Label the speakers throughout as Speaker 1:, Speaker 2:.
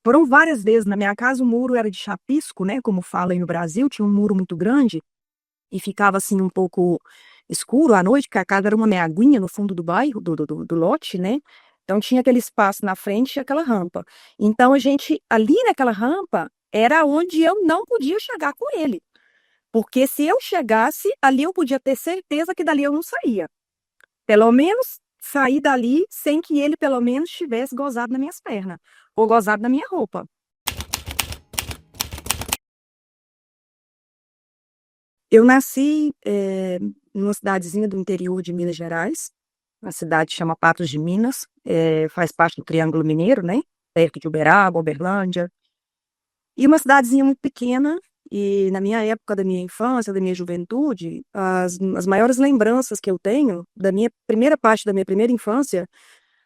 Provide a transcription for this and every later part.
Speaker 1: Foram várias vezes. Na minha casa, o muro era de chapisco, né? Como fala aí no Brasil, tinha um muro muito grande e ficava assim um pouco escuro à noite, porque a casa era uma meaguinha no fundo do bairro, do lote, né? Então tinha aquele espaço na frente e aquela rampa. Então a gente, ali naquela rampa, era onde eu não podia chegar com ele. Porque se eu chegasse, ali eu podia ter certeza que dali eu não saía. Pelo menos sair dali sem que ele, pelo menos, tivesse gozado nas minhas pernas ou gozado na minha roupa. Eu nasci numa cidadezinha do interior de Minas Gerais. A cidade chama Patos de Minas, faz parte do Triângulo Mineiro, né? Perto de Uberaba, Uberlândia. E uma cidadezinha muito pequena. E na minha época da minha infância, da minha juventude, as maiores lembranças que eu tenho da minha primeira parte da minha primeira infância,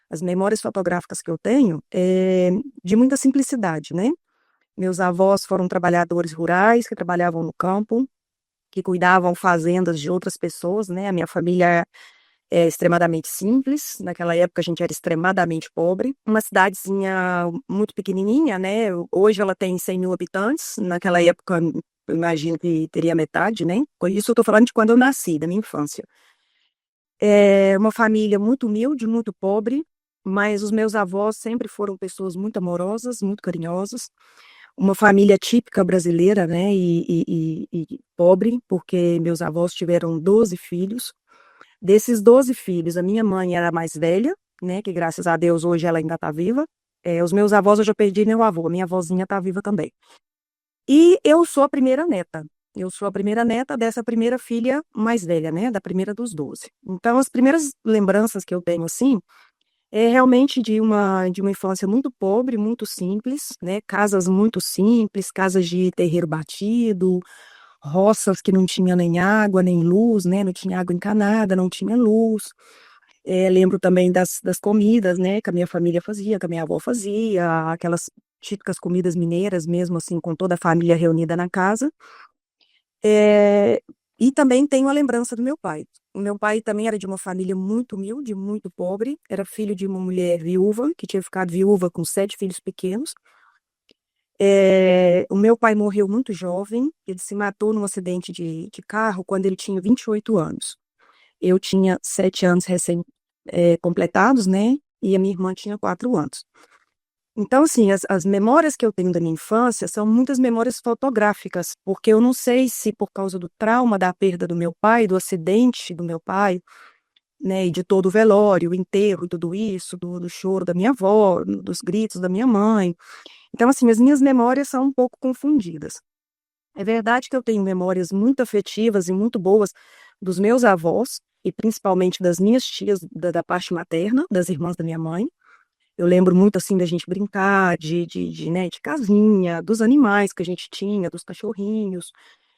Speaker 1: as memórias fotográficas que eu tenho, é de muita simplicidade, né? Meus avós foram trabalhadores rurais que trabalhavam no campo, que cuidavam fazendas de outras pessoas, né? A minha família é extremadamente simples. Naquela época a gente era extremadamente pobre. Uma cidadezinha muito pequenininha, né? Hoje ela tem 100 mil habitantes. Naquela época, eu imagino que teria metade, né? Isso eu estou falando de quando eu nasci, da minha infância. É uma família muito humilde, muito pobre, mas os meus avós sempre foram pessoas muito amorosas, muito carinhosas. Uma família típica brasileira, né? E pobre, porque meus avós tiveram 12 filhos. Desses 12 filhos, a minha mãe era a mais velha, né? Que graças a Deus hoje ela ainda está viva. Os meus avós eu já perdi meu avô, a minha avózinha está viva também. E eu sou a primeira neta. Eu sou a primeira neta dessa primeira filha mais velha, né? Da primeira dos 12. Então, as primeiras lembranças que eu tenho, assim, é realmente de uma infância muito pobre, muito simples, né? Casas muito simples, casas de terreiro batido, roças que não tinha nem água, nem luz, né? Não tinha água encanada, não tinha luz. Lembro também das comidas, né, que a minha família fazia, que a minha avó fazia, aquelas típicas comidas mineiras mesmo, assim, com toda a família reunida na casa. É, e também tenho a lembrança do meu pai. O meu pai também era de uma família muito humilde, muito pobre, era filho de uma mulher viúva, que tinha ficado viúva com 7 filhos pequenos. O meu pai morreu muito jovem, ele se matou num acidente de carro quando ele tinha 28 anos. Eu tinha 7 anos recém completados, né? E a minha irmã tinha 4 anos. Então, assim, as memórias que eu tenho da minha infância são muitas memórias fotográficas, porque eu não sei se por causa do trauma da perda do meu pai, do acidente do meu pai, né, e de todo o velório, o enterro, tudo isso, do choro da minha avó, dos gritos da minha mãe. Então, assim, as minhas memórias são um pouco confundidas. É verdade que eu tenho memórias muito afetivas e muito boas dos meus avós, e principalmente das minhas tias da parte materna, das irmãs da minha mãe. Eu lembro muito, assim, da gente brincar, né, de casinha, dos animais que a gente tinha, dos cachorrinhos.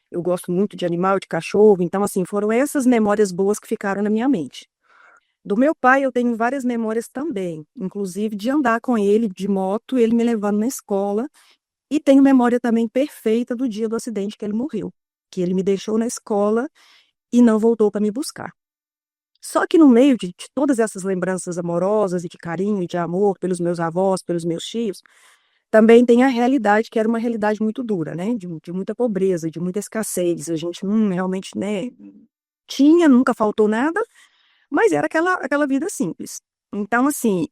Speaker 1: Eu gosto muito de animal, de cachorro. Então, assim, foram essas memórias boas que ficaram na minha mente. Do meu pai, eu tenho várias memórias também, inclusive de andar com ele de moto, ele me levando na escola. E tenho memória também perfeita do dia do acidente que ele morreu, que ele me deixou na escola e não voltou para me buscar. Só que no meio de todas essas lembranças amorosas e de carinho e de amor pelos meus avós, pelos meus tios, também tem a realidade que era uma realidade muito dura, né? De muita pobreza, de muita escassez. A gente não realmente, né? Tinha, nunca faltou nada, mas era aquela vida simples. Então, assim,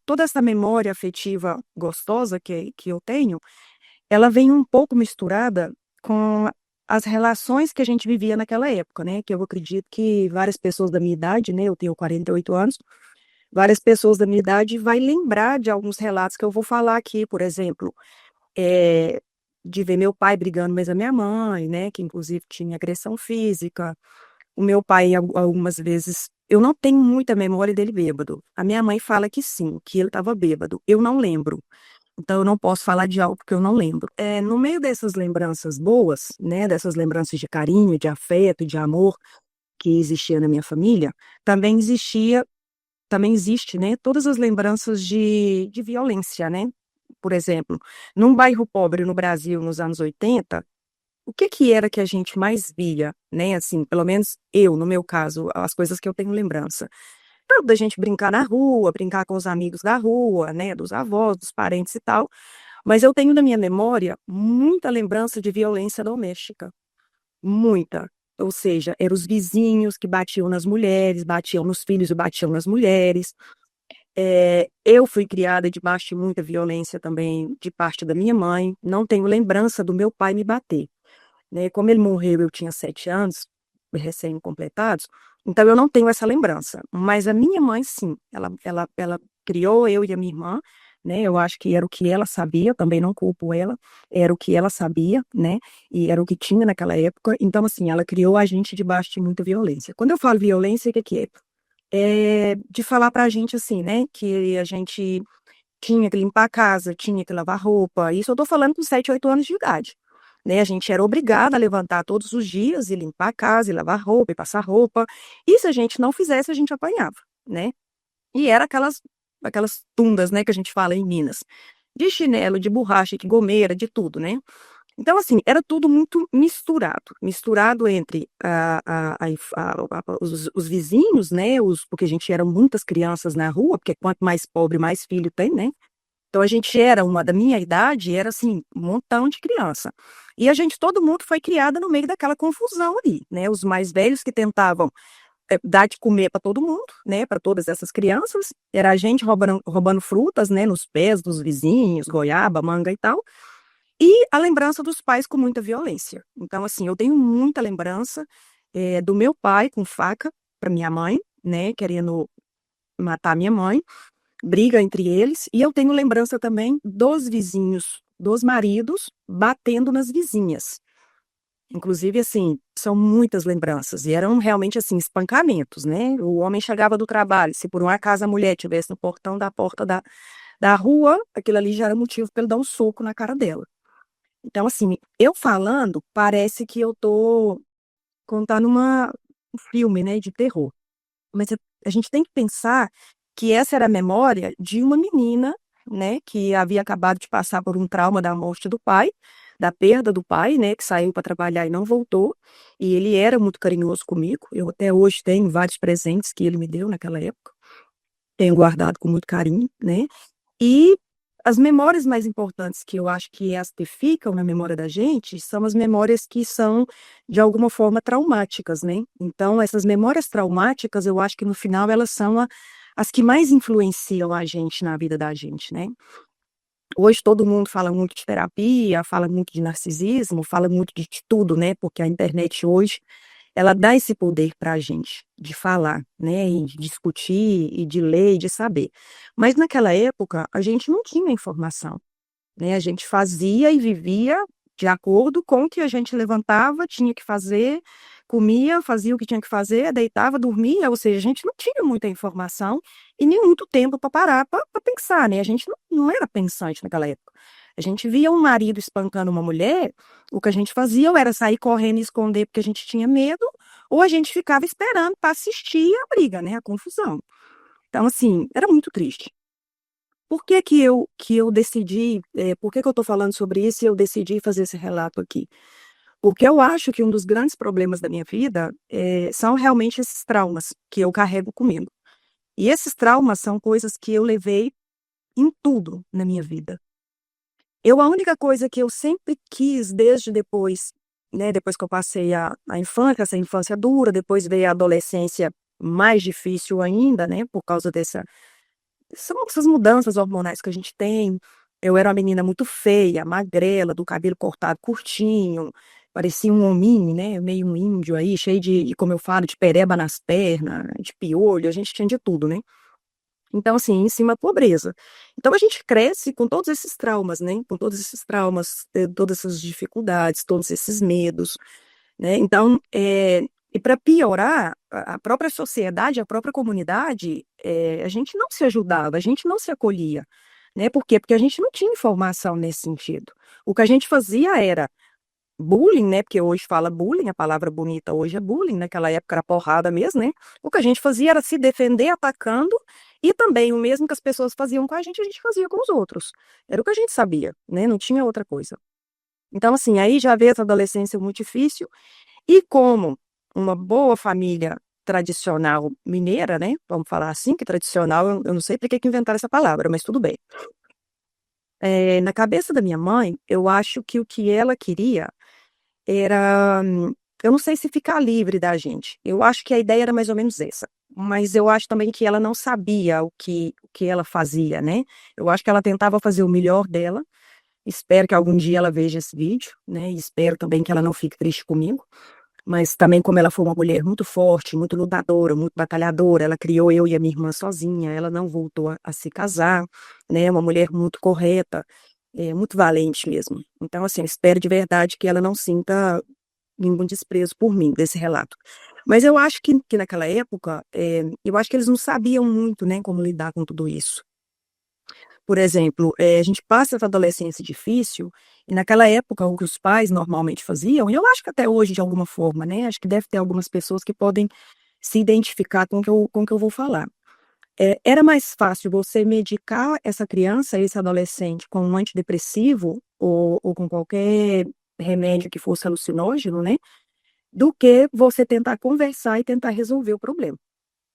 Speaker 1: toda essa memória afetiva gostosa que eu tenho, ela vem um pouco misturada com as relações que a gente vivia naquela época, né? Que eu acredito que várias pessoas da minha idade, né? Eu tenho 48 anos, várias pessoas da minha idade vai lembrar de alguns relatos que eu vou falar aqui, por exemplo, é, de ver meu pai brigando mais a minha mãe, né? Que inclusive tinha agressão física. O meu pai, algumas vezes, eu não tenho muita memória dele bêbado. A minha mãe fala que sim, que ele estava bêbado. Eu não lembro. Então, eu não posso falar de algo que eu não lembro. No meio dessas lembranças boas, né, dessas lembranças de carinho, de afeto, de amor que existia na minha família, também existia, também existe, né, todas as lembranças de violência, né? Por exemplo, num bairro pobre no Brasil, nos anos 80, o que que era que a gente mais via, né? Assim, pelo menos eu, no meu caso, as coisas que eu tenho lembrança. tanto da gente brincar na rua, brincar com os amigos da rua, né, dos avós, dos parentes e tal, mas eu tenho na minha memória muita lembrança de violência doméstica, muita. Ou seja, eram os vizinhos que batiam nas mulheres, batiam nos filhos e batiam nas mulheres. Eu fui criada debaixo de muita violência também de parte da minha mãe, não tenho lembrança do meu pai me bater, né, como ele morreu eu tinha 7 anos, recém-completados, então eu não tenho essa lembrança, mas a minha mãe sim, ela criou eu e a minha irmã, né, eu acho que era o que ela sabia, também não culpo ela, era o que ela sabia, né, e era o que tinha naquela época, então assim, ela criou a gente debaixo de muita violência. Quando eu falo violência, o que que é? De falar pra gente assim, né, que a gente tinha que limpar a casa, tinha que lavar roupa, isso eu tô falando com 7, 8 anos de idade, né, a gente era obrigada a levantar todos os dias e limpar a casa, e lavar roupa, e passar roupa, e se a gente não fizesse, a gente apanhava, né. E era aquelas tundas, né, que a gente fala em Minas, de chinelo, de borracha, de gomeira, de tudo, né. Então, assim, era tudo muito misturado, misturado entre a inf a os vizinhos, né, porque a gente era muitas crianças na rua, porque quanto mais pobre, mais filho tem, né. Então a gente era uma da minha idade, era assim, um montão de criança. E a gente todo mundo foi criada no meio daquela confusão ali, né, os mais velhos que tentavam, dar de comer para todo mundo, né, para todas essas crianças, era a gente roubando frutas, né, nos pés dos vizinhos, goiaba, manga e tal, e a lembrança dos pais com muita violência. Então, assim, eu tenho muita lembrança, do meu pai com faca para minha mãe, né, querendo matar minha mãe, briga entre eles, e eu tenho lembrança também dos vizinhos, dos maridos batendo nas vizinhas. Inclusive, assim, são muitas lembranças, e eram realmente, assim, espancamentos, né. O homem chegava do trabalho, se por um acaso a mulher estivesse no portão da porta da rua, aquilo ali já era motivo para ele dar um soco na cara dela. Então, assim, eu falando, parece que eu tô contando um filme, né, de terror, mas a gente tem que pensar que essa era a memória de uma menina, né, que havia acabado de passar por um trauma da morte do pai, da perda do pai, né, que saiu para trabalhar e não voltou, e ele era muito carinhoso comigo, eu até hoje tenho vários presentes que ele me deu naquela época, tenho guardado com muito carinho, né. E as memórias mais importantes que eu acho que as que ficam na memória da gente, são as memórias que são, de alguma forma, traumáticas, né. Então essas memórias traumáticas, eu acho que no final elas são as que mais influenciam a gente na vida da gente, né. Hoje todo mundo fala muito de terapia, fala muito de narcisismo, fala muito de tudo, né, porque a internet hoje ela dá esse poder para a gente, de falar, né, e de discutir, e de ler, e de saber. Mas naquela época, a gente não tinha informação, né, a gente fazia e vivia de acordo com o que a gente levantava, tinha que fazer, comia, fazia o que tinha que fazer, deitava, dormia, ou seja, a gente não tinha muita informação e nem muito tempo para parar para pensar, né, a gente não era pensante naquela época. A gente via um marido espancando uma mulher, o que a gente fazia ou era sair correndo e esconder porque a gente tinha medo, ou a gente ficava esperando para assistir a briga, né, a confusão. Então assim, era muito triste. Por que que eu decidi, por que que eu estou falando sobre isso e eu decidi fazer esse relato aqui? Porque eu acho que um dos grandes problemas da minha vida, são realmente esses traumas que eu carrego comigo. E esses traumas são coisas que eu levei em tudo na minha vida. A única coisa que eu sempre quis desde depois, né, depois que eu passei a infância, essa infância dura, depois veio a adolescência mais difícil ainda, né, por causa são essas mudanças hormonais que a gente tem. Eu era uma menina muito feia, magrela, do cabelo cortado curtinho, parecia um hominho, né, meio um índio aí, cheio como eu falo, de pereba nas pernas, de piolho, a gente tinha de tudo, né. Então, assim, em cima pobreza. Então a gente cresce com todos esses traumas, né, com todos esses traumas, todas essas dificuldades, todos esses medos, né. Então, e para piorar, a própria sociedade, a própria comunidade, a gente não se ajudava, a gente não se acolhia, né. Por quê? Porque a gente não tinha informação nesse sentido. O que a gente fazia era bullying, né, porque hoje fala bullying, a palavra bonita hoje é bullying, naquela época era porrada mesmo, né. O que a gente fazia era se defender atacando, e também o mesmo que as pessoas faziam com a gente fazia com os outros. Era o que a gente sabia, né, não tinha outra coisa. Então assim, aí já veio essa adolescência muito difícil, e como uma boa família tradicional mineira, né, vamos falar assim, que tradicional eu não sei por que que inventaram essa palavra, mas tudo bem. Na cabeça da minha mãe, eu acho que o que ela queria era, eu não sei se ficar livre da gente, eu acho que a ideia era mais ou menos essa, mas eu acho também que ela não sabia o que ela fazia, né. Eu acho que ela tentava fazer o melhor dela, espero que algum dia ela veja esse vídeo, né, e espero também que ela não fique triste comigo. Mas também como ela foi uma mulher muito forte, muito lutadora, muito batalhadora, ela criou eu e a minha irmã sozinha, ela não voltou a se casar, né, uma mulher muito correta, muito valente mesmo. Então, assim, eu espero de verdade que ela não sinta nenhum desprezo por mim, desse relato. Mas eu acho que naquela época, eu acho que eles não sabiam muito, né, como lidar com tudo isso. Por exemplo, a gente passa essa adolescência difícil, e naquela época o que os pais normalmente faziam, e eu acho que até hoje de alguma forma, né, acho que deve ter algumas pessoas que podem se identificar com o que eu vou falar. Era mais fácil você medicar essa criança, esse adolescente com um antidepressivo ou com qualquer remédio que fosse alucinógeno, né, do que você tentar conversar e tentar resolver o problema,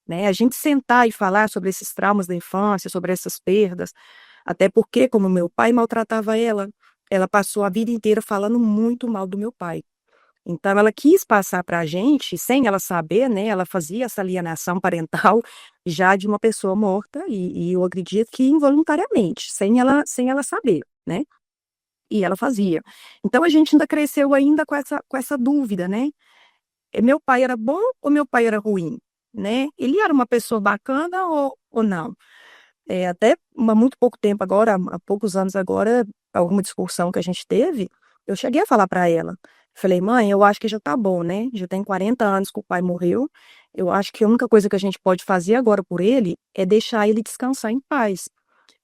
Speaker 1: né. A gente sentar e falar sobre esses traumas da infância, sobre essas perdas, até porque, como meu pai maltratava ela, ela passou a vida inteira falando muito mal do meu pai. Então ela quis passar para a gente, sem ela saber, né, ela fazia essa alienação parental já de uma pessoa morta e eu acredito que involuntariamente, sem ela saber, né, e ela fazia. Então a gente ainda cresceu ainda com essa dúvida, né, meu pai era bom ou meu pai era ruim, né, ele era uma pessoa bacana ou não? Até há muito pouco tempo agora, há poucos anos agora, alguma discussão que a gente teve, eu cheguei a falar para ela, falei: "Mãe, eu acho que já tá bom, né, já tem 40 anos que o pai morreu, eu acho que a única coisa que a gente pode fazer agora por ele, é deixar ele descansar em paz,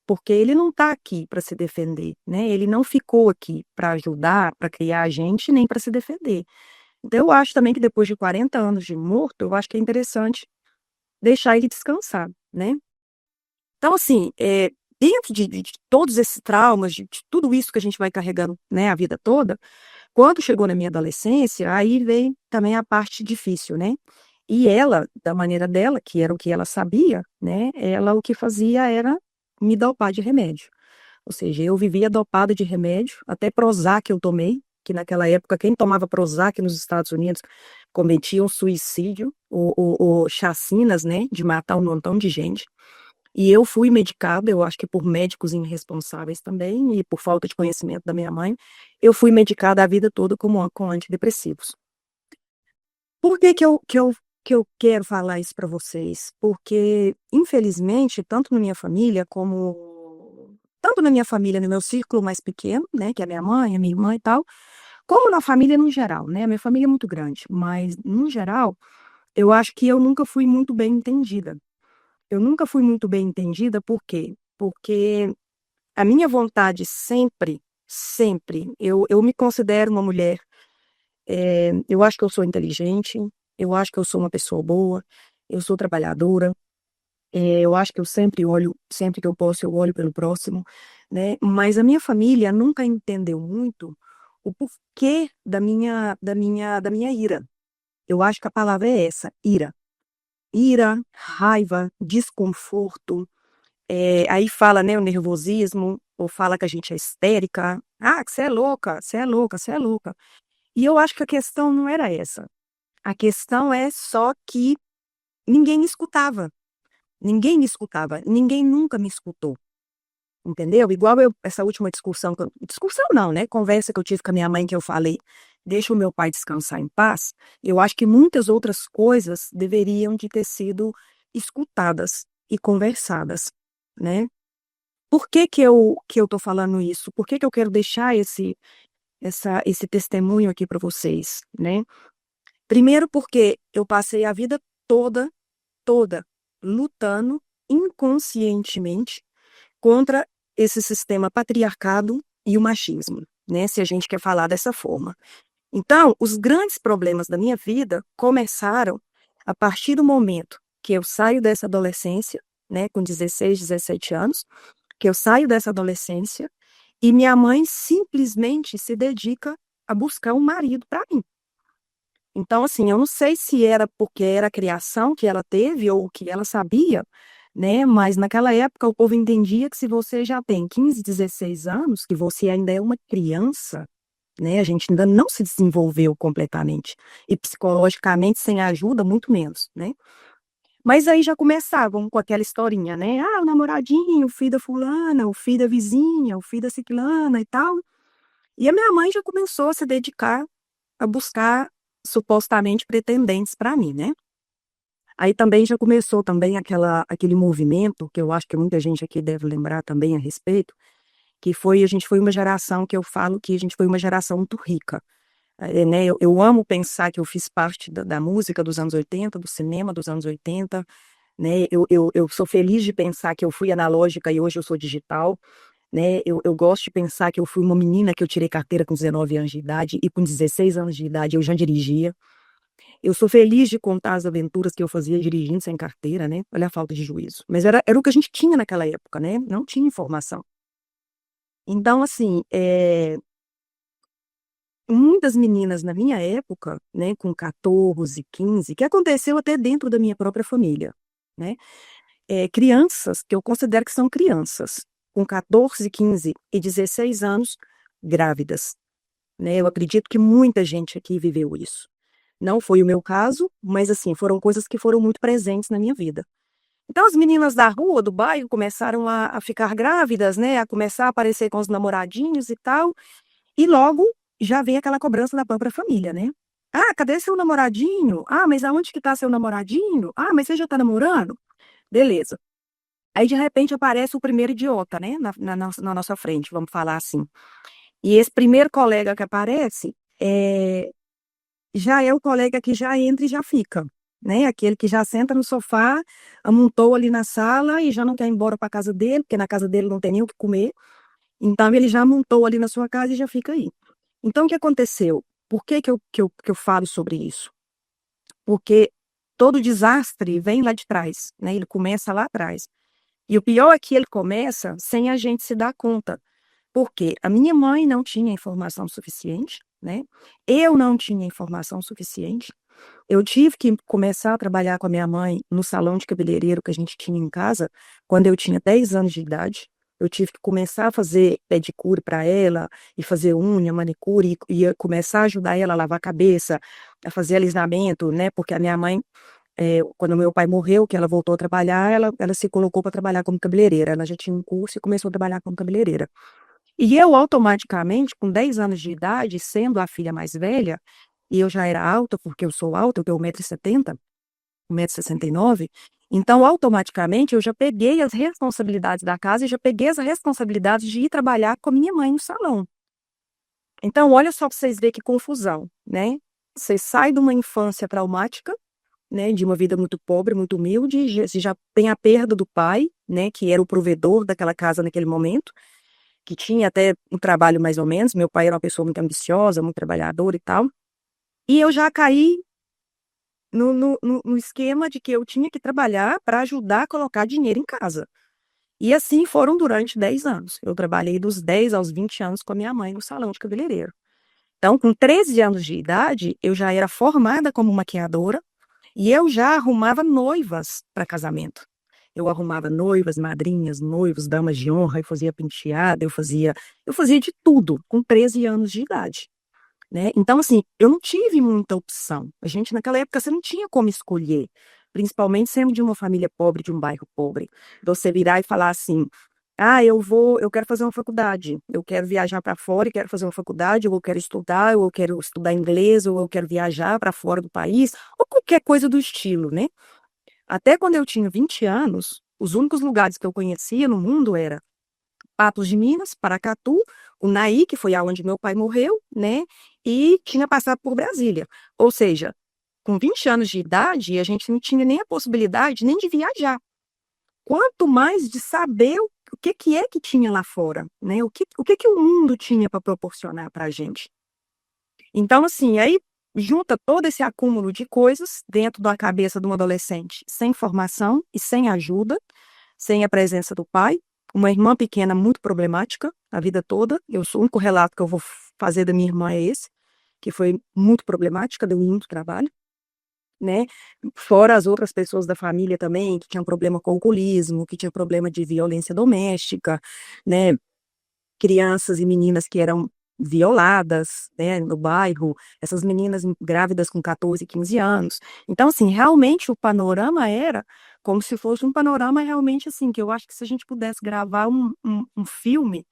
Speaker 1: porque ele não tá aqui para se defender, né, ele não ficou aqui para ajudar, para criar a gente, nem para se defender. Então eu acho também que depois de 40 anos de morto, eu acho que é interessante deixar ele descansar, né". Então, assim, dentro de todos esses traumas, de tudo isso que a gente vai carregando, né, a vida toda, quando chegou na minha adolescência, aí vem também a parte difícil, né. E ela, da maneira dela, que era o que ela sabia, né, ela o que fazia era me dopar de remédio. Ou seja, eu vivia dopada de remédio, até Prozac eu tomei, que naquela época quem tomava Prozac nos Estados Unidos cometia um suicídio ou chacinas, né, de matar um montão de gente. E eu fui medicada, eu acho que por médicos irresponsáveis também e por falta de conhecimento da minha mãe, eu fui medicada a vida toda com antidepressivos. Por que eu quero falar isso para vocês? Porque, infelizmente, tanto na minha família, no meu círculo mais pequeno, né, que é a minha mãe, a minha irmã e tal, como na família no geral, né, a minha família é muito grande, mas no geral, eu acho que eu nunca fui muito bem entendida. Eu nunca fui muito bem entendida, por quê? Porque a minha vontade sempre, sempre, eu me considero uma mulher, eu acho que eu sou inteligente, eu acho que eu sou uma pessoa boa, eu sou trabalhadora, eu acho que eu sempre que eu posso, eu olho pelo próximo, né, mas a minha família nunca entendeu muito o porquê da minha ira. Eu acho que a palavra é essa, ira. Ira, raiva, desconforto. Aí fala, né, o nervosismo, ou fala que a gente é histérica. "Ah, que você é louca, você é louca, você é louca". E eu acho que a questão não era essa. A questão é só que ninguém me escutava. Ninguém me escutava, ninguém nunca me escutou, entendeu? Igual essa última discussão não, né, conversa que eu tive com a minha mãe que eu falei: "Deixa o meu pai descansar em paz", eu acho que muitas outras coisas deveriam de ter sido escutadas e conversadas, né. Por que eu tô falando isso? Por que eu quero deixar esse testemunho aqui para vocês, né? Primeiro porque eu passei a vida toda, toda lutando inconscientemente contra esse sistema patriarcado e o machismo, né, se a gente quer falar dessa forma. Então, os grandes problemas da minha vida começaram a partir do momento que eu saio dessa adolescência, né, com 16, 17 anos, que eu saio dessa adolescência e minha mãe simplesmente se dedica a buscar um marido para mim. Então, assim, eu não sei se era porque era a criação que ela teve ou o que ela sabia, né? Mas naquela época o povo entendia que se você já tem 15, 16 anos, que você ainda é uma criança, né? A gente ainda não se desenvolveu completamente. E psicologicamente, sem ajuda, muito menos, né? Mas aí já começavam com aquela historinha, né? Ah, o namoradinho, o filho da fulana, o filho da vizinha, o filho da ciclana e tal. E a minha mãe já começou a se dedicar a buscar supostamente pretendentes para mim, né? Aí também já começou também aquele movimento, que eu acho que muita gente aqui deve lembrar também a respeito, que foi, a gente foi uma geração que eu falo que a gente foi uma geração muito rica. Né? Eu amo pensar que eu fiz parte da música dos anos 80, do cinema dos anos 80, né? Eu sou feliz de pensar que eu fui analógica e hoje eu sou digital, né? Eu gosto de pensar que eu fui uma menina que eu tirei carteira com 19 anos de idade e com 16 anos de idade eu já dirigia. Eu sou feliz de contar as aventuras que eu fazia dirigindo sem carteira, né? Olha a falta de juízo. Mas era o que a gente tinha naquela época, né? Não tinha informação. Então, assim, muitas meninas na minha época, né, com 14, 15, que aconteceu até dentro da minha própria família, né? Crianças, que eu considero que são crianças, com 14, 15 e 16 anos, grávidas, né? Eu acredito que muita gente aqui viveu isso. Não foi o meu caso, mas assim, foram coisas que foram muito presentes na minha vida. Então as meninas da rua, do bairro, começaram a ficar grávidas, né? A começar a aparecer com os namoradinhos e tal. E logo já vem aquela cobrança da própria família, né? Ah, cadê seu namoradinho? Ah, mas aonde que tá seu namoradinho? Ah, mas você já tá namorando? Beleza. Aí de repente aparece o primeiro idiota, né? Na nossa frente, vamos falar assim. E esse primeiro colega que aparece já é o colega que já entra e já fica, né? Aquele que já senta no sofá, amontou ali na sala e já não quer ir embora para casa dele, porque na casa dele não tem nem o que comer. Então ele já montou ali na sua casa e já fica aí. Então o que aconteceu? Por que que eu falo sobre isso? Porque todo desastre vem lá de trás, né? Ele começa lá atrás. E o pior é que ele começa sem a gente se dar conta. Porque a minha mãe não tinha informação suficiente, né? Eu não tinha informação suficiente. Eu tive que começar a trabalhar com a minha mãe no salão de cabeleireiro que a gente tinha em casa quando eu tinha 10 anos de idade. Eu tive que começar a fazer pedicure para ela e fazer unha, manicure e começar a ajudar ela a lavar a cabeça, a fazer alisamento, né? Porque a minha mãe, quando meu pai morreu, que ela voltou a trabalhar, ela se colocou para trabalhar como cabeleireira. Ela já tinha um curso e começou a trabalhar como cabeleireira. E eu automaticamente, com 10 anos de idade, sendo a filha mais velha, e eu já era alta, porque eu sou alta, eu tenho 1,70 m, 1,69 m, então automaticamente eu já peguei as responsabilidades da casa e já peguei as responsabilidades de ir trabalhar com a minha mãe no salão. Então, olha só para vocês verem que confusão, né? Você sai de uma infância traumática, né, de uma vida muito pobre, muito humilde, você já tem a perda do pai, né, que era o provedor daquela casa naquele momento, que tinha até um trabalho mais ou menos. Meu pai era uma pessoa muito ambiciosa, muito trabalhadora e tal. E eu já caí no esquema de que eu tinha que trabalhar para ajudar a colocar dinheiro em casa. E assim foram durante 10 anos. Eu trabalhei dos 10 aos 20 anos com a minha mãe no salão de cabeleireiro. Então, com 13 anos de idade, eu já era formada como maquiadora e eu já arrumava noivas para casamento. Eu arrumava noivas, madrinhas, noivos, damas de honra, eu fazia penteada, eu fazia de tudo com 13 anos de idade, né? Então, assim, eu não tive muita opção. A gente, naquela época, você não tinha como escolher, principalmente sendo de uma família pobre, de um bairro pobre. Você virar e falar assim: ah, eu quero fazer uma faculdade, eu quero viajar para fora e quero fazer uma faculdade, ou eu quero estudar, ou eu quero estudar inglês, ou eu quero viajar para fora do país, ou qualquer coisa do estilo, né? Até quando eu tinha 20 anos, os únicos lugares que eu conhecia no mundo era Patos de Minas, Paracatu, o Naí, que foi aonde meu pai morreu, né? E tinha passado por Brasília. Ou seja, com 20 anos de idade, a gente não tinha nem a possibilidade nem de viajar. Quanto mais de saber o que é que tinha lá fora, né? O que o mundo tinha para proporcionar para a gente. Então, assim, aí junta todo esse acúmulo de coisas dentro da cabeça de um adolescente sem formação e sem ajuda, sem a presença do pai, uma irmã pequena muito problemática a vida toda. O único relato que eu vou fazer da minha irmã é esse. que foi muito problemática, deu muito trabalho, né? Fora as outras pessoas da família também, que tinham problema com alcoolismo, que tinham problema de violência doméstica, né? Crianças e meninas que eram violadas, né, no bairro, essas meninas grávidas com 14, 15 anos. Então, assim, realmente o panorama era como se fosse um panorama realmente assim, que eu acho que se a gente pudesse gravar um filme,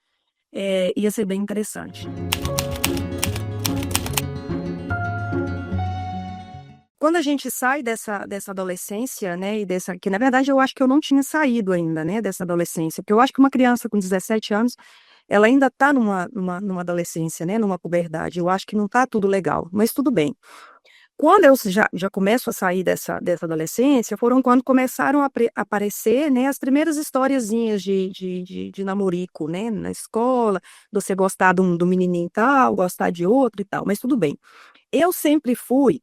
Speaker 1: ia ser bem interessante. Quando a gente sai dessa adolescência, né, que na verdade eu acho que eu não tinha saído ainda, né, dessa adolescência, porque eu acho que uma criança com 17 anos, ela ainda está numa adolescência, né, numa puberdade, eu acho que não está tudo legal, mas tudo bem. Quando eu já começo a sair dessa adolescência, foram quando começaram a aparecer, né, as primeiras historiazinhas de namorico, né, na escola, de você gostar de um menininho tal, gostar de outro e tal, mas tudo bem. Eu sempre fui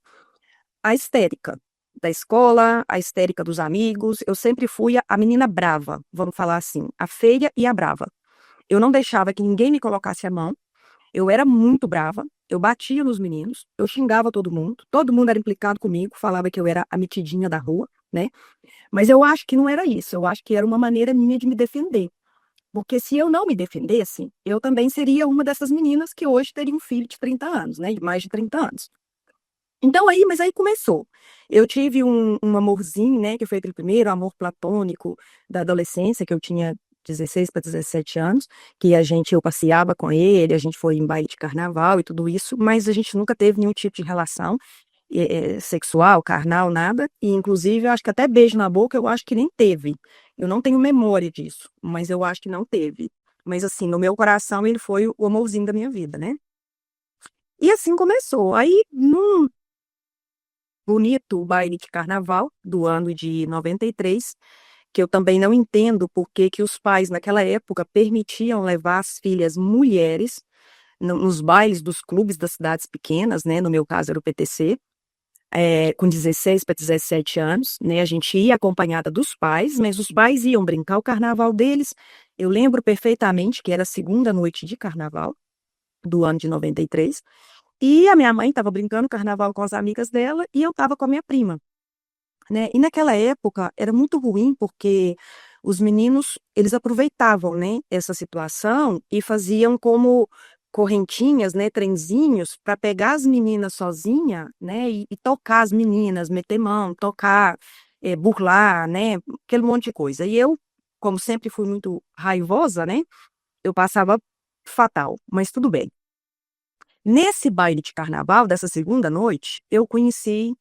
Speaker 1: a histérica da escola, a histérica dos amigos. Eu sempre fui a menina brava, vamos falar assim, a feia e a brava. Eu não deixava que ninguém me colocasse a mão. Eu era muito brava. Eu batia nos meninos, eu xingava todo mundo era implicado comigo, falava que eu era a metidinha da rua, né? Mas eu acho que não era isso, eu acho que era uma maneira minha de me defender. Porque se eu não me defendesse, eu também seria uma dessas meninas que hoje teria um filho de 30 anos, né? De mais de 30 anos. Então aí, mas aí começou. Eu tive um amorzinho, né, que foi aquele primeiro amor platônico da adolescência, que eu tinha 16 para 17 anos, que eu passeava com ele, a gente foi em baile de carnaval e tudo isso, mas a gente nunca teve nenhum tipo de relação sexual, carnal, nada. E inclusive, eu acho que até beijo na boca, eu acho que nem teve. Eu não tenho memória disso, mas eu acho que não teve. Mas assim, no meu coração, ele foi o amorzinho da minha vida, né? E assim começou. Aí, num bonito o baile de carnaval do ano de 93, que eu também não entendo por que que os pais naquela época permitiam levar as filhas mulheres nos bailes dos clubes das cidades pequenas, né? No meu caso era o PTC, com 16 para 17 anos, né? A gente ia acompanhada dos pais, mas os pais iam brincar o carnaval deles. Eu lembro perfeitamente que era a segunda noite de carnaval do ano de 93. E a minha mãe estava brincando carnaval com as amigas dela e eu estava com a minha prima, né? E naquela época era muito ruim porque os meninos, eles aproveitavam, né, essa situação e faziam como correntinhas, né, trenzinhos para pegar as meninas sozinha, né, e tocar as meninas, meter mão, tocar, burlar, né, aquele monte de coisa. E eu, como sempre fui muito raivosa, né, eu passava fatal, mas tudo bem. Nesse baile de carnaval, dessa segunda noite, eu conheci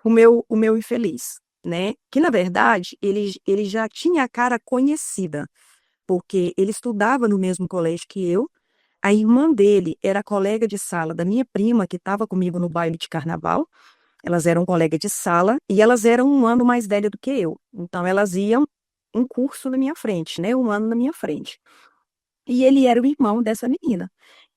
Speaker 1: o meu infeliz, né? Que, na verdade, ele já tinha a cara conhecida, porque ele estudava no mesmo colégio que eu. A irmã dele era colega de sala da minha prima, que estava comigo no baile de carnaval. Elas eram colegas de sala e elas eram um ano mais velhas do que eu. Então, elas iam um curso na minha frente, né? Um ano na minha frente. E ele era o irmão dessa menina.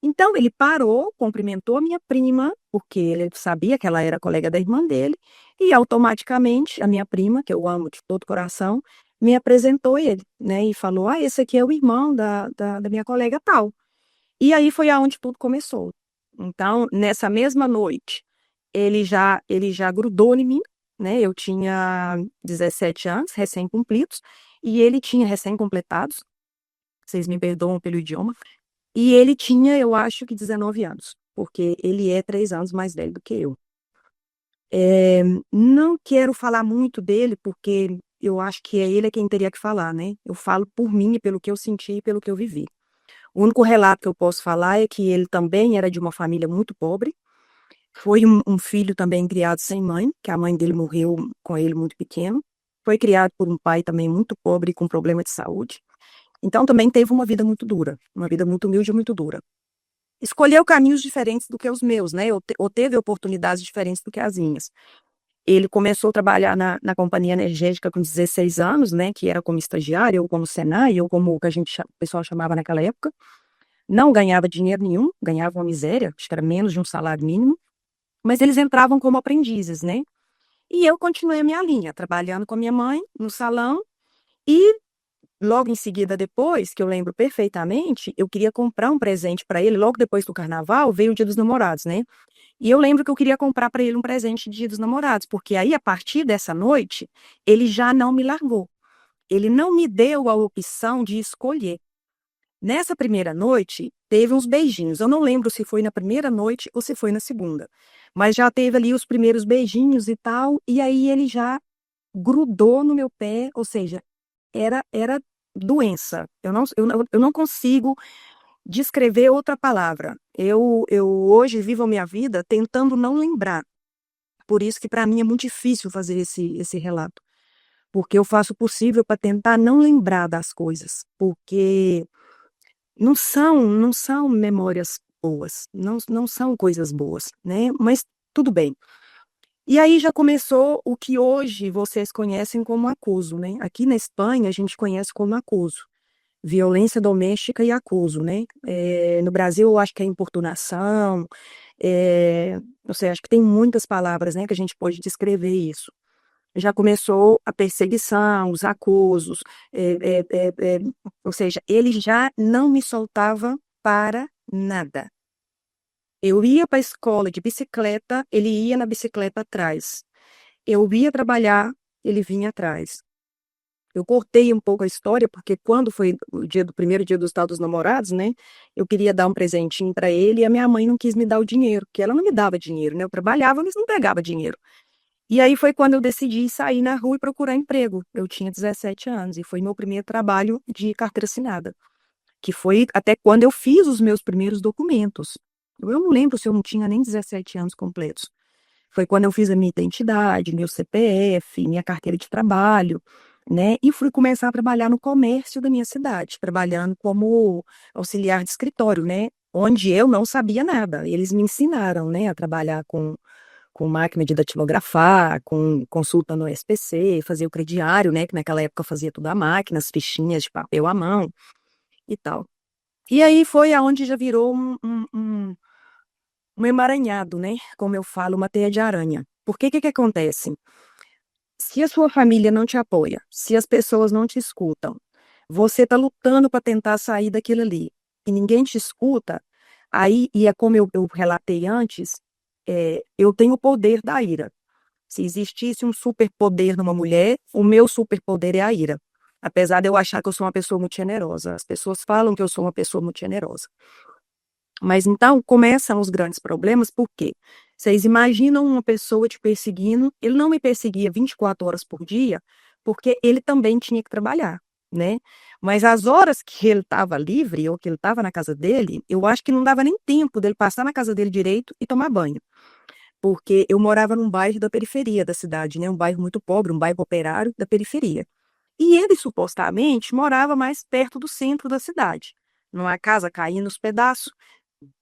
Speaker 1: Então, ele parou, cumprimentou a minha prima, porque ele sabia que ela era colega da irmã dele, e automaticamente a minha prima, que eu amo de todo coração, me apresentou ele, né? E falou: Ah, esse aqui é o irmão da minha colega tal. E aí foi aonde tudo começou. Então, nessa mesma noite, ele já grudou em mim, né? Eu tinha 17 anos, recém-cumpridos, e ele tinha recém-completados. Vocês me perdoam pelo idioma. E ele tinha, eu acho que 19 anos, porque ele é 3 anos mais velho do que eu. Não quero falar muito dele, porque eu acho que é ele quem teria que falar, né? Eu falo por mim, e pelo que eu senti e pelo que eu vivi. O único relato que eu posso falar é que ele também era de uma família muito pobre. Foi um filho também criado sem mãe, que a mãe dele morreu com ele muito pequeno. Foi criado por um pai também muito pobre, com problema de saúde. Então também teve uma vida muito dura, uma vida muito humilde e muito dura. Escolheu caminhos diferentes do que os meus, né? Ou teve oportunidades diferentes do que as minhas. Ele começou a trabalhar na companhia energética com 16 anos, né? Que era como estagiário, ou como Senai, ou como o que o pessoal chamava naquela época. Não ganhava dinheiro nenhum, ganhava uma miséria, acho que era menos de um salário mínimo, mas eles entravam como aprendizes, né? E eu continuei a minha linha, trabalhando com a minha mãe no salão e logo em seguida, depois, que eu lembro perfeitamente, eu queria comprar um presente para ele. Logo depois do carnaval, veio o Dia dos Namorados, né? E eu lembro que eu queria comprar para ele um presente de Dia dos Namorados, porque aí, a partir dessa noite, ele já não me largou. Ele não me deu a opção de escolher. Nessa primeira noite, teve uns beijinhos. Eu não lembro se foi na primeira noite ou se foi na segunda. Mas já teve ali os primeiros beijinhos e tal, e aí ele já grudou no meu pé, ou seja, era doença. Eu não consigo descrever outra palavra. Eu hoje vivo a minha vida tentando não lembrar. Por isso que para mim é muito difícil fazer esse relato. Porque eu faço o possível para tentar não lembrar das coisas. Porque não são memórias boas, não são coisas boas, né? Mas tudo bem. E aí já começou o que hoje vocês conhecem como acoso, né? Aqui na Espanha a gente conhece como acoso, violência doméstica e acoso, né? No Brasil eu acho que é importunação, não sei, acho que tem muitas palavras, né, que a gente pode descrever isso. Já começou a perseguição, os acosos, eh, eh, eh, eh, ou seja, ele já não me soltava para nada. Eu ia para a escola de bicicleta, ele ia na bicicleta atrás. Eu ia trabalhar, ele vinha atrás. Eu cortei um pouco a história, porque quando foi o dia do primeiro dia dos Tal dos Namorados, né? Eu queria dar um presentinho para ele e a minha mãe não quis me dar o dinheiro, porque ela não me dava dinheiro, né? Eu trabalhava, mas não pegava dinheiro. E aí foi quando eu decidi sair na rua e procurar emprego. Eu tinha 17 anos e foi meu primeiro trabalho de carteira assinada, que foi até quando eu fiz os meus primeiros documentos. Eu não lembro se eu não tinha nem 17 anos completos. Foi quando eu fiz a minha identidade, meu CPF, minha carteira de trabalho, né? E fui começar a trabalhar no comércio da minha cidade, trabalhando como auxiliar de escritório, né? Onde eu não sabia nada. Eles me ensinaram, né, a trabalhar com máquina de datilografar, com consulta no SPC, fazer o crediário, né, que naquela época eu fazia tudo à máquina, as fichinhas de papel à mão e tal. E aí foi aonde já virou um emaranhado, né, como eu falo, uma teia de aranha. Por que que acontece? Se a sua família não te apoia, se as pessoas não te escutam, você está lutando para tentar sair daquilo ali, e ninguém te escuta, aí, e é como eu relatei antes, eu tenho o poder da ira. Se existisse um superpoder numa mulher, o meu superpoder é a ira. Apesar de eu achar que eu sou uma pessoa muito generosa. As pessoas falam que eu sou uma pessoa muito generosa. Mas então começam os grandes problemas, por quê? Vocês imaginam uma pessoa te perseguindo, ele não me perseguia 24 horas por dia, porque ele também tinha que trabalhar, né? Mas as horas que ele estava livre, ou que ele estava na casa dele, eu acho que não dava nem tempo dele passar na casa dele direito e tomar banho. Porque eu morava num bairro da periferia da cidade, né? Um bairro muito pobre, um bairro operário da periferia. E ele supostamente morava mais perto do centro da cidade, numa casa caindo nos pedaços,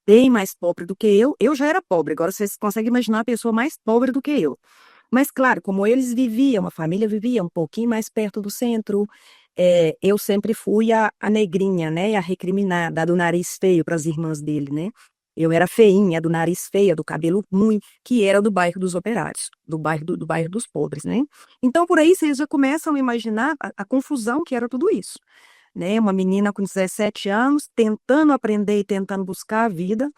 Speaker 1: bem mais pobre do que eu. Eu já era pobre, agora vocês conseguem imaginar uma pessoa mais pobre do que eu. Mas, claro, como eles viviam, a família vivia um pouquinho mais perto do centro, eu sempre fui a negrinha, né? A recriminada, a do nariz feio para as irmãs dele, né? Eu era feinha, do nariz feia, do cabelo ruim, que era do bairro dos operários, do bairro dos pobres, né? Então, por aí vocês já começam a imaginar a confusão que era tudo isso, né? Uma menina com 17 anos, tentando aprender e tentando buscar a vida,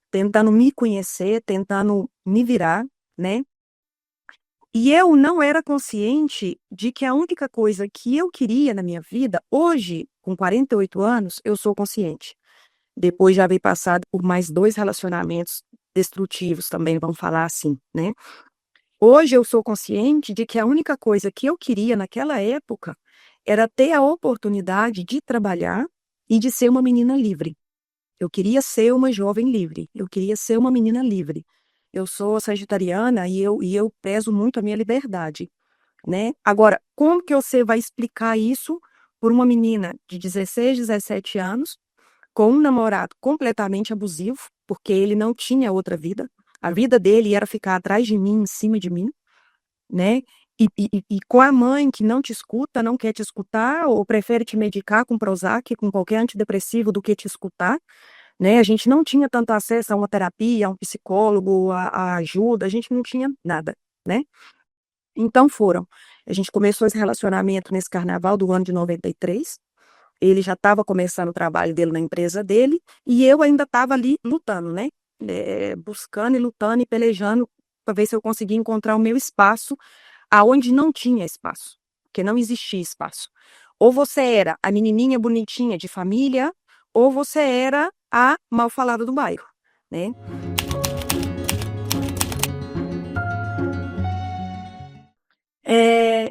Speaker 1: tentando me conhecer, tentando me virar, né? E eu não era consciente de que a única coisa que eu queria na minha vida, hoje, com 48 anos, eu sou consciente. Depois de haver passado por mais 2 relacionamentos destrutivos também, vamos falar assim, né. Hoje eu sou consciente de que a única coisa que eu queria naquela época era ter a oportunidade de trabalhar e de ser uma menina livre. Eu queria ser uma jovem livre, eu queria ser uma menina livre. Eu sou sagitariana e eu prezo muito a minha liberdade, né. Agora, como que você vai explicar isso por uma menina de 16, 17 anos, com um namorado completamente abusivo, porque ele não tinha outra vida, a vida dele era ficar atrás de mim, em cima de mim, né, e com a mãe que não te escuta, não quer te escutar ou prefere te medicar com Prozac, com qualquer antidepressivo do que te escutar, né, a gente não tinha tanto acesso a uma terapia, a um psicólogo, a ajuda, a gente não tinha nada, né. Então foram. A gente começou esse relacionamento nesse carnaval do ano de 93. Ele já estava começando o trabalho dele na empresa dele, e eu ainda estava ali lutando, né? Buscando e lutando e pelejando para ver se eu conseguia encontrar o meu espaço aonde não tinha espaço, porque não existia espaço. Ou você era a menininha bonitinha de família, ou você era a mal falada do bairro, né?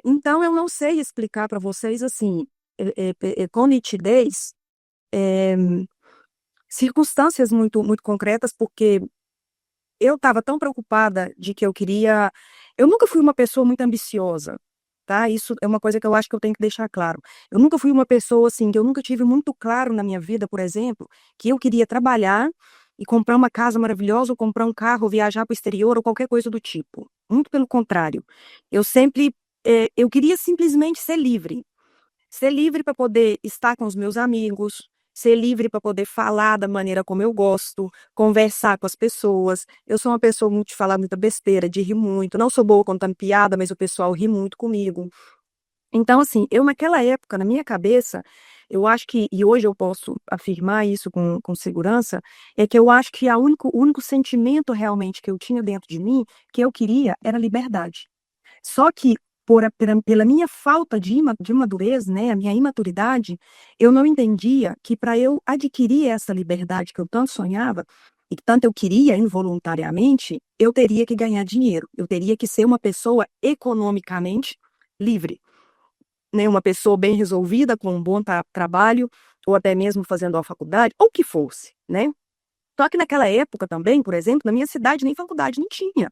Speaker 1: Então eu não sei explicar para vocês assim, com nitidez, é, circunstâncias muito concretas, porque eu estava tão preocupada de que eu queria. Eu nunca fui uma pessoa muito ambiciosa, tá? Isso é uma coisa que eu acho que eu tenho que deixar claro. Eu nunca fui uma pessoa assim, que eu nunca tive muito claro na minha vida, por exemplo, que eu queria trabalhar e comprar uma casa maravilhosa, ou comprar um carro, ou viajar para o exterior, ou qualquer coisa do tipo. Muito pelo contrário. Eu sempre, eu queria simplesmente ser livre. Ser livre para poder estar com os meus amigos, ser livre para poder falar da maneira como eu gosto, conversar com as pessoas. Eu sou uma pessoa muito de falar muita besteira, de rir muito. Não sou boa contando piada, mas o pessoal ri muito comigo. Então, assim, eu naquela época, na minha cabeça, eu acho que, e hoje eu posso afirmar isso com segurança, é que eu acho que o único sentimento realmente que eu tinha dentro de mim, que eu queria, era liberdade. Só que pela minha falta de madurez, né, a minha imaturidade, eu não entendia que para eu adquirir essa liberdade que eu tanto sonhava, e que tanto eu queria involuntariamente, eu teria que ganhar dinheiro, eu teria que ser uma pessoa economicamente livre, né, uma pessoa bem resolvida, com um bom trabalho, ou até mesmo fazendo a faculdade, ou o que fosse, né? Só que naquela época também, por exemplo, na minha cidade nem faculdade não tinha.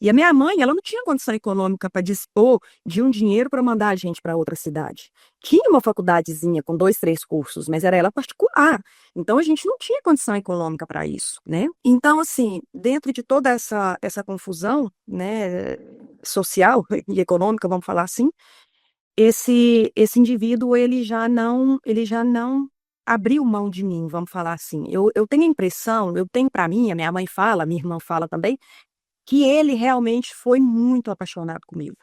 Speaker 1: E a minha mãe, ela não tinha condição econômica para dispor de um dinheiro para mandar a gente para outra cidade. Tinha uma faculdadezinha com 2, 3 cursos, mas era ela particular. Então a gente não tinha condição econômica para isso, né? Então, assim, dentro de toda essa confusão, né, social e econômica, vamos falar assim, esse indivíduo ele já não abriu mão de mim, vamos falar assim. Eu tenho a impressão, eu tenho para mim, a minha mãe fala, a minha irmã fala também, que ele realmente foi muito apaixonado comigo.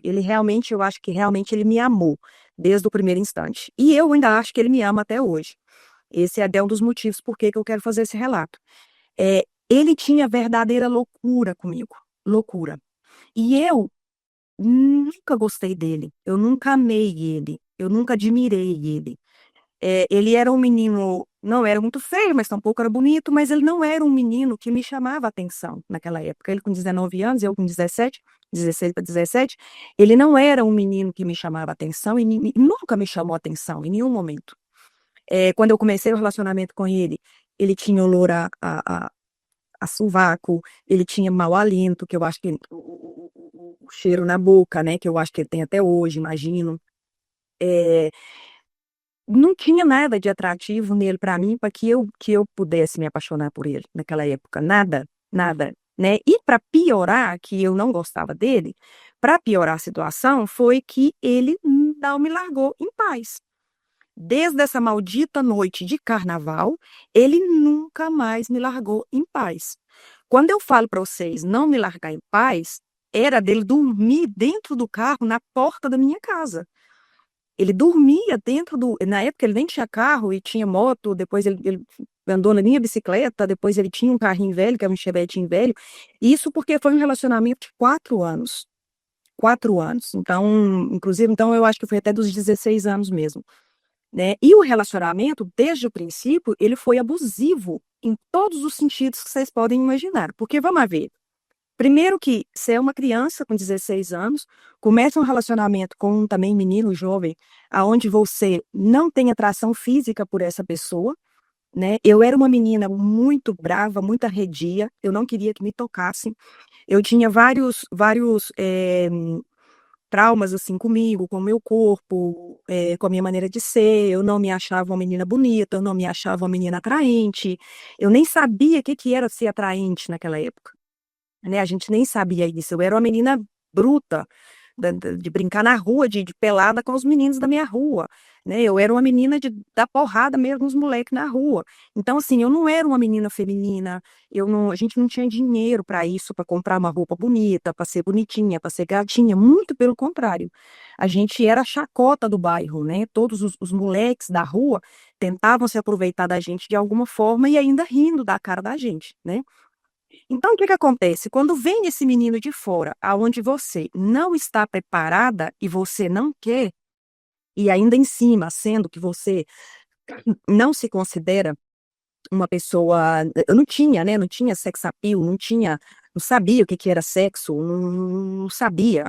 Speaker 1: Ele realmente, eu acho que realmente ele me amou desde o primeiro instante. E eu ainda acho que ele me ama até hoje. Esse é até um dos motivos por que eu quero fazer esse relato. Ele tinha verdadeira loucura comigo, loucura. E eu nunca gostei dele, eu nunca amei ele, eu nunca admirei ele. Ele era um menino, não era muito feio, mas tampouco era bonito, mas ele não era um menino que me chamava a atenção naquela época. Ele com 19 anos, eu com 17, 16 para 17, ele não era um menino que me chamava a atenção e nunca me chamou a atenção em nenhum momento. Quando eu comecei o relacionamento com ele, ele tinha olor a sovaco, ele tinha mau hálito, que eu acho que o cheiro na boca, né, que eu acho que ele tem até hoje, imagino. É, não tinha nada de atrativo nele para mim, para que eu pudesse me apaixonar por ele naquela época, nada, nada, né? E para piorar, que eu não gostava dele, para piorar a situação, foi que ele não me largou em paz. Desde essa maldita noite de carnaval, ele nunca mais me largou em paz. Quando eu falo para vocês não me largar em paz, era dele dormir dentro do carro na porta da minha casa. Ele dormia dentro do. Na época ele nem tinha carro e tinha moto, depois ele andou na minha bicicleta, depois ele tinha um carrinho velho, que era um chevetinho velho. Isso porque foi um relacionamento de 4 anos. 4 anos. Então, inclusive, então eu acho que foi até dos 16 anos mesmo, né? E o relacionamento, desde o princípio, ele foi abusivo em todos os sentidos que vocês podem imaginar. Porque, vamos ver, primeiro que você é uma criança com 16 anos, começa um relacionamento com um também menino jovem, aonde você não tem atração física por essa pessoa, né? Eu era uma menina muito brava, muito arredia, eu não queria que me tocassem. Eu tinha vários traumas assim comigo, com o meu corpo, com a minha maneira de ser. Eu não me achava uma menina bonita, eu não me achava uma menina atraente. Eu nem sabia o que que era ser atraente naquela época, né? A gente nem sabia isso. Eu era uma menina bruta, de brincar na rua, de pelada com os meninos da minha rua. né? Eu era uma menina de dar porrada mesmo nos moleques na rua. Então, assim, eu não era uma menina feminina, a gente não tinha dinheiro para isso, para comprar uma roupa bonita, para ser bonitinha, para ser gatinha, muito pelo contrário. A gente era a chacota do bairro, né? Todos os moleques da rua tentavam se aproveitar da gente de alguma forma e ainda rindo da cara da gente, né? Então, o que que acontece? Quando vem esse menino de fora, aonde você não está preparada e você não quer, e ainda em cima, sendo que você não se considera uma pessoa, eu não tinha, né? Não tinha sex appeal, não sabia o que que era sexo, não sabia.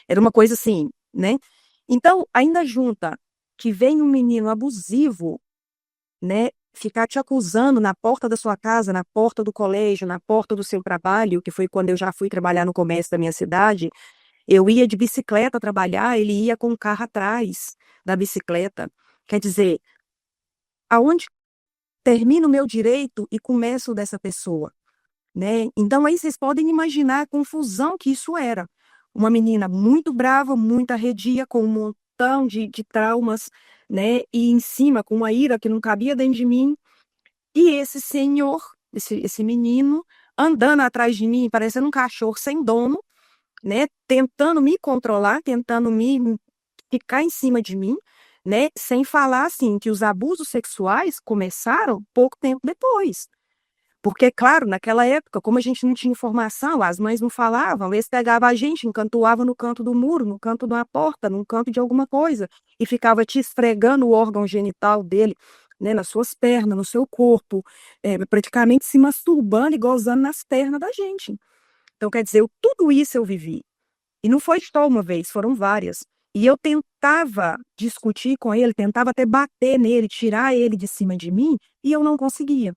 Speaker 1: Era uma coisa assim, né? Então, ainda junta que vem um menino abusivo, né, ficar te acusando na porta da sua casa, na porta do colégio, na porta do seu trabalho, que foi quando eu já fui trabalhar no comércio da minha cidade, eu ia de bicicleta trabalhar, ele ia com o carro atrás da bicicleta. Quer dizer, aonde termina o meu direito e começa o dessa pessoa, né? Então aí vocês podem imaginar a confusão que isso era. Uma menina muito brava, muito arredia, com um montão de traumas, né? E em cima, com uma ira que não cabia dentro de mim, e esse senhor, esse menino, andando atrás de mim, parecendo um cachorro sem dono, né? Tentando me controlar, tentando me ficar em cima de mim, né? Sem falar assim que os abusos sexuais começaram pouco tempo depois. Porque, claro, naquela época, como a gente não tinha informação, as mães não falavam, eles pegavam a gente, encantoavam no canto do muro, no canto de uma porta, no canto de alguma coisa, e ficava te esfregando o órgão genital dele, né, nas suas pernas, no seu corpo, praticamente se masturbando e gozando nas pernas da gente. Então, quer dizer, tudo isso eu vivi. E não foi só uma vez, foram várias. E eu tentava discutir com ele, tentava até bater nele, tirar ele de cima de mim, e eu não conseguia.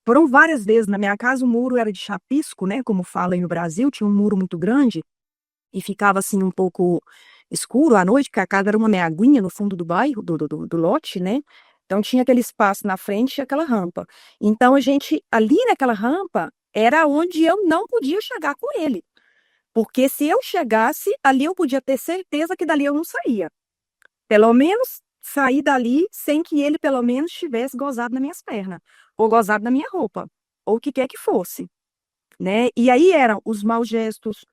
Speaker 1: Foram várias vezes. Na minha casa, o muro era de chapisco, né? Como fala aí no Brasil, tinha um muro muito grande e ficava assim um pouco escuro à noite, porque a casa era uma meaguinha no fundo do bairro, do lote, né? Então tinha aquele espaço na frente e aquela rampa. Então a gente, ali naquela rampa, era onde eu não podia chegar com ele. Porque se eu chegasse, ali eu podia ter certeza que dali eu não saía. Pelo menos sair dali sem que ele, pelo menos, tivesse gozado nas minhas pernas, ou gozado na minha roupa, ou o que quer que fosse, né? E aí eram os maus gestos,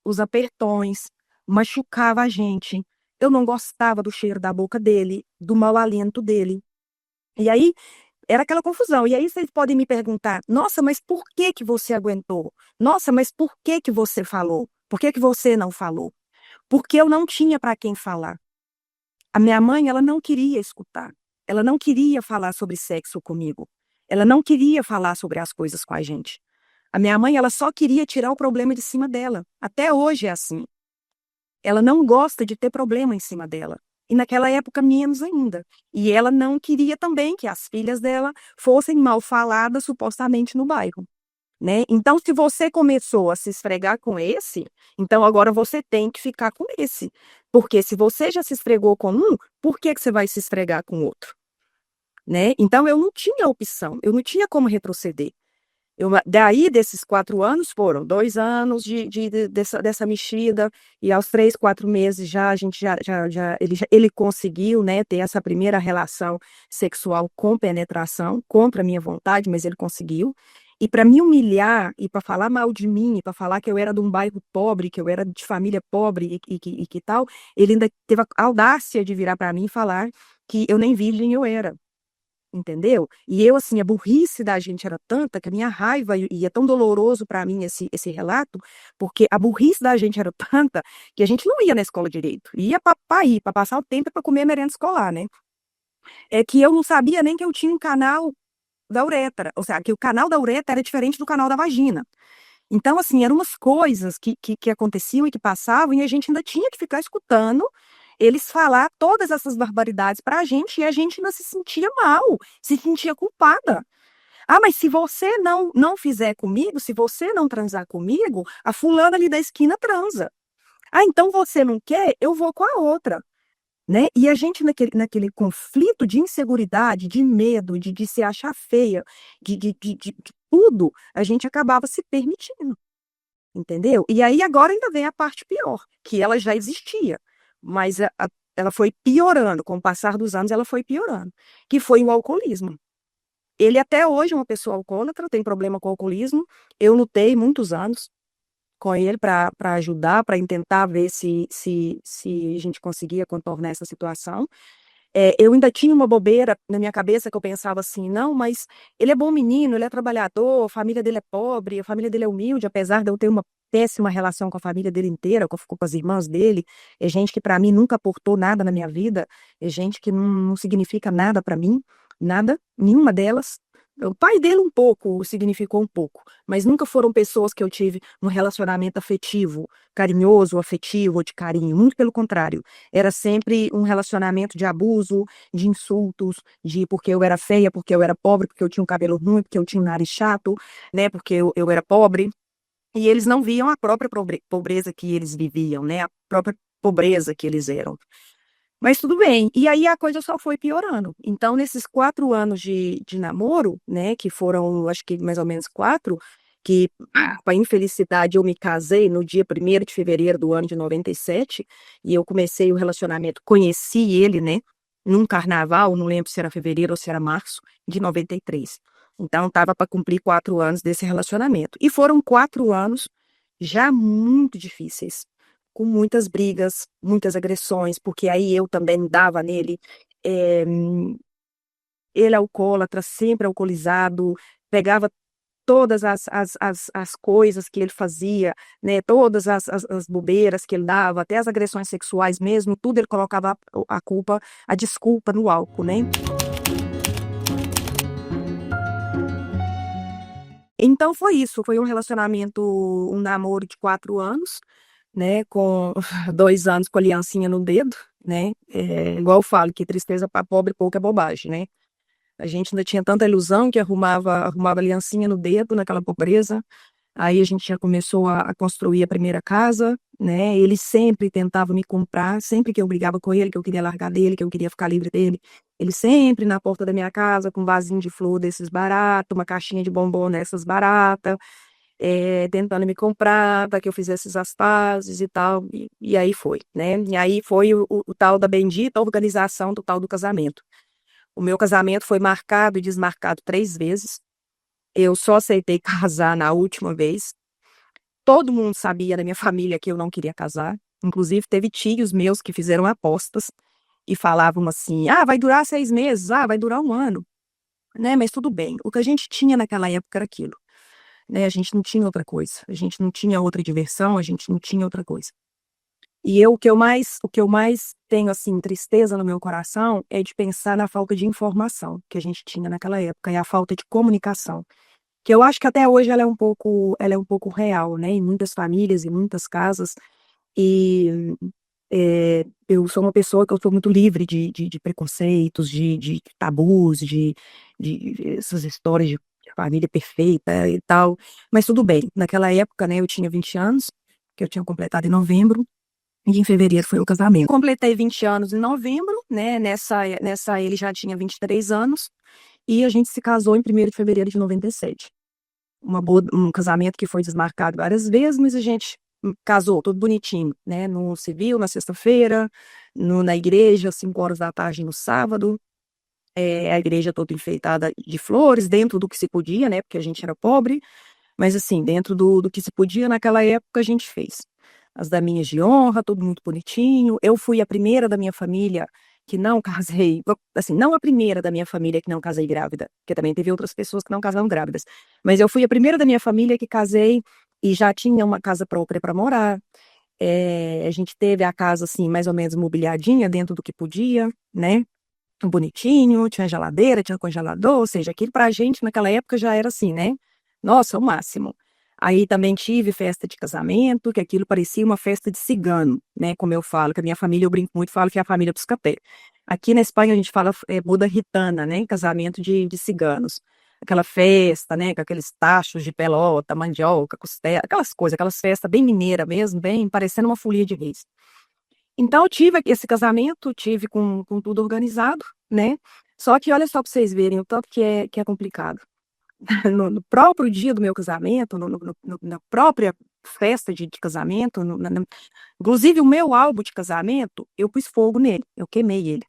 Speaker 1: os apertões, machucava a gente. Eu não gostava do cheiro da boca dele, do mau alento dele. E aí era aquela confusão. E aí vocês podem me perguntar: nossa, mas por que que você aguentou? Nossa, mas por que que você falou? Por que que você não falou? Porque eu não tinha para quem falar. A minha mãe, ela não queria escutar. Ela não queria falar sobre sexo comigo. Ela não queria falar sobre as coisas com a gente. A minha mãe, ela só queria tirar o problema de cima dela. Até hoje é assim. Ela não gosta de ter problema em cima dela. E naquela época, menos ainda. E ela não queria também que as filhas dela fossem mal faladas supostamente no bairro, né? Então, se você começou a se esfregar com esse, então agora você tem que ficar com esse. Porque se você já se esfregou com um, por que que você vai se esfregar com outro, né? Então, eu não tinha opção, eu não tinha como retroceder. Daí, desses 4 anos, foram 2 anos dessa mexida, e aos 3, 4 meses já a gente ele conseguiu, né, ter essa primeira relação sexual com penetração, contra a minha vontade, mas ele conseguiu. E para me humilhar, e para falar mal de mim, e para falar que eu era de um bairro pobre, que eu era de família pobre e que tal, ele ainda teve a audácia de virar para mim e falar que eu nem virgem eu era. Entendeu? E eu, assim, a burrice da gente era tanta que a minha raiva, e é tão doloroso para mim esse relato, porque a burrice da gente era tanta que a gente não ia na escola direito. Ia para ir, para passar o tempo para comer merenda escolar, né? É que eu não sabia nem que eu tinha um canal da uretra, ou seja, que o canal da uretra era diferente do canal da vagina. Então, assim, eram umas coisas que aconteciam e que passavam, e a gente ainda tinha que ficar escutando eles falar todas essas barbaridades para a gente, e a gente ainda se sentia mal, se sentia culpada. Ah, mas se você não fizer comigo, se você não transar comigo, a fulana ali da esquina transa. Ah, então você não quer? Eu vou com a outra, né? E a gente naquele conflito de inseguridade, de medo, de se achar feia, de tudo, a gente acabava se permitindo. Entendeu? E aí agora ainda vem a parte pior, que ela já existia, mas ela foi piorando, com o passar dos anos ela foi piorando, que foi o alcoolismo. Ele até hoje é uma pessoa alcoólatra, tem problema com o alcoolismo. Eu lutei muitos anos com ele para ajudar, para tentar ver se a gente conseguia contornar essa situação. Eu ainda tinha uma bobeira na minha cabeça que eu pensava assim, não, mas ele é bom menino, ele é trabalhador, a família dele é pobre, a família dele é humilde, apesar de eu ter uma péssima relação com a família dele inteira, com as irmãs dele, é gente que para mim nunca aportou nada na minha vida, é gente que não significa nada para mim, nada, nenhuma delas. O pai dele um pouco, significou um pouco, mas nunca foram pessoas que eu tive um relacionamento afetivo, carinhoso, afetivo, ou de carinho, muito pelo contrário. Era sempre um relacionamento de abuso, de insultos, de porque eu era feia, porque eu era pobre, porque eu tinha um cabelo ruim, porque eu tinha um nariz chato, né? Porque eu era pobre. E eles não viam a própria pobreza que eles viviam, né? A própria pobreza que eles eram. Mas tudo bem. E aí a coisa só foi piorando. Então, nesses 4 anos de namoro, né? Que foram, acho que mais ou menos 4, que, para infelicidade, eu me casei no dia 1º de fevereiro do ano de 97, e eu comecei o relacionamento, conheci ele, né? Num carnaval, não lembro se era fevereiro ou se era março, de 93. Então, estava para cumprir 4 anos desse relacionamento. E foram 4 anos já muito difíceis, com muitas brigas, muitas agressões, porque aí eu também dava nele. eh, Ele alcoólatra, sempre alcoolizado, pegava todas as coisas que ele fazia, né, todas as bobeiras que ele dava, até as agressões sexuais mesmo, tudo ele colocava a culpa, a desculpa no álcool, né? Então foi isso, foi um relacionamento, um namoro de 4 anos, né, com 2 anos com a aliancinha no dedo, né, igual eu falo, que tristeza para pobre pouca é bobagem, né. A gente ainda tinha tanta ilusão que arrumava aliancinha no dedo naquela pobreza. Aí a gente já começou a construir a primeira casa, né? Ele sempre tentava me comprar, sempre que eu brigava com ele, que eu queria largar dele, que eu queria ficar livre dele. Ele sempre na porta da minha casa com um vasinho de flor desses baratos, uma caixinha de bombom dessas baratas, tentando me comprar para que eu fizesse as pazes e tal. E aí foi, né? E aí foi o tal da bendita organização do tal do casamento. O meu casamento foi marcado e desmarcado 3 vezes. Eu só aceitei casar na última vez. Todo mundo sabia da minha família que eu não queria casar. Inclusive, teve tios meus que fizeram apostas e falavam assim: ah, vai durar 6 meses, ah, vai durar um ano, né? Mas tudo bem. O que a gente tinha naquela época era aquilo, né? A gente não tinha outra coisa, a gente não tinha outra diversão, a gente não tinha outra coisa. E o que eu mais tenho, assim, tristeza no meu coração é de pensar na falta de informação que a gente tinha naquela época e a falta de comunicação, que eu acho que até hoje ela é um pouco real, né, em muitas famílias, em muitas casas. E, eu sou uma pessoa que eu sou muito livre de preconceitos, de tabus, de essas histórias de família perfeita e tal, mas tudo bem. Naquela época, né, eu tinha 20 anos, que eu tinha completado em novembro, e em fevereiro foi o casamento. Completei 20 anos em novembro, né? Nessa ele já tinha 23 anos, e a gente se casou em 1º de fevereiro de 97. Um casamento que foi desmarcado várias vezes, mas a gente casou tudo bonitinho, né? No civil, na sexta-feira, na igreja, às 5 horas da tarde no sábado. A igreja toda enfeitada de flores, dentro do que se podia, né? Porque a gente era pobre. Mas assim, dentro do que se podia naquela época, a gente fez. As daminhas de honra, tudo muito bonitinho. Eu fui a primeira da minha família que não casei, assim, não a primeira da minha família que não casei grávida, porque também teve outras pessoas que não casaram grávidas. Mas eu fui a primeira da minha família que casei e já tinha uma casa própria para morar. A gente teve a casa, assim, mais ou menos mobiliadinha dentro do que podia, né? Bonitinho, tinha geladeira, tinha congelador, ou seja, aquilo pra gente naquela época já era assim, né? Nossa, o máximo. Aí também tive festa de casamento, que aquilo parecia uma festa de cigano, né? Como eu falo, que a minha família, eu brinco muito, falo que é a família Buscapé. Aqui na Espanha a gente fala boda gitana, né? Casamento de ciganos. Aquela festa, né? Com aqueles tachos de pelota, mandioca, costela, aquelas coisas, aquelas festas bem mineira mesmo, bem parecendo uma folia de reis. Então, eu tive esse casamento, tive com tudo organizado, né? Só que olha só para vocês verem o tanto que é complicado. no próprio dia do meu casamento, na própria festa de casamento, inclusive o meu álbum de casamento, eu pus fogo nele, eu queimei ele.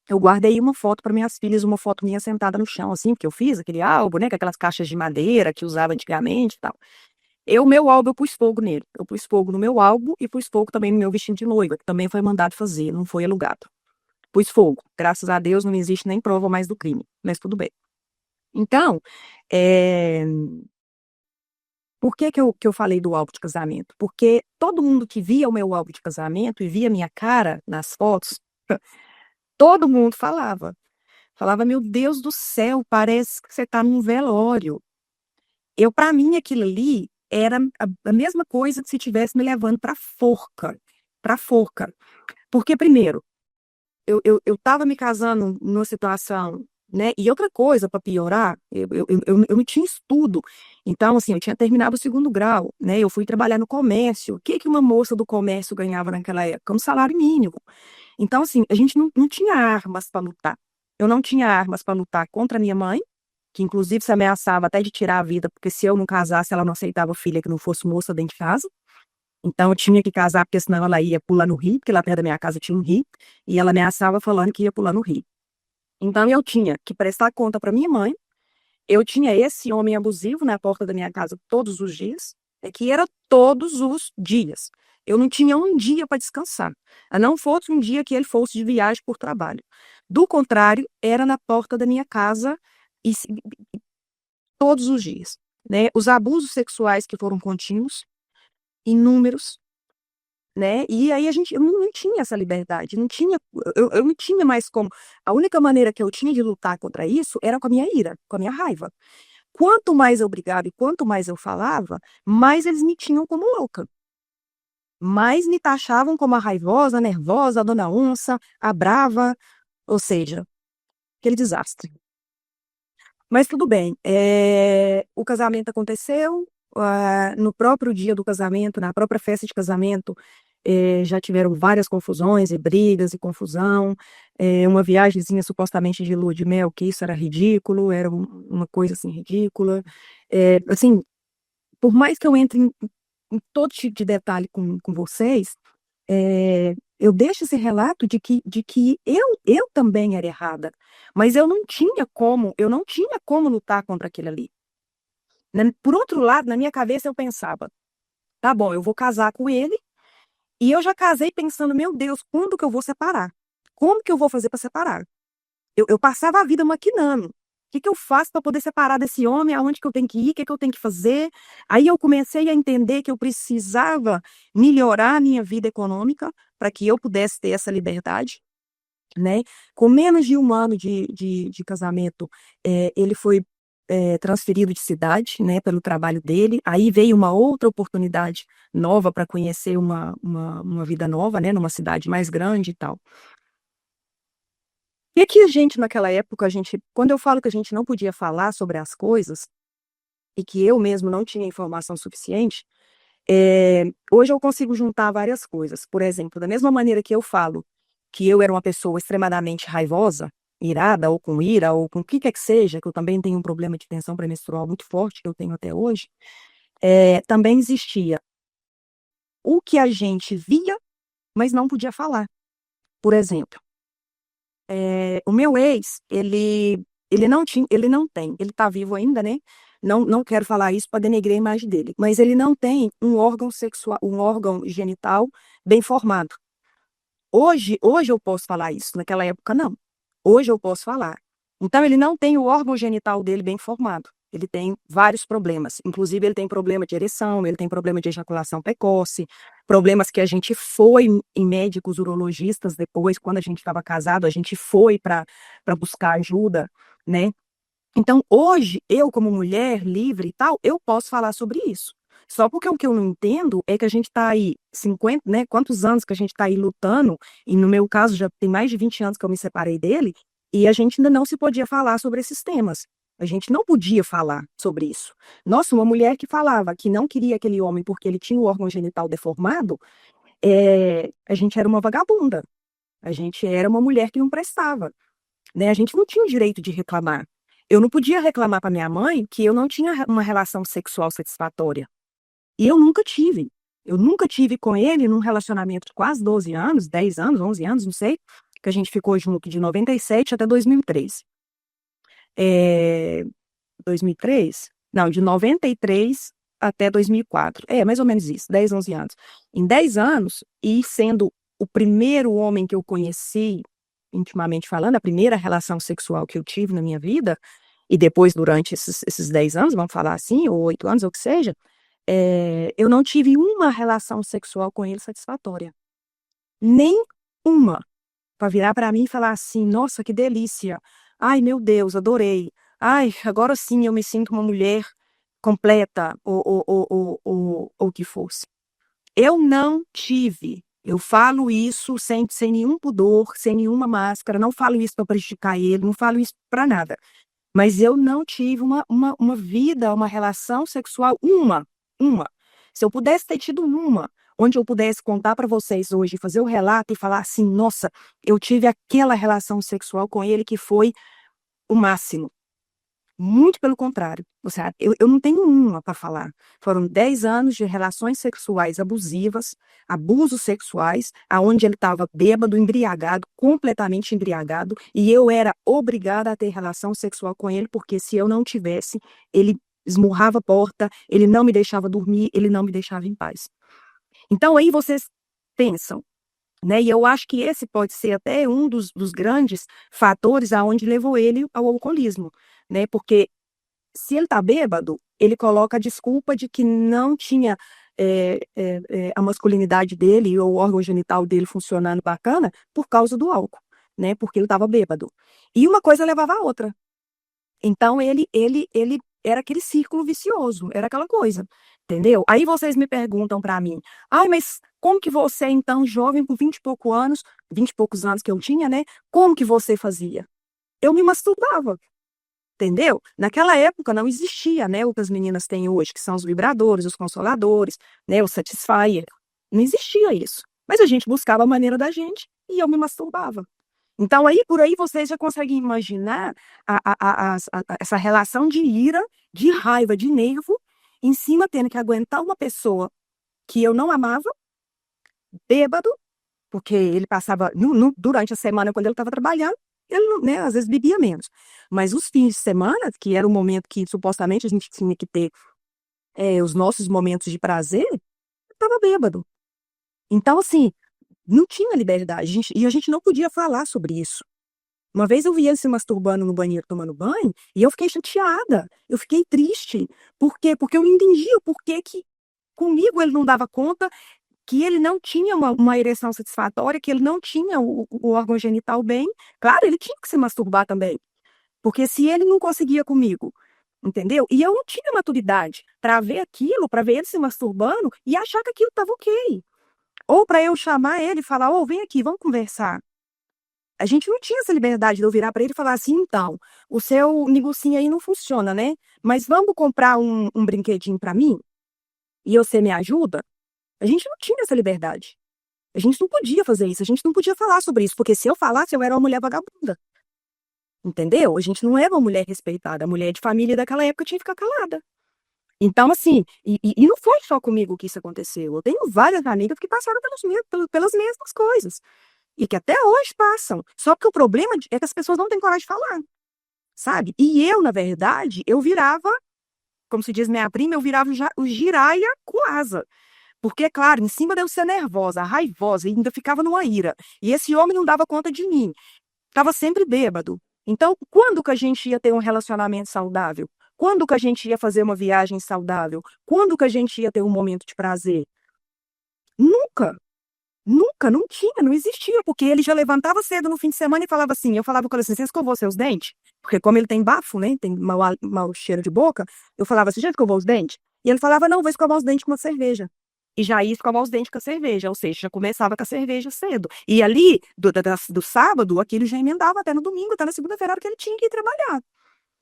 Speaker 1: Eu guardei uma foto para minhas filhas, uma foto minha sentada no chão, assim, porque eu fiz aquele álbum, né, com aquelas caixas de madeira que usava antigamente e tal. Meu álbum, eu pus fogo nele. Eu pus fogo no meu álbum e pus fogo também no meu vestido de noiva, que também foi mandado fazer, não foi alugado. Pus fogo. Graças a Deus não existe nem prova mais do crime, mas tudo bem. Então, é, por que eu falei do álbum de casamento? Porque todo mundo que via o meu álbum de casamento e via minha cara nas fotos, todo mundo falava. Falava, meu Deus do céu, parece que você está num velório. Para mim, aquilo ali era a mesma coisa que se estivesse me levando para forca. Para forca. Porque, primeiro, eu estava me casando numa situação, né? E outra coisa, para piorar, eu não tinha estudo. Então, assim, eu tinha terminado o segundo grau, né? Eu fui trabalhar no comércio. O que que uma moça do comércio ganhava naquela época? Um salário mínimo. Então, assim, a gente não tinha armas para lutar. Eu não tinha armas para lutar contra a minha mãe, que inclusive se ameaçava até de tirar a vida, porque se eu não casasse, ela não aceitava filha que não fosse moça dentro de casa. Então eu tinha que casar, porque senão ela ia pular no rio, porque lá perto da minha casa tinha um rio, e ela ameaçava falando que ia pular no rio. Então eu tinha que prestar conta para minha mãe, eu tinha esse homem abusivo na porta da minha casa todos os dias, que era todos os dias. Eu não tinha um dia para descansar, a não fosse um dia que ele fosse de viagem por trabalho. Do contrário, era na porta da minha casa e todos os dias, né? Os abusos sexuais que foram contínuos, inúmeros, né? E aí a gente eu não tinha essa liberdade, não tinha, eu não tinha mais como. A única maneira que eu tinha de lutar contra isso era com a minha ira, com a minha raiva. Quanto mais eu brigava e quanto mais eu falava, mais eles me tinham como louca. Mais me taxavam como a raivosa, a nervosa, a dona onça, a brava, ou seja, aquele desastre. Mas tudo bem. O casamento aconteceu. No próprio dia do casamento, na própria festa de casamento, já tiveram várias confusões e brigas e confusão. Uma viagemzinha supostamente de lua de mel, que isso era ridículo, era uma coisa assim ridícula. Assim, por mais que eu entre em todo tipo de detalhe com vocês, eu deixo esse relato de que eu também era errada, mas eu não tinha como lutar contra aquilo ali. Né? Por outro lado, na minha cabeça eu pensava, tá bom, eu vou casar com ele, e eu já casei pensando, meu Deus, quando que eu vou separar? Como que eu vou fazer para separar? Eu passava a vida maquinando. O que que eu faço para poder separar desse homem? Aonde que eu tenho que ir? O que que eu tenho que fazer? Aí eu comecei a entender que eu precisava melhorar a minha vida econômica para que eu pudesse ter essa liberdade, né? Com menos de um ano de casamento, ele foi transferido de cidade, né, pelo trabalho dele. Aí veio uma outra oportunidade nova para conhecer uma vida nova, né, numa cidade mais grande e tal. E que a gente, naquela época, quando eu falo que a gente não podia falar sobre as coisas, e que eu mesmo não tinha informação suficiente, hoje eu consigo juntar várias coisas. Por exemplo, da mesma maneira que eu falo que eu era uma pessoa extremamente raivosa, irada, ou com ira, ou com o que quer que seja, que eu também tenho um problema de tensão pré-menstrual muito forte, que eu tenho até hoje, também existia o que a gente via, mas não podia falar. Por exemplo, o meu ex, ele não tinha, ele não tem, ele está vivo ainda, né? Não quero falar isso para denegrir a imagem dele, mas ele não tem um órgão sexual, um órgão genital bem formado. Hoje eu posso falar isso, naquela época não. Hoje eu posso falar. Então ele não tem o órgão genital dele bem formado. Ele tem vários problemas. Inclusive ele tem problema de ereção, ele tem problema de ejaculação precoce, problemas que a gente foi em médicos urologistas depois, quando a gente estava casado, a gente foi para buscar ajuda, né? Então, hoje, eu, como mulher livre e tal, eu posso falar sobre isso. Só porque o que eu não entendo é que a gente está aí 50, né? Quantos anos que a gente está aí lutando, e no meu caso já tem mais de 20 anos que eu me separei dele, e a gente ainda não se podia falar sobre esses temas. A gente não podia falar sobre isso. Nossa, uma mulher que falava que não queria aquele homem porque ele tinha o órgão genital deformado, a gente era uma vagabunda. A gente era uma mulher que não prestava, né? A gente não tinha o direito de reclamar. Eu não podia reclamar para minha mãe que eu não tinha uma relação sexual satisfatória. E eu nunca tive. Eu nunca tive com ele num relacionamento de quase 12 anos, 10 anos, 11 anos, não sei, que a gente ficou junto de 97 até 2003. É, 2003? Não, de 93 até 2004. É, mais ou menos isso, 10, 11 anos. Em 10 anos, e sendo o primeiro homem que eu conheci, intimamente falando, a primeira relação sexual que eu tive na minha vida, e depois durante esses 10 anos, vamos falar assim, ou 8 anos, ou o que seja, eu não tive uma relação sexual com ele satisfatória. Nem uma. Para virar para mim e falar assim, nossa, que delícia. Ai, meu Deus, adorei. Ai, agora sim eu me sinto uma mulher completa, ou o que fosse. Eu não tive. Eu falo isso sem nenhum pudor, sem nenhuma máscara, não falo isso para prejudicar ele, não falo isso para nada. Mas eu não tive uma vida, uma relação sexual, uma. Se eu pudesse ter tido uma, onde eu pudesse contar para vocês hoje, fazer o relato e falar assim, nossa, eu tive aquela relação sexual com ele que foi o máximo. Muito pelo contrário. Eu não tenho uma para falar. Foram 10 anos de relações sexuais abusivas, abusos sexuais, aonde ele estava bêbado, embriagado, completamente embriagado, e eu era obrigada a ter relação sexual com ele, porque se eu não tivesse, ele esmurrava a porta, ele não me deixava dormir, ele não me deixava em paz. Então aí vocês pensam, né? E eu acho que esse pode ser até um dos grandes fatores aonde levou ele ao alcoolismo, né? Porque se ele está bêbado, ele coloca a desculpa de que não tinha a masculinidade dele ou o órgão genital dele funcionando bacana por causa do álcool, né? Porque ele estava bêbado. E uma coisa levava a outra. Então ele era aquele círculo vicioso, era aquela coisa, entendeu? Aí vocês me perguntam para mim, ai, mas como que você, então, jovem, com 20 e poucos anos, 20 e poucos anos que eu tinha, né? Como que você fazia? Eu me masturbava. Entendeu? Naquela época não existia, né, o que as meninas têm hoje, que são os vibradores, os consoladores, né, o Satisfyer. Não existia isso. Mas a gente buscava a maneira da gente e eu me masturbava. Então, aí, por aí, vocês já conseguem imaginar essa relação de ira, de raiva, de nervo, em cima tendo que aguentar uma pessoa que eu não amava, bêbado, porque ele passava, durante a semana, quando ele estava trabalhando, ele, né, às vezes bebia menos. Mas os fins de semana, que era o momento que supostamente a gente tinha que ter os nossos momentos de prazer, estava bêbado. Então, assim, não tinha liberdade. E a gente não podia falar sobre isso. Uma vez eu vi ele se masturbando no banheiro, tomando banho, e eu fiquei chateada. Eu fiquei triste. Por quê? Porque eu não entendia o porquê que comigo ele não dava conta, que ele não tinha uma ereção satisfatória, que ele não tinha o órgão genital bem. Claro, ele tinha que se masturbar também. Porque se ele não conseguia comigo, entendeu? E eu não tinha maturidade para ver aquilo, para ver ele se masturbando e achar que aquilo estava ok. Ou para eu chamar ele e falar, ô, vem aqui, vamos conversar. A gente não tinha essa liberdade de eu virar para ele e falar assim, então, o seu negocinho aí não funciona, né? Mas vamos comprar um brinquedinho para mim? E você me ajuda? A gente não tinha essa liberdade. A gente não podia fazer isso, a gente não podia falar sobre isso, porque se eu falasse, eu era uma mulher vagabunda. Entendeu? A gente não era uma mulher respeitada. A mulher de família daquela época tinha que ficar calada. Então, assim, e não foi só comigo que isso aconteceu. Eu tenho várias amigas que passaram pelas mesmas coisas. E que até hoje passam. Só que o problema é que as pessoas não têm coragem de falar, sabe? E eu, na verdade, eu virava, como se diz minha prima, eu virava o giraia com asa. Porque, claro, em cima de eu ser nervosa, raivosa, e ainda ficava numa ira. E esse homem não dava conta de mim. Estava sempre bêbado. Então, quando que a gente ia ter um relacionamento saudável? Quando que a gente ia fazer uma viagem saudável? Quando que a gente ia ter um momento de prazer? Nunca, nunca, não tinha, não existia, porque ele já levantava cedo no fim de semana e falava assim, eu falava com ele assim, você escovou seus dentes? Porque como ele tem bafo, né, tem mau cheiro de boca, eu falava, você já escovou os dentes? E ele falava, não, vou escovar os dentes com uma cerveja. E já ia escovar os dentes com a cerveja, ou seja, já começava com a cerveja cedo. E ali, do sábado, aquilo já emendava até no domingo, até na segunda-feira, que ele tinha que ir trabalhar.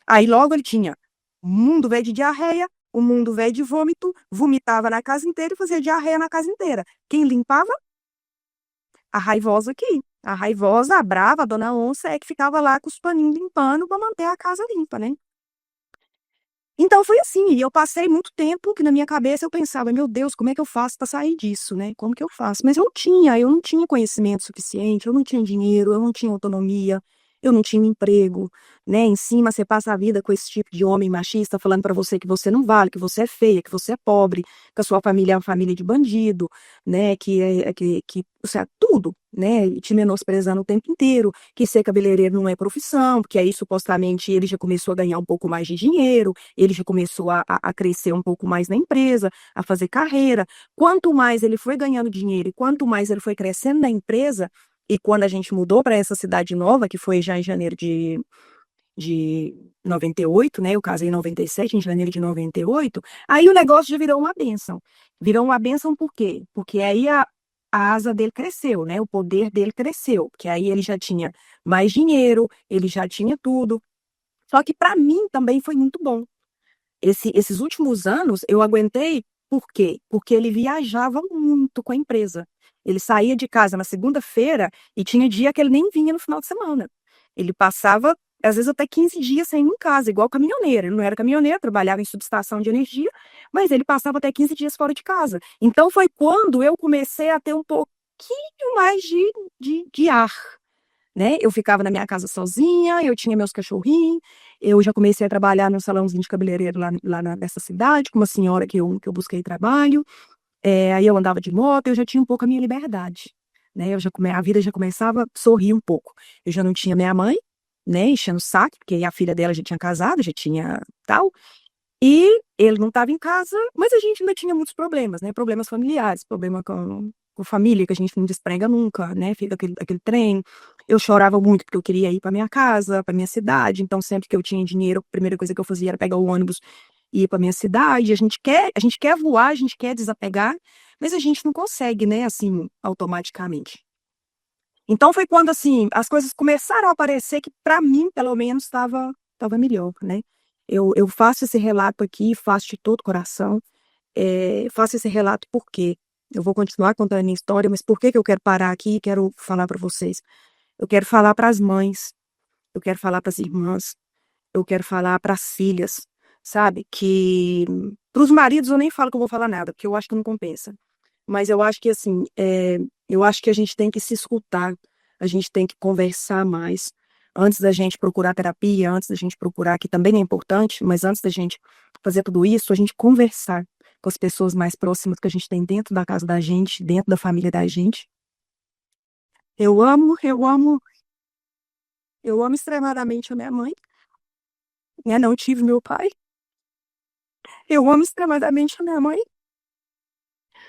Speaker 1: Aí logo ele tinha um mundo velho de diarreia, um mundo velho de vômito, vomitava na casa inteira e fazia diarreia na casa inteira. Quem limpava? A raivosa aqui. A raivosa, a brava, a dona Onça é que ficava lá com os paninhos limpando para manter a casa limpa, né? Então foi assim, e eu passei muito tempo que na minha cabeça eu pensava, meu Deus, como é que eu faço para sair disso, né? Como que eu faço? Mas eu não tinha conhecimento suficiente, eu não tinha dinheiro, eu não tinha autonomia, eu não tinha emprego, né? Em cima você passa a vida com esse tipo de homem machista falando para você que você não vale, que você é feia, que você é pobre, que a sua família é uma família de bandido, né? Que você é tudo, né? E te menosprezando o tempo inteiro, que ser cabeleireiro não é profissão, porque aí supostamente ele já começou a ganhar um pouco mais de dinheiro, ele já começou a crescer um pouco mais na empresa, a fazer carreira. Quanto mais ele foi ganhando dinheiro e quanto mais ele foi crescendo na empresa, e quando a gente mudou para essa cidade nova, que foi já em janeiro de 98, né? Eu casei em 97, em janeiro de 98, aí o negócio já virou uma bênção. Virou uma bênção por quê? Porque aí a asa dele cresceu, né? O poder dele cresceu, porque aí ele já tinha mais dinheiro, ele já tinha tudo. Só que para mim também foi muito bom. Esses últimos anos eu aguentei, por quê? Porque ele viajava muito com a empresa. Ele saía de casa na segunda-feira e tinha dia que ele nem vinha no final de semana. Ele passava, às vezes, até 15 dias sem ir em casa, igual caminhoneiro. Ele não era caminhoneiro, trabalhava em subestação de energia, mas ele passava até 15 dias fora de casa. Então foi quando eu comecei a ter um pouquinho mais de ar, né? Eu ficava na minha casa sozinha, eu tinha meus cachorrinhos, eu já comecei a trabalhar no salãozinho de cabeleireiro lá nessa cidade, com uma senhora que eu busquei trabalho, aí eu andava de moto, eu já tinha um pouco a minha liberdade, né? A vida já começava a sorrir um pouco. Eu já não tinha minha mãe, né, enchendo o saco, porque a filha dela já tinha casado, já tinha tal, e ele não estava em casa, mas a gente ainda tinha muitos problemas, né? Problemas familiares, problema com família, que a gente não desprega nunca, né? Fica aquele trem. Eu chorava muito porque eu queria ir para minha casa, para minha cidade. Então, sempre que eu tinha dinheiro, a primeira coisa que eu fazia era pegar o ônibus e ir para minha cidade. A gente quer voar, a gente quer desapegar, mas a gente não consegue, né? Assim, automaticamente. Então, foi quando, assim, as coisas começaram a aparecer que, para mim, pelo menos, estava melhor, né? Eu faço esse relato aqui, faço de todo o coração, faço esse relato porque eu vou continuar contando a minha história, mas por que que eu quero parar aqui e quero falar para vocês? Eu quero falar para as mães, eu quero falar para as irmãs, eu quero falar para as filhas, sabe? Que para os maridos eu nem falo que eu vou falar nada, porque eu acho que não compensa. Mas eu acho que assim, eu acho que a gente tem que se escutar, a gente tem que conversar mais. Antes da gente procurar terapia, antes da gente procurar, que também é importante, mas antes da gente fazer tudo isso, a gente conversar com as pessoas mais próximas que a gente tem dentro da casa da gente, dentro da família da gente. Eu amo, eu amo, eu amo extremadamente a minha mãe, né? Não tive meu pai. Eu amo extremadamente a minha mãe.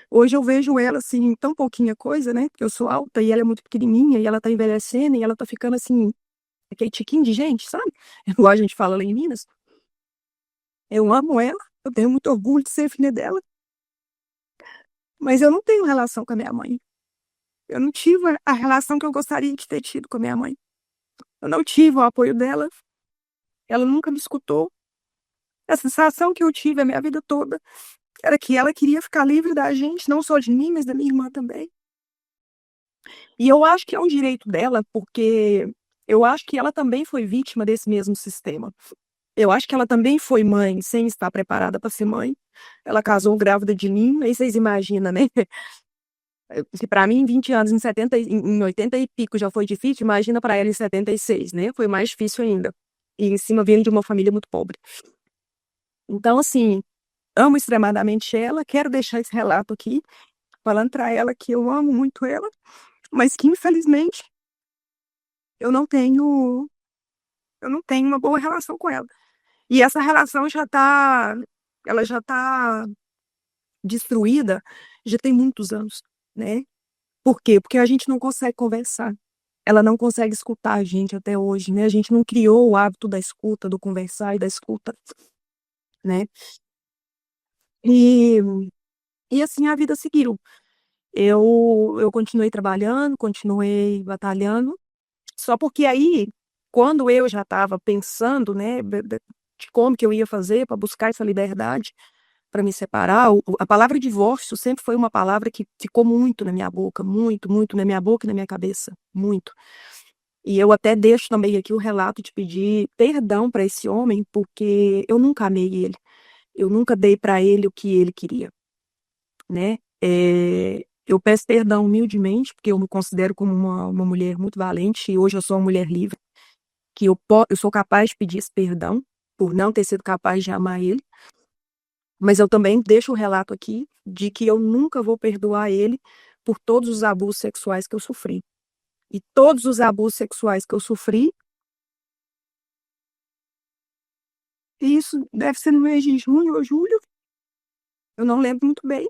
Speaker 1: Hoje eu vejo ela assim, tão pouquinha coisa, né? Porque eu sou alta e ela é muito pequenininha e ela tá envelhecendo e ela tá ficando assim, aquele tiquinho de gente, sabe? Igual a gente fala lá em Minas. Eu amo ela, eu tenho muito orgulho de ser filha dela, mas eu não tenho relação com a minha mãe. Eu não tive a relação que eu gostaria de ter tido com a minha mãe. Eu não tive o apoio dela, ela nunca me escutou. A sensação que eu tive a minha vida toda era que ela queria ficar livre da gente, não só de mim, mas da minha irmã também. E eu acho que é um direito dela, porque eu acho que ela também foi vítima desse mesmo sistema. Eu acho que ela também foi mãe sem estar preparada para ser mãe. Ela casou grávida de mim, aí vocês imaginam, né? Se para mim, em 20 anos, em 80 e pico já foi difícil, imagina para ela em 76, né? Foi mais difícil ainda. E em cima vindo de uma família muito pobre. Então, assim, amo extremadamente ela, quero deixar esse relato aqui, falando para ela que eu amo muito ela, mas que infelizmente eu não tenho, eu não tenho uma boa relação com ela. E essa relação ela já tá destruída já tem muitos anos, né? Por quê? Porque a gente não consegue conversar. Ela não consegue escutar a gente até hoje, né? A gente não criou o hábito da escuta, do conversar e da escuta, né? E, e assim a vida seguiu. Eu continuei trabalhando, continuei batalhando, só porque aí, quando eu já estava pensando, né, de como que eu ia fazer para buscar essa liberdade, para me separar, a palavra divórcio sempre foi uma palavra que ficou muito na minha boca, muito, muito na minha boca e na minha cabeça, muito. E eu até deixo também aqui o relato de pedir perdão para esse homem, porque eu nunca amei ele. Eu nunca dei para ele o que ele queria, né? Eu peço perdão humildemente, porque eu me considero como uma mulher muito valente e hoje eu sou uma mulher livre, que eu sou capaz de pedir esse perdão por não ter sido capaz de amar ele. Mas eu também deixo o relato aqui de que eu nunca vou perdoar ele por todos os abusos sexuais que eu sofri. E todos os abusos sexuais que eu sofri, isso deve ser no mês de junho ou julho, eu não lembro muito bem.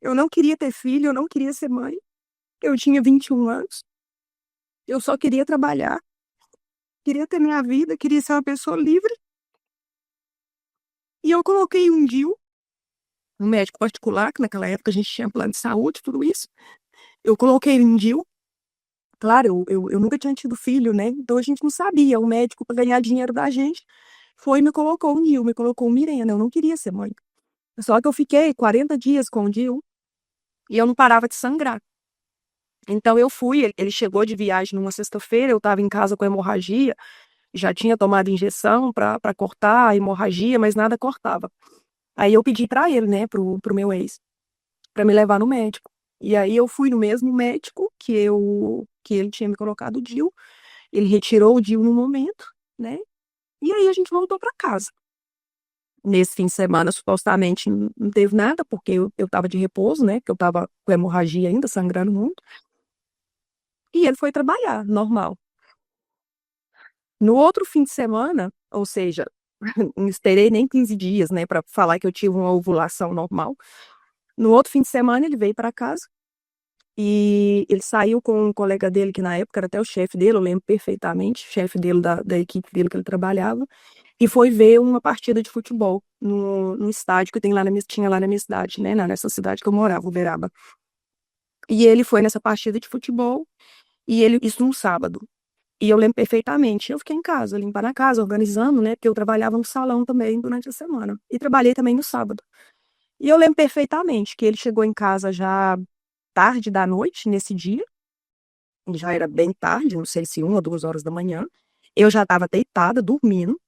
Speaker 1: Eu não queria ter filho, eu não queria ser mãe. Eu tinha 21 anos, eu só queria trabalhar, queria ter minha vida, queria ser uma pessoa livre. E eu coloquei um DIU, um médico particular, que naquela época a gente tinha plano de saúde, tudo isso. Eu coloquei um DIU. Claro, eu nunca tinha tido filho, né? Então a gente não sabia. O médico, para ganhar dinheiro da gente, foi e me colocou um DIU, me colocou um Mirena. Eu não queria ser mãe. Só que eu fiquei 40 dias com o DIU e eu não parava de sangrar. Então eu fui, ele chegou de viagem numa sexta-feira, eu estava em casa com hemorragia, já tinha tomado injeção para cortar a hemorragia, mas nada cortava. Aí eu pedi para ele, né, pro meu ex, para me levar no médico. E aí eu fui no mesmo médico que ele tinha me colocado o DIU. Ele retirou o DIU no momento, né? E aí a gente voltou para casa. Nesse fim de semana, supostamente, não teve nada, porque eu tava de repouso, né? Porque eu tava com hemorragia ainda, sangrando muito. E ele foi trabalhar, normal. No outro fim de semana, ou seja, não esperei nem 15 dias, né, para falar que eu tive uma ovulação normal. No outro fim de semana, ele veio para casa e ele saiu com um colega dele, que na época era até o chefe dele, eu lembro perfeitamente, chefe dele da equipe dele que ele trabalhava. E foi ver uma partida de futebol no estádio que tem lá tinha lá na minha cidade, né? Nessa cidade que eu morava, Uberaba. E ele foi nessa partida de futebol, isso num sábado. E eu lembro perfeitamente. Eu fiquei em casa, limpando a casa, organizando, né? Porque eu trabalhava no salão também durante a semana. E trabalhei também no sábado. E eu lembro perfeitamente que ele chegou em casa já tarde da noite, nesse dia. Já era bem tarde, não sei se 1 ou 2 horas da manhã. Eu já estava deitada, dormindo.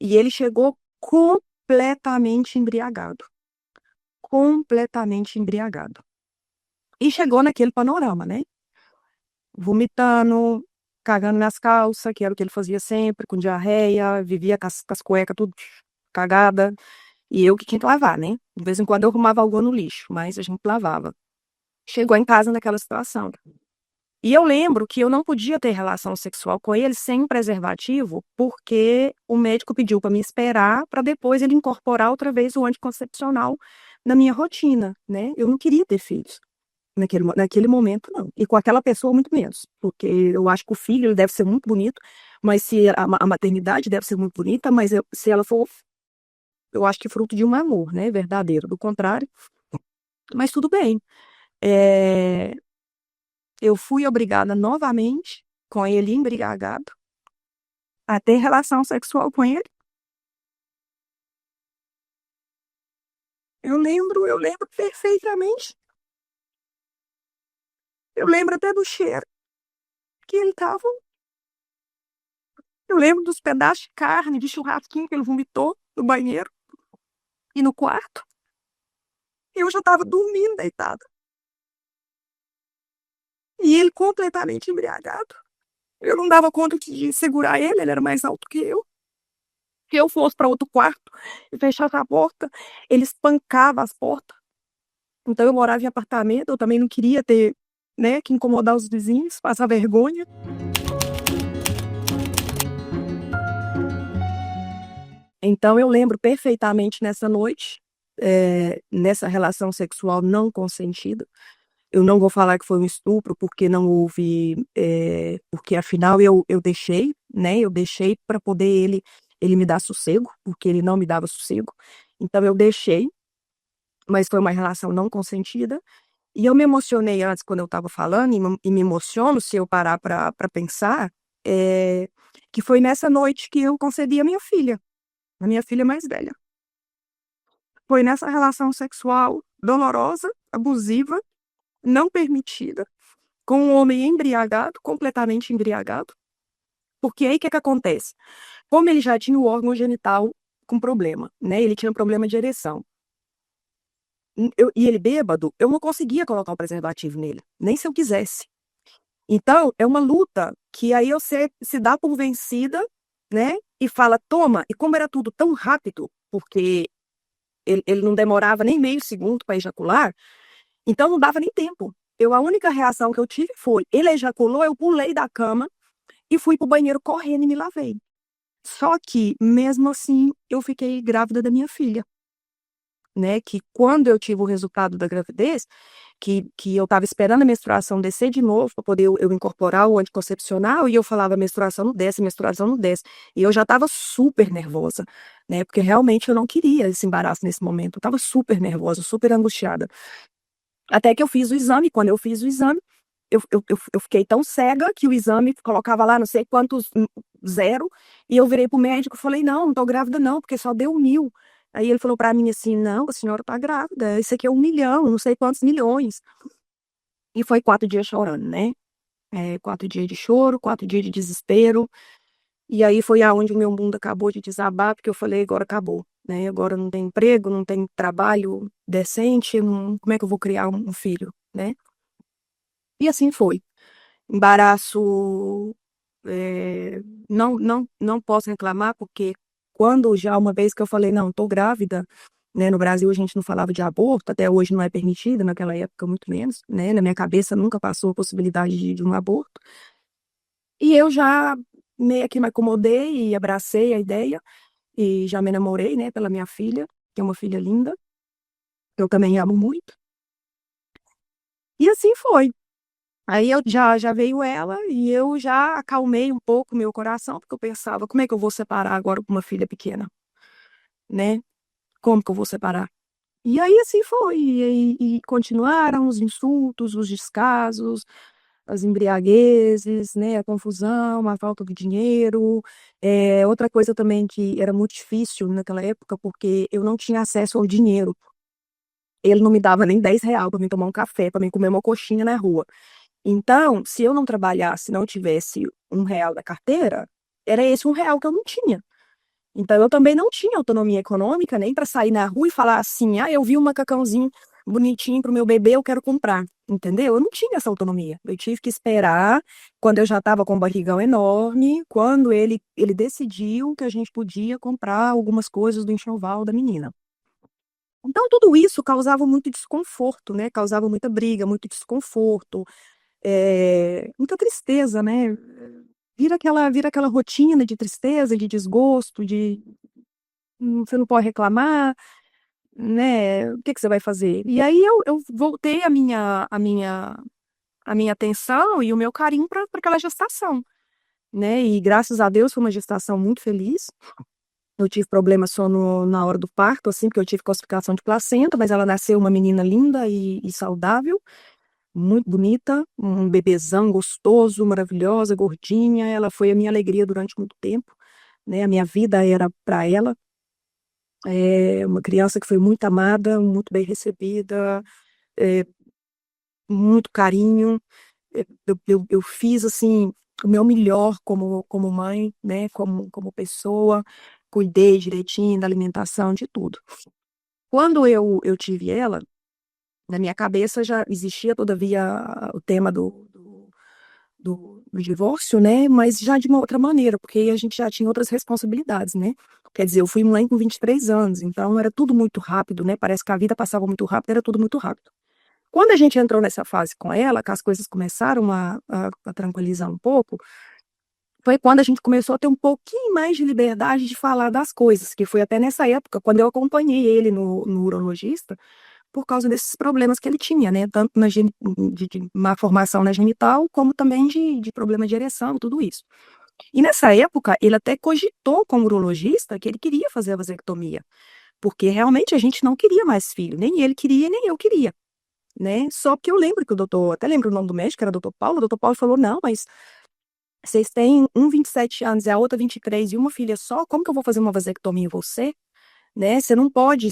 Speaker 1: E ele chegou completamente embriagado. Completamente embriagado. E chegou naquele panorama, né? Vomitando, cagando nas calças, que era o que ele fazia sempre, com diarreia, vivia com as cuecas tudo cagada. E eu que tinha que lavar, né? De vez em quando eu arrumava algo no lixo, mas a gente lavava. Chegou em casa naquela situação. E eu lembro que eu não podia ter relação sexual com ele sem preservativo, porque o médico pediu para me esperar para depois ele incorporar outra vez o anticoncepcional na minha rotina, né? Eu não queria ter filhos naquele momento, não. E com aquela pessoa, muito menos. Porque eu acho que o filho ele deve ser muito bonito, mas se a maternidade deve ser muito bonita, mas se ela for, eu acho que fruto de um amor, né? Verdadeiro. Do contrário, mas tudo bem. É, eu fui obrigada novamente, com ele embriagado, a ter relação sexual com ele. Eu lembro perfeitamente. Eu lembro até do cheiro que ele tava. Eu lembro dos pedaços de carne, de churrasquinho que ele vomitou no banheiro e no quarto. Eu já estava dormindo deitada. E ele completamente embriagado. Eu não dava conta de segurar ele, ele era mais alto que eu. Se eu fosse para outro quarto e fechasse a porta, ele espancava as portas. Então eu morava em apartamento, eu também não queria ter, né, que incomodar os vizinhos, passar vergonha. Então eu lembro perfeitamente nessa noite, nessa relação sexual não consentida. Eu não vou falar que foi um estupro, porque não houve, porque afinal eu deixei, né? Eu deixei para poder ele me dar sossego, porque ele não me dava sossego. Então eu deixei, mas foi uma relação não consentida. E eu me emocionei antes quando eu estava falando, e me emociono se eu parar para pensar, é, que foi nessa noite que eu concebi a minha filha mais velha. Foi nessa relação sexual dolorosa, abusiva, não permitida, com um homem embriagado, completamente embriagado. Porque aí o que que acontece? Como ele já tinha o órgão genital com problema, né? Ele tinha problema de ereção. E ele bêbado, eu não conseguia colocar o preservativo nele, nem se eu quisesse. Então, é uma luta que aí você se dá por vencida, né? E fala, toma. E como era tudo tão rápido, porque ele não demorava nem meio segundo para ejacular, então não dava nem tempo. A única reação que eu tive foi, ele ejaculou, eu pulei da cama e fui pro banheiro correndo e me lavei. Só que, mesmo assim, eu fiquei grávida da minha filha, né? Que quando eu tive o resultado da gravidez, que eu estava esperando a menstruação descer de novo para poder eu incorporar o anticoncepcional, e eu falava, menstruação não desce, menstruação não desce. E eu já estava super nervosa, né? Porque realmente eu não queria esse embaraço nesse momento. Eu estava super nervosa, super angustiada. Até que eu fiz o exame, quando eu fiz o exame, eu fiquei tão cega que o exame colocava lá não sei quantos, zero, e eu virei pro médico e falei, não tô grávida não, porque só deu 1.000. Aí ele falou pra mim assim, não, a senhora tá grávida, isso aqui é 1 milhão, não sei quantos milhões. E foi 4 dias chorando, né? 4 dias de choro, 4 dias de desespero, e aí foi aonde o meu mundo acabou de desabar, porque eu falei, agora acabou, né? Agora não tem emprego, não tem trabalho decente, como é que eu vou criar um filho, né? E assim foi. Embaraço, não posso reclamar, porque quando já uma vez que eu falei, não, estou grávida, né, no Brasil a gente não falava de aborto, até hoje não é permitido, naquela época muito menos, né, na minha cabeça nunca passou a possibilidade de um aborto, e eu já meio que me acomodei e abracei a ideia, e já me namorei, né, pela minha filha, que é uma filha linda, que eu também amo muito, e assim foi. Aí eu já veio ela e eu já acalmei um pouco meu coração, porque eu pensava, como é que eu vou separar agora com uma filha pequena, né? Como que eu vou separar? E aí assim foi, e continuaram os insultos, os descasos, as embriaguezes, né? A confusão, a falta de dinheiro. Outra coisa também que era muito difícil naquela época, porque eu não tinha acesso ao dinheiro. Ele não me dava nem R$ 10 para mim tomar um café, para mim comer uma coxinha na rua. Então, se eu não trabalhasse, não tivesse R$ 1 da carteira, era esse R$ 1 que eu não tinha. Então, eu também não tinha autonomia econômica nem para sair na rua e falar assim, eu vi um macacãozinho bonitinho para o meu bebê, eu quero comprar. Entendeu? Eu não tinha essa autonomia. Eu tive que esperar quando eu já estava com um barrigão enorme, quando ele decidiu que a gente podia comprar algumas coisas do enxoval da menina. Então, tudo isso causava muito desconforto, né? Causava muita briga, muito desconforto, muita tristeza, né? Vira aquela rotina de tristeza, de desgosto, você não pode reclamar, né? O que que você vai fazer? E aí eu voltei a minha atenção e o meu carinho para aquela gestação, né? E graças a Deus foi uma gestação muito feliz. Eu tive problema só na hora do parto, assim, porque eu tive calcificação de placenta, mas ela nasceu uma menina linda e saudável, muito bonita, um bebezão gostoso, maravilhosa, gordinha. Ela foi a minha alegria durante muito tempo, né? A minha vida era para ela. É uma criança que foi muito amada, muito bem recebida, é, muito carinho. Eu fiz assim o meu melhor como mãe, né? Como pessoa, cuidei direitinho da alimentação, de tudo. Quando eu tive ela, na minha cabeça já existia todavia o tema do divórcio, né? Mas já de uma outra maneira, porque aí a gente já tinha outras responsabilidades, né? Quer dizer, eu fui mãe com 23 anos, então era tudo muito rápido, né? Parece que a vida passava muito rápido, era tudo muito rápido. Quando a gente entrou nessa fase com ela, que as coisas começaram a tranquilizar um pouco, foi quando a gente começou a ter um pouquinho mais de liberdade de falar das coisas, que foi até nessa época, quando eu acompanhei ele no urologista, por causa desses problemas que ele tinha, né? Tanto de má formação na genital, como também de problema de ereção, tudo isso. E nessa época, ele até cogitou como urologista que ele queria fazer a vasectomia, porque realmente a gente não queria mais filho, nem ele queria, nem eu queria, né? Só que eu lembro que o doutor, até lembro o nome do médico, era o doutor Paulo falou, não, mas vocês têm 27 anos e a outra 23 e uma filha só, como que eu vou fazer uma vasectomia em você? né? Você não pode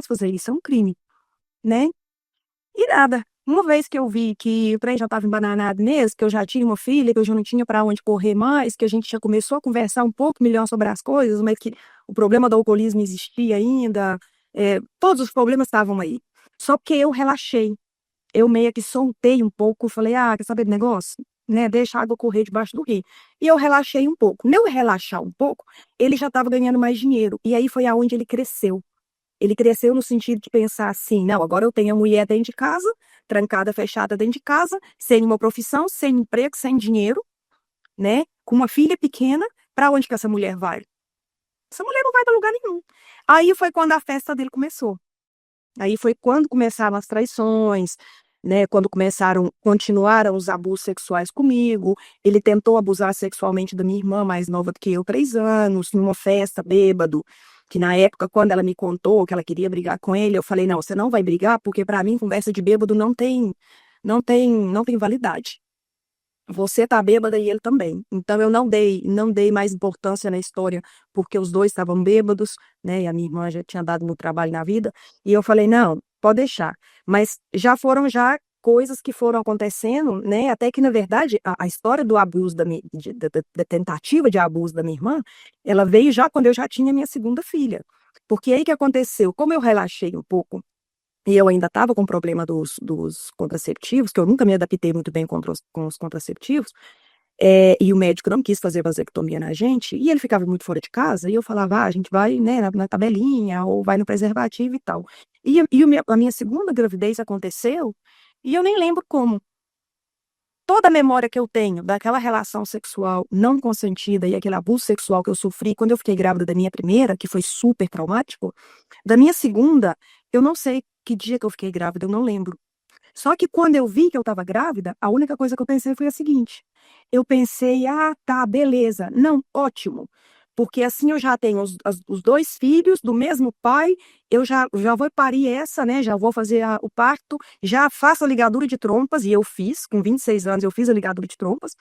Speaker 1: fazer isso, é um crime, né? E nada. Uma vez que eu vi que o trem já estava embananado mesmo, que eu já tinha uma filha, que eu já não tinha para onde correr mais, que a gente já começou a conversar um pouco melhor sobre as coisas, mas que o problema do alcoolismo existia ainda, todos os problemas estavam aí. Só que eu relaxei. Eu meio que soltei um pouco, falei, quer saber do negócio? Né? Deixa a água correr debaixo do rio. E eu relaxei um pouco. No eu relaxar um pouco, ele já estava ganhando mais dinheiro. E aí foi aonde ele cresceu. Ele cresceu no sentido de pensar assim, não, agora eu tenho a mulher dentro de casa, trancada, fechada dentro de casa, sem uma profissão, sem emprego, sem dinheiro, né? Com uma filha pequena, para onde que essa mulher vai? Essa mulher não vai para lugar nenhum. Aí foi quando a festa dele começou. Aí foi quando começaram as traições, né? Quando continuaram os abusos sexuais comigo. Ele tentou abusar sexualmente da minha irmã, mais nova do que eu, 3 anos, numa festa, bêbado. Que na época, quando ela me contou que ela queria brigar com ele, eu falei, não, você não vai brigar, porque para mim conversa de bêbado não tem validade. Você tá bêbada e ele também. Então eu não dei mais importância na história, porque os dois estavam bêbados, né? E a minha irmã já tinha dado muito trabalho na vida. E eu falei, não, pode deixar. Mas já foram já coisas que foram acontecendo, né? Até que, na verdade, a história do abuso da tentativa de abuso da minha irmã, ela veio já quando eu já tinha minha segunda filha. Porque aí que aconteceu, como eu relaxei um pouco e eu ainda estava com o problema dos contraceptivos, que eu nunca me adaptei muito bem com os contraceptivos, e o médico não quis fazer vasectomia na gente, e ele ficava muito fora de casa, e eu falava, a gente vai, né, na tabelinha, ou vai no preservativo e tal. A minha segunda gravidez aconteceu, e eu nem lembro como. Toda a memória que eu tenho daquela relação sexual não consentida e aquele abuso sexual que eu sofri quando eu fiquei grávida da minha primeira, que foi super traumático, da minha segunda, eu não sei que dia que eu fiquei grávida, eu não lembro. Só que quando eu vi que eu estava grávida, a única coisa que eu pensei foi a seguinte: eu pensei, tá, beleza, não, ótimo, porque assim eu já tenho os dois filhos do mesmo pai, eu já vou parir essa, né? Já vou fazer o parto, já faço a ligadura de trompas, e eu fiz, com 26 anos, eu fiz a ligadura de trompas.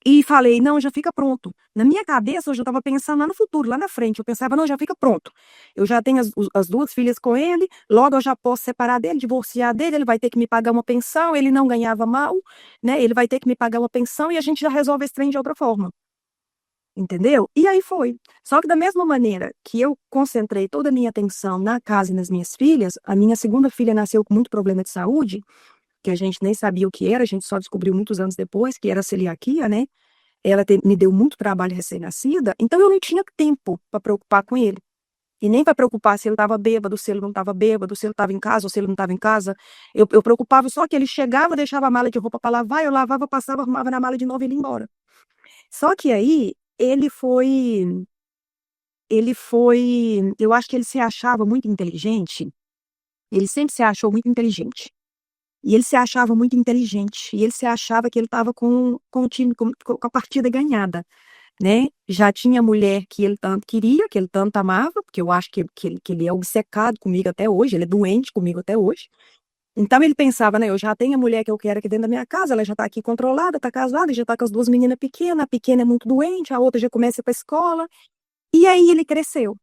Speaker 1: E falei, não, já fica pronto. Na minha cabeça, eu já estava pensando lá no futuro, lá na frente. Eu pensava, não, já fica pronto. Eu já tenho as duas filhas com ele, logo eu já posso separar dele, divorciar dele, ele vai ter que me pagar uma pensão, ele não ganhava mal, né? Ele vai ter que me pagar uma pensão e a gente já resolve esse trem de outra forma. Entendeu? E aí foi. Só que da mesma maneira que eu concentrei toda a minha atenção na casa e nas minhas filhas, a minha segunda filha nasceu com muito problema de saúde, que a gente nem sabia o que era, a gente só descobriu muitos anos depois, que era celiaquia, né? Ela me deu muito trabalho recém-nascida, então eu não tinha tempo para preocupar com ele. E nem para preocupar se ele estava bêbado, se ele não estava bêbado, se ele estava em casa ou se ele não estava em casa. Eu preocupava só que ele chegava, deixava a mala de roupa para lavar, eu lavava, passava, arrumava na mala de novo e ele ia embora. Só que aí eu acho que ele se achava muito inteligente, ele sempre se achou muito inteligente. E ele se achava muito inteligente, e ele se achava que ele estava com o time, com a partida ganhada, né? Já tinha mulher que ele tanto queria, que ele tanto amava, porque eu acho que ele é obcecado comigo até hoje, ele é doente comigo até hoje. Então ele pensava, né? Eu já tenho a mulher que eu quero aqui dentro da minha casa, ela já está aqui controlada, está casada, já está com as duas meninas pequenas, a pequena é muito doente, a outra já começa a ir para a escola. E aí ele cresceu.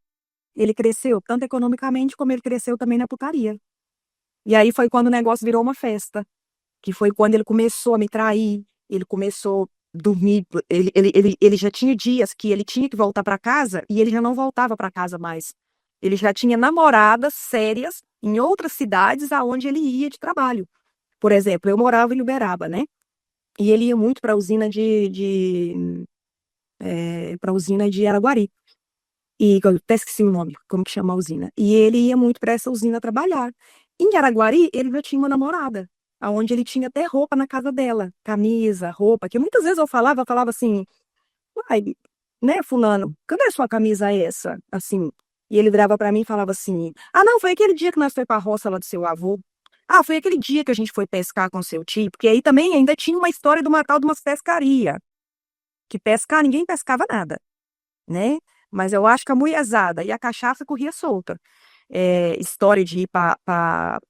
Speaker 1: Ele cresceu tanto economicamente como ele cresceu também na putaria. E aí foi quando o negócio virou uma festa, que foi quando ele começou a me trair, ele começou a dormir, ele já tinha dias que ele tinha que voltar para casa e ele já não voltava para casa mais. Ele já tinha namoradas sérias em outras cidades aonde ele ia de trabalho. Por exemplo, eu morava em Uberaba, né? E ele ia muito para a usina de Araguari. E eu até esqueci o nome, como que chama a usina. E ele ia muito para essa usina trabalhar. Em Araguari, ele já tinha uma namorada, aonde ele tinha até roupa na casa dela, camisa, roupa, que muitas vezes eu falava assim, uai, né, fulano, cadê a sua camisa essa? Assim, e ele virava para mim e falava assim, não, foi aquele dia que nós foi para a roça lá do seu avô. Foi aquele dia que a gente foi pescar com seu tio, porque aí também ainda tinha uma história do tal de uma pescaria, que pescar, ninguém pescava nada, né? Mas eu acho que a mulherzada e a cachaça corria solta. História de ir para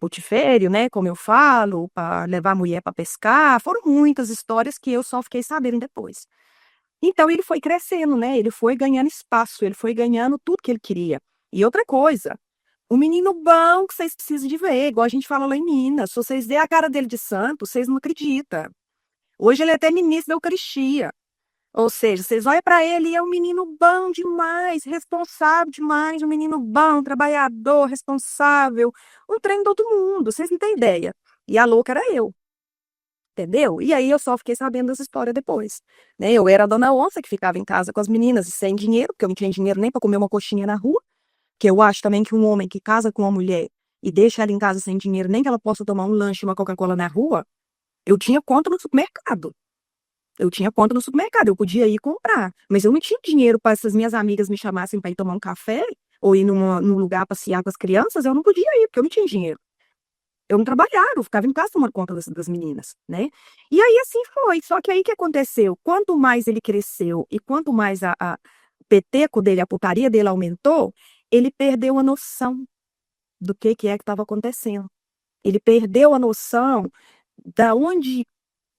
Speaker 1: Botifério, né? Como eu falo, para levar a mulher para pescar. Foram muitas histórias que eu só fiquei sabendo depois. Então ele foi crescendo, né? Ele foi ganhando espaço, ele foi ganhando tudo que ele queria. E outra coisa, o menino bom que vocês precisam de ver, igual a gente fala lá em Minas. Se vocês verem a cara dele de santo, vocês não acreditam. Hoje ele é até ministro da Eucaristia. Ou seja, vocês olham para ele e é um menino bom demais, responsável demais, um menino bom, trabalhador, responsável, um trem de todo mundo, vocês não têm ideia. E a louca era eu, entendeu? E aí eu só fiquei sabendo dessa história depois, né? Eu era a dona onça que ficava em casa com as meninas e sem dinheiro, porque eu não tinha dinheiro nem para comer uma coxinha na rua, que eu acho também que um homem que casa com uma mulher e deixa ela em casa sem dinheiro, nem que ela possa tomar um lanche e uma Coca-Cola na rua, eu tinha conta no supermercado. Eu tinha conta no supermercado, eu podia ir comprar, mas eu não tinha dinheiro para essas minhas amigas me chamassem para ir tomar um café ou ir num lugar passear com as crianças, eu não podia ir, porque eu não tinha dinheiro. Eu não trabalhava, eu ficava em casa tomando conta das meninas, né? E aí assim foi. Só que aí o que aconteceu? Quanto mais ele cresceu e quanto mais o peteco dele, a putaria dele aumentou, ele perdeu a noção do que é que estava acontecendo. Ele perdeu a noção da onde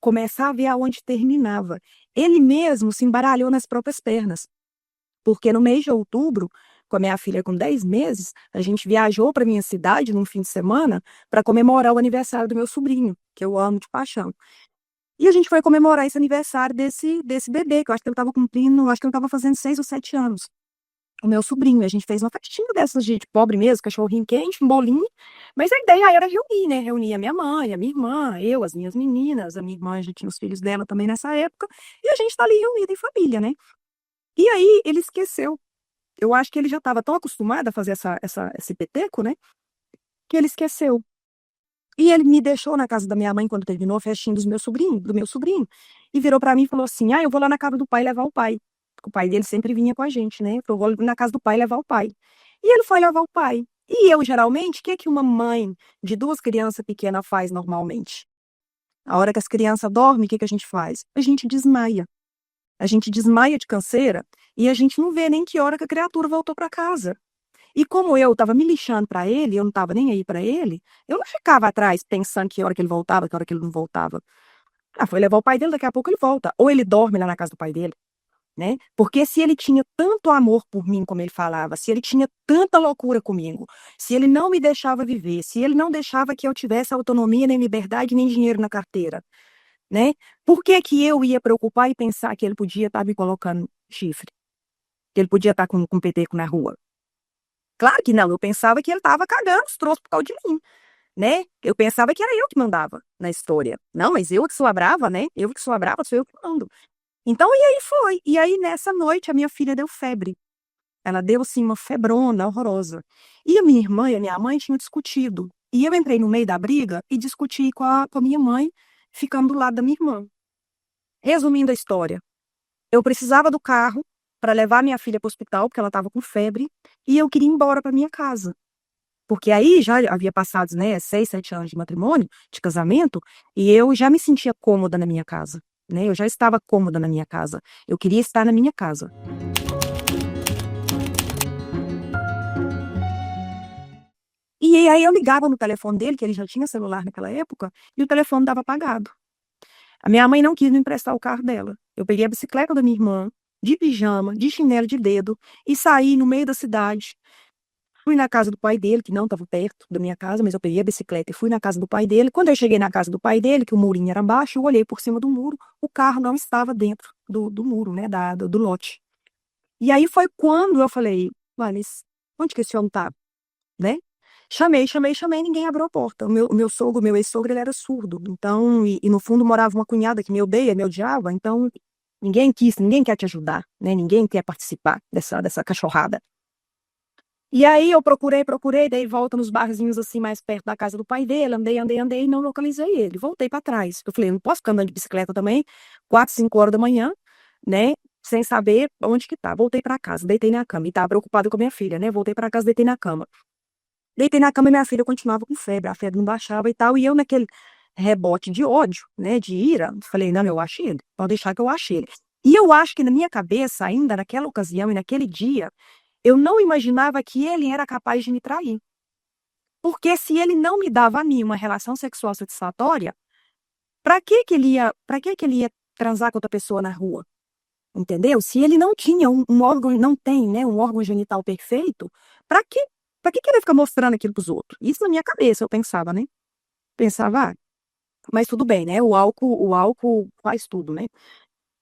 Speaker 1: começava e aonde terminava. Ele mesmo se embaralhou nas próprias pernas, porque no mês de outubro, com a minha filha com 10 meses, a gente viajou para minha cidade num fim de semana para comemorar o aniversário do meu sobrinho, que eu amo de paixão. E a gente foi comemorar esse aniversário desse bebê, que eu acho que ele estava cumprindo, acho que ele estava fazendo 6 ou 7 anos. O meu sobrinho, a gente fez uma festinha dessas de pobre mesmo, cachorrinho quente, um bolinho, mas a ideia era reunir, né? Reunir a minha mãe, a minha irmã, eu, as minhas meninas, a minha irmã já tinha os filhos dela também nessa época, e a gente tá ali reunido em família, né? E aí ele esqueceu. Eu acho que ele já estava tão acostumado a fazer esse peteco, né? Que ele esqueceu. E ele me deixou na casa da minha mãe quando terminou a festinha do meu sobrinho, e virou para mim e falou assim: Ah, eu vou lá na casa do pai levar o pai. Porque o pai dele sempre vinha com a gente, né? Eu vou na casa do pai levar o pai. E ele foi levar o pai. E eu, geralmente, o que é que uma mãe de duas crianças pequenas faz normalmente? A hora que as crianças dormem, o que que a gente faz? A gente desmaia. A gente desmaia de canseira e a gente não vê nem que hora que a criatura voltou para casa. E como eu estava me lixando para ele, eu não estava nem aí para ele, eu não ficava atrás pensando que hora que ele voltava, que hora que ele não voltava. Ah, foi levar o pai dele, daqui a pouco ele volta. Ou ele dorme lá na casa do pai dele, né? Porque se ele tinha tanto amor por mim, como ele falava, se ele tinha tanta loucura comigo, se ele não me deixava viver, se ele não deixava que eu tivesse autonomia, nem liberdade, nem dinheiro na carteira, né? Por que que eu ia preocupar e pensar que ele podia estar me colocando chifre? Que ele podia estar com peteco na rua? Claro que não, eu pensava que ele estava cagando os troços por causa de mim, né? Eu pensava que era eu que mandava na história. Não, mas eu que sou a brava, né? Eu que sou a brava, sou eu que mando. Então, e aí foi. E aí, nessa noite, a minha filha deu febre. Ela deu, assim, uma febrona horrorosa. E a minha irmã e a minha mãe tinham discutido. E eu entrei no meio da briga e discuti com a minha mãe, ficando do lado da minha irmã. Resumindo a história, eu precisava do carro para levar minha filha para o hospital, porque ela estava com febre, e eu queria ir embora para minha casa. Porque aí já havia passado, né, 6, 7 anos de matrimônio, de casamento, e eu já me sentia cômoda na minha casa, né? Eu já estava cômoda na minha casa. Eu queria estar na minha casa. E aí eu ligava no telefone dele, que ele já tinha celular naquela época, e o telefone estava apagado. A minha mãe não quis me emprestar o carro dela. Eu peguei a bicicleta da minha irmã, de pijama, de chinelo de dedo, e saí no meio da cidade. Fui na casa do pai dele, que não estava perto da minha casa, mas eu peguei a bicicleta e fui na casa do pai dele. Quando eu cheguei na casa do pai dele, que o murinho era baixo, eu olhei por cima do muro, o carro não estava dentro do muro, né, do lote. E aí foi quando eu falei, "Ué, mas onde que esse homem tá?", né? Chamei, chamei, chamei, ninguém abriu a porta. O meu sogro, o meu ex-sogro, ele era surdo. Então, e no fundo morava uma cunhada que me odeia, me odiava. Então, ninguém quer te ajudar, né? Ninguém quer participar dessa cachorrada. E aí eu procurei, procurei, dei volta nos barzinhos assim mais perto da casa do pai dele, andei, andei, andei e não localizei ele. Voltei para trás. Eu falei, não posso ficar andando de bicicleta também, 4, 5 horas da manhã, né? Sem saber onde que tá. Voltei para casa, deitei na cama e tava preocupada com a minha filha, né? Voltei para casa, deitei na cama. Deitei na cama e minha filha continuava com febre, a febre não baixava e tal, e eu naquele rebote de ódio, né, de ira, falei, não, eu acho ele, pode deixar que eu ache ele. E eu acho que na minha cabeça, ainda naquela ocasião e naquele dia, eu não imaginava que ele era capaz de me trair. Porque se ele não me dava a mim uma relação sexual satisfatória, para que que ele ia transar com outra pessoa na rua, entendeu? Se ele não tinha um órgão, não tem, né, um órgão genital perfeito, para que, para que querer ficar mostrando aquilo para os outros? Isso na minha cabeça, eu pensava, né? Pensava, mas tudo bem, né? O álcool faz tudo, né?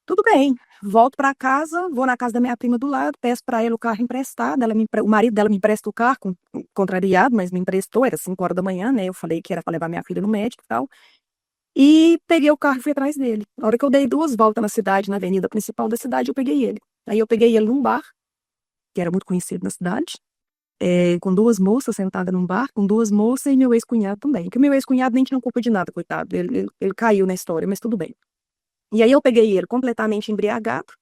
Speaker 1: Tudo bem. Volto para casa, vou na casa da minha prima do lado, peço para ela o carro emprestado. O marido dela me empresta o carro, contrariado, mas me emprestou, era 5 horas da manhã, né? Eu falei que era para levar minha filha no médico e tal. E peguei o carro e fui atrás dele. Na hora que eu dei 2 voltas na cidade, na avenida principal da cidade, eu peguei ele. Aí eu peguei ele num bar, que era muito conhecido na cidade, com 2 moças sentadas num bar, com 2 moças e meu ex-cunhado também. Que o meu ex-cunhado nem tinha culpa de nada, coitado. Ele caiu na história, mas tudo bem. E aí eu peguei ele completamente embriagado,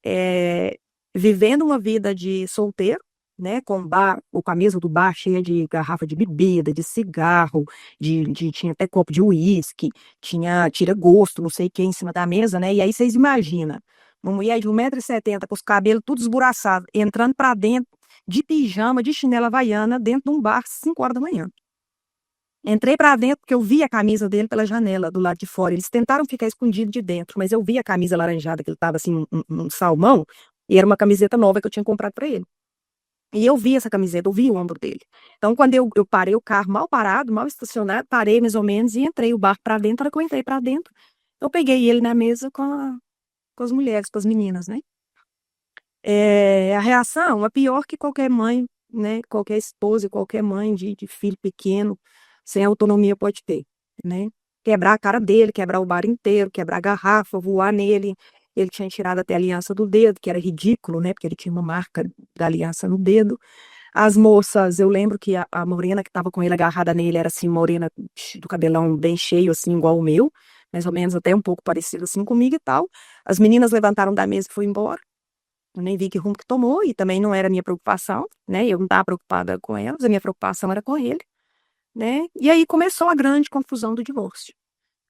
Speaker 1: eh, vivendo uma vida de solteiro, né, com bar, o camisa do bar cheia de garrafa de bebida, de cigarro, tinha até copo de uísque, tinha tira-gosto, não sei o que, em cima da mesa, né? E aí vocês imaginam, uma mulher de 1,70 m com os cabelos tudo esburaçados, entrando pra dentro de pijama, de chinela havaiana, dentro de um bar, 5 horas da manhã. Entrei pra dentro porque eu vi a camisa dele pela janela do lado de fora. Eles tentaram ficar escondido de dentro, mas eu vi a camisa laranjada que ele tava assim, um salmão, e era uma camiseta nova que eu tinha comprado pra ele. E eu vi essa camiseta, eu vi o ombro dele. Então, quando eu parei o carro mal parado, mal estacionado, parei mais ou menos e entrei o barco pra dentro. Na hora que eu entrei pra dentro, eu peguei ele na mesa com as mulheres, com as meninas, né? A reação é pior que qualquer mãe, né? Qualquer esposa, e qualquer mãe de filho pequeno, sem autonomia pode ter, né? Quebrar a cara dele, quebrar o bar inteiro, quebrar a garrafa, voar nele. Ele tinha tirado até a aliança do dedo, que era ridículo, né? Porque ele tinha uma marca da aliança no dedo. As moças, eu lembro que a morena que estava com ele agarrada nele era assim, morena do cabelão bem cheio, assim, igual o meu, mais ou menos até um pouco parecido assim comigo e tal. As meninas levantaram da mesa e foram embora. Eu nem vi que rumo que tomou, e também não era a minha preocupação, né? Eu não estava preocupada com elas, a minha preocupação era com ele, né? E aí começou a grande confusão do divórcio,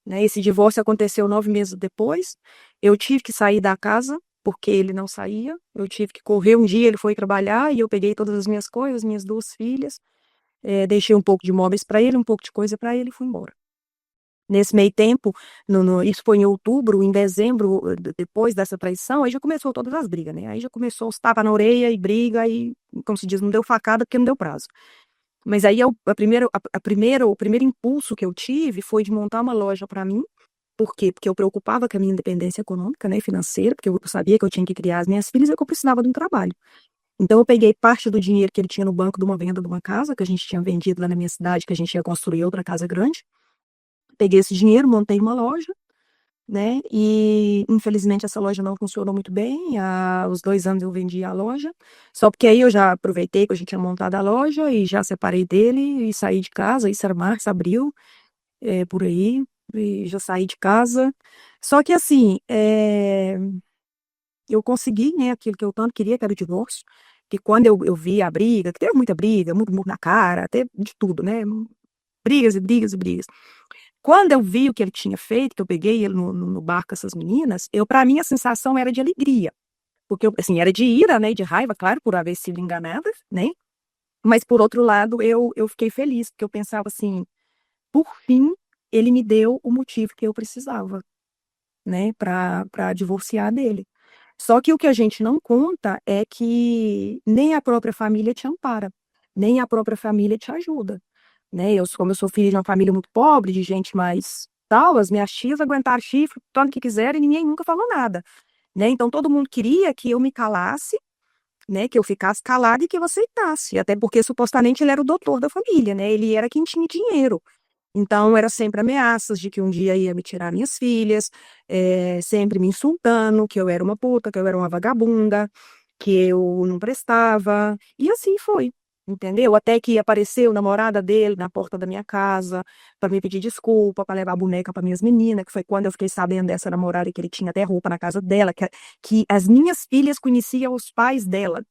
Speaker 1: né? Esse divórcio aconteceu 9 meses depois. Eu tive que sair da casa, porque ele não saía. Eu tive que correr um dia, ele foi trabalhar, e eu peguei todas as minhas coisas, minhas 2 filhas, deixei um pouco de móveis para ele, um pouco de coisa para ele e fui embora. Nesse meio tempo, isso foi em outubro, em dezembro, depois dessa traição, aí já começou todas as brigas, né? Aí já começou os tapa na orelha e briga, e, como se diz, não deu facada porque não deu prazo. Mas aí o primeiro impulso que eu tive foi de montar uma loja para mim. Por quê? Porque eu preocupava com a minha independência econômica, né, financeira, porque eu sabia que eu tinha que criar as minhas filhas e que eu precisava de um trabalho. Então eu peguei parte do dinheiro que ele tinha no banco de uma venda de uma casa que a gente tinha vendido lá na minha cidade, que a gente ia construir outra casa grande. Peguei esse dinheiro, montei uma loja, né? E infelizmente essa loja não funcionou muito bem. Há os 2 anos eu vendi a loja, só porque aí eu já aproveitei que a gente tinha montado a loja e já separei dele e saí de casa. Isso era março, abril, por aí, e já saí de casa. Só que assim, eu consegui, né, aquilo que eu tanto queria, que era o divórcio. Que quando eu vi a briga, que teve muita briga, muito murro na cara, teve de tudo, né? Brigas e brigas e brigas. Quando eu vi o que ele tinha feito, que eu peguei ele no bar com essas meninas, para mim a sensação era de alegria, porque assim, era de ira, né, de raiva, claro, por haver sido enganada, né, mas por outro lado eu fiquei feliz, porque eu pensava assim, por fim, ele me deu o motivo que eu precisava, né, para divorciar dele. Só que o que a gente não conta é que nem a própria família te ampara, nem a própria família te ajuda, né? Como eu sou filha de uma família muito pobre, de gente mais tal, as minhas tias aguentaram chifre tanto que quiserem e ninguém nunca falou nada, né? Então todo mundo queria que eu me calasse, né? Que eu ficasse calada e que eu aceitasse, até porque supostamente ele era o doutor da família, né? Ele era quem tinha dinheiro. Então, era sempre ameaças de que um dia ia me tirar minhas filhas, sempre me insultando, que eu era uma puta, que eu era uma vagabunda, que eu não prestava, e assim foi, entendeu? Até que apareceu a namorada dele na porta da minha casa para me pedir desculpa, para levar a boneca para minhas meninas, que foi quando eu fiquei sabendo dessa namorada que ele tinha até roupa na casa dela, que as minhas filhas conheciam os pais dela.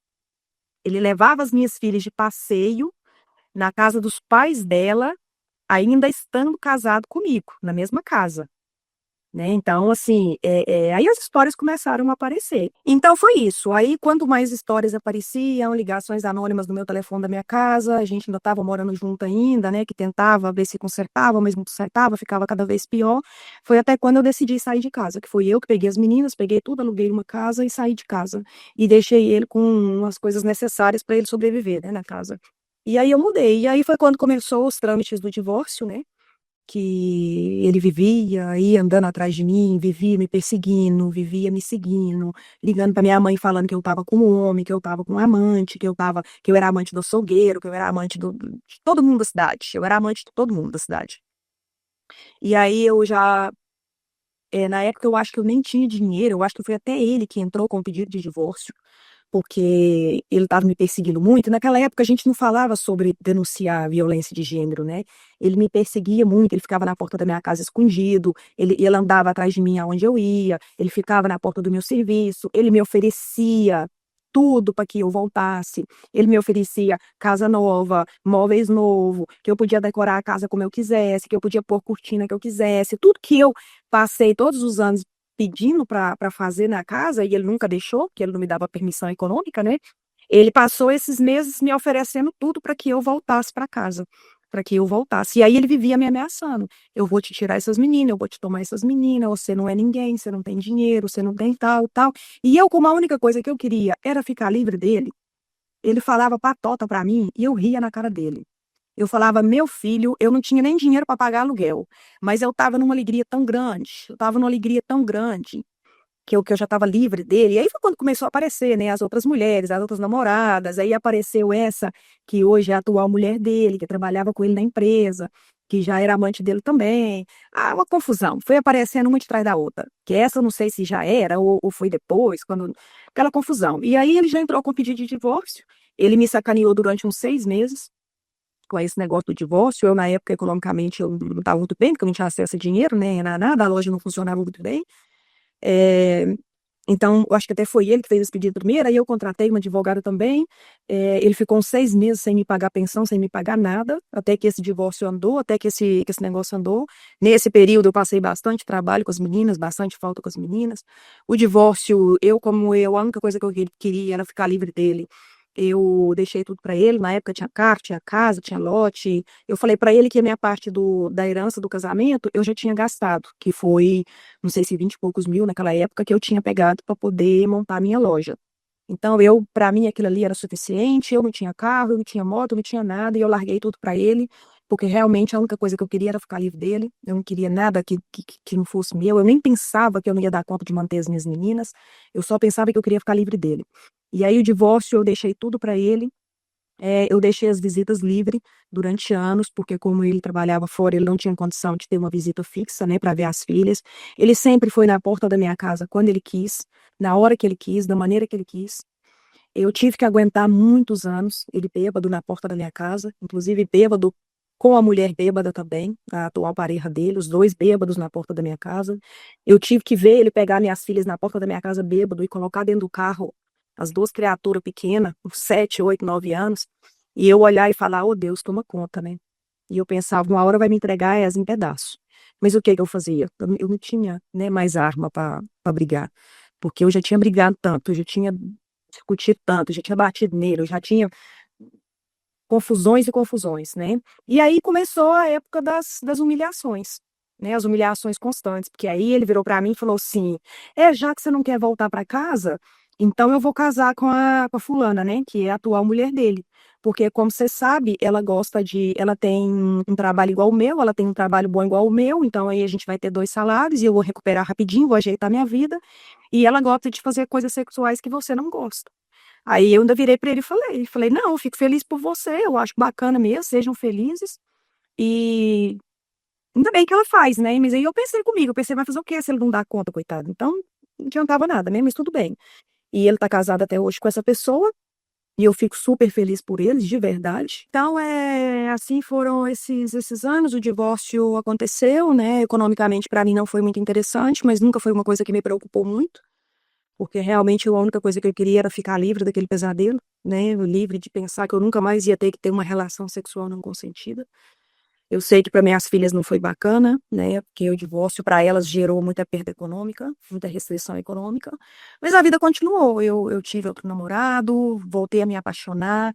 Speaker 1: Ele levava as minhas filhas de passeio na casa dos pais dela, ainda estando casado comigo, na mesma casa. né? Então, assim, aí as histórias começaram a aparecer. Então foi isso. Aí, quanto mais histórias apareciam, ligações anônimas no meu telefone da minha casa, a gente ainda estava morando junto ainda, né? Que tentava ver se consertava, mas não consertava, ficava cada vez pior. Foi até quando eu decidi sair de casa, que fui eu que peguei as meninas, peguei tudo, aluguei uma casa e saí de casa. E deixei ele com as coisas necessárias para ele sobreviver, né, na casa. E aí eu mudei. E aí foi quando começou os trâmites do divórcio, né? Que ele vivia aí andando atrás de mim, vivia me perseguindo, vivia me seguindo, ligando para minha mãe falando que eu estava com um homem, que eu estava com um amante, que eu era amante do açougueiro, que eu era amante de todo mundo da cidade. Eu era amante de todo mundo da cidade. E aí eu já, na época eu acho que eu nem tinha dinheiro, eu acho que foi até ele que entrou com o pedido de divórcio porque ele estava me perseguindo muito. Naquela época a gente não falava sobre denunciar violência de gênero, né? Ele me perseguia muito, ele ficava na porta da minha casa escondido, ele andava atrás de mim aonde eu ia, ele ficava na porta do meu serviço, ele me oferecia tudo para que eu voltasse. Ele me oferecia casa nova, móveis novo, que eu podia decorar a casa como eu quisesse, que eu podia pôr cortina que eu quisesse, tudo que eu passei todos os anos pedindo para fazer na casa e ele nunca deixou, porque ele não me dava permissão econômica, né? Ele passou esses meses me oferecendo tudo para que eu voltasse para casa, para que eu voltasse. E aí ele vivia me ameaçando. Eu vou te tirar essas meninas, eu vou te tomar essas meninas, você não é ninguém, você não tem dinheiro, você não tem tal, tal. E eu, como a única coisa que eu queria era ficar livre dele, ele falava patota para mim e eu ria na cara dele. Eu falava, meu filho, eu não tinha nem dinheiro para pagar aluguel, mas eu estava numa alegria tão grande, eu estava numa alegria tão grande, que eu já estava livre dele. E aí foi quando começou a aparecer, né, as outras mulheres, as outras namoradas. Aí apareceu essa, que hoje é a atual mulher dele, que trabalhava com ele na empresa, que já era amante dele também. Ah, uma confusão. Foi aparecendo uma de trás da outra. Que essa eu não sei se já era ou foi depois, quando. Aquela confusão. E aí ele já entrou com pedido de divórcio. Ele me sacaneou durante uns 6 meses com esse negócio do divórcio. Eu, na época, economicamente, eu não estava muito bem, porque eu não tinha acesso a dinheiro, né? Nada, a loja não funcionava muito bem. É, então, eu acho que até foi ele que fez esse pedido primeiro, aí eu contratei uma advogada também. Ele ficou uns 6 meses sem me pagar pensão, sem me pagar nada, até que esse divórcio andou, até que esse negócio andou. Nesse período, eu passei bastante trabalho com as meninas, bastante falta com as meninas. O divórcio, como eu, a única coisa que eu queria era ficar livre dele. Eu deixei tudo para ele. Na época tinha carro, tinha casa, tinha lote. Eu falei para ele que a minha parte da herança do casamento eu já tinha gastado, que foi não sei se 20 e poucos mil naquela época que eu tinha pegado para poder montar a minha loja. Então, para mim, aquilo ali era suficiente. Eu não tinha carro, eu não tinha moto, eu não tinha nada, e eu larguei tudo para ele, porque realmente a única coisa que eu queria era ficar livre dele. Eu não queria nada que não fosse meu. Eu nem pensava que eu não ia dar conta de manter as minhas meninas. Eu só pensava que eu queria ficar livre dele. E aí, o divórcio, eu deixei tudo para ele. Eu deixei as visitas livres durante anos, porque como ele trabalhava fora, ele não tinha condição de ter uma visita fixa, né, para ver as filhas. Ele sempre foi na porta da minha casa quando ele quis, na hora que ele quis, da maneira que ele quis. Eu tive que aguentar muitos anos ele bêbado na porta da minha casa, inclusive bêbado com a mulher bêbada também, a atual pareja dele, os dois bêbados na porta da minha casa. Eu tive que ver ele pegar minhas filhas na porta da minha casa bêbado e colocar dentro do carro as duas criaturas pequenas, com 7, 8, 9 anos, e eu olhar e falar, oh Deus, toma conta, né? E eu pensava, uma hora vai me entregar elas em pedaços. Mas o que que eu fazia? Eu não tinha, né, mais arma para brigar, porque eu já tinha brigado tanto, eu já tinha discutido tanto, eu já tinha batido nele, eu já tinha confusões e confusões, né? E aí começou a época das humilhações, né? As humilhações constantes, porque aí ele virou para mim e falou assim: já que você não quer voltar para casa, então eu vou casar com a fulana, né? Que é a atual mulher dele. Porque, como você sabe, ela tem um trabalho igual o meu, ela tem um trabalho bom igual o meu, então aí a gente vai ter dois salários e eu vou recuperar rapidinho, vou ajeitar minha vida. E ela gosta de fazer coisas sexuais que você não gosta. Aí eu ainda virei para ele e falei, não, eu fico feliz por você, eu acho bacana mesmo, sejam felizes. E ainda bem que ela faz, né? Mas aí eu pensei comigo, eu pensei, vai fazer o quê se ele não dá conta, coitado? Então, não adiantava nada, né? Mas tudo bem. E ele tá casado até hoje com essa pessoa, e eu fico super feliz por eles, de verdade. Então, assim foram esses anos, o divórcio aconteceu, né? Economicamente, para mim, não foi muito interessante, mas nunca foi uma coisa que me preocupou muito. Porque realmente a única coisa que eu queria era ficar livre daquele pesadelo, né? Livre de pensar que eu nunca mais ia ter que ter uma relação sexual não consentida. Eu sei que para minhas filhas não foi bacana, né? Porque o divórcio para elas gerou muita perda econômica, muita restrição econômica. Mas a vida continuou. Eu tive outro namorado, voltei a me apaixonar,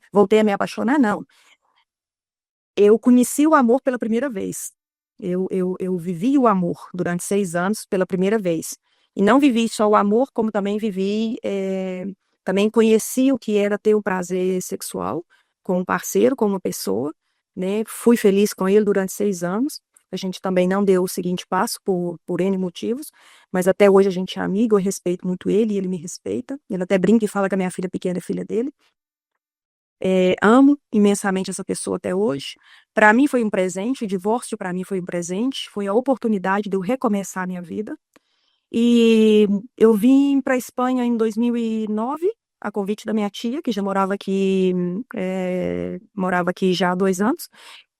Speaker 1: não. Eu conheci o amor pela primeira vez. Eu vivi o amor durante 6 anos pela primeira vez. E não vivi só o amor, como também vivi, também conheci o que era ter o prazer sexual com um parceiro, com uma pessoa, né? Fui feliz com ele durante 6 anos. A gente também não deu o seguinte passo por N motivos, mas até hoje a gente é amigo, eu respeito muito ele e ele me respeita. Ele até brinca e fala que a minha filha pequena é filha dele. Amo imensamente essa pessoa até hoje. Para mim foi um presente, o divórcio para mim foi um presente, foi a oportunidade de eu recomeçar a minha vida. E eu vim para a Espanha em 2009, a convite da minha tia, que já morava aqui já há 2 anos.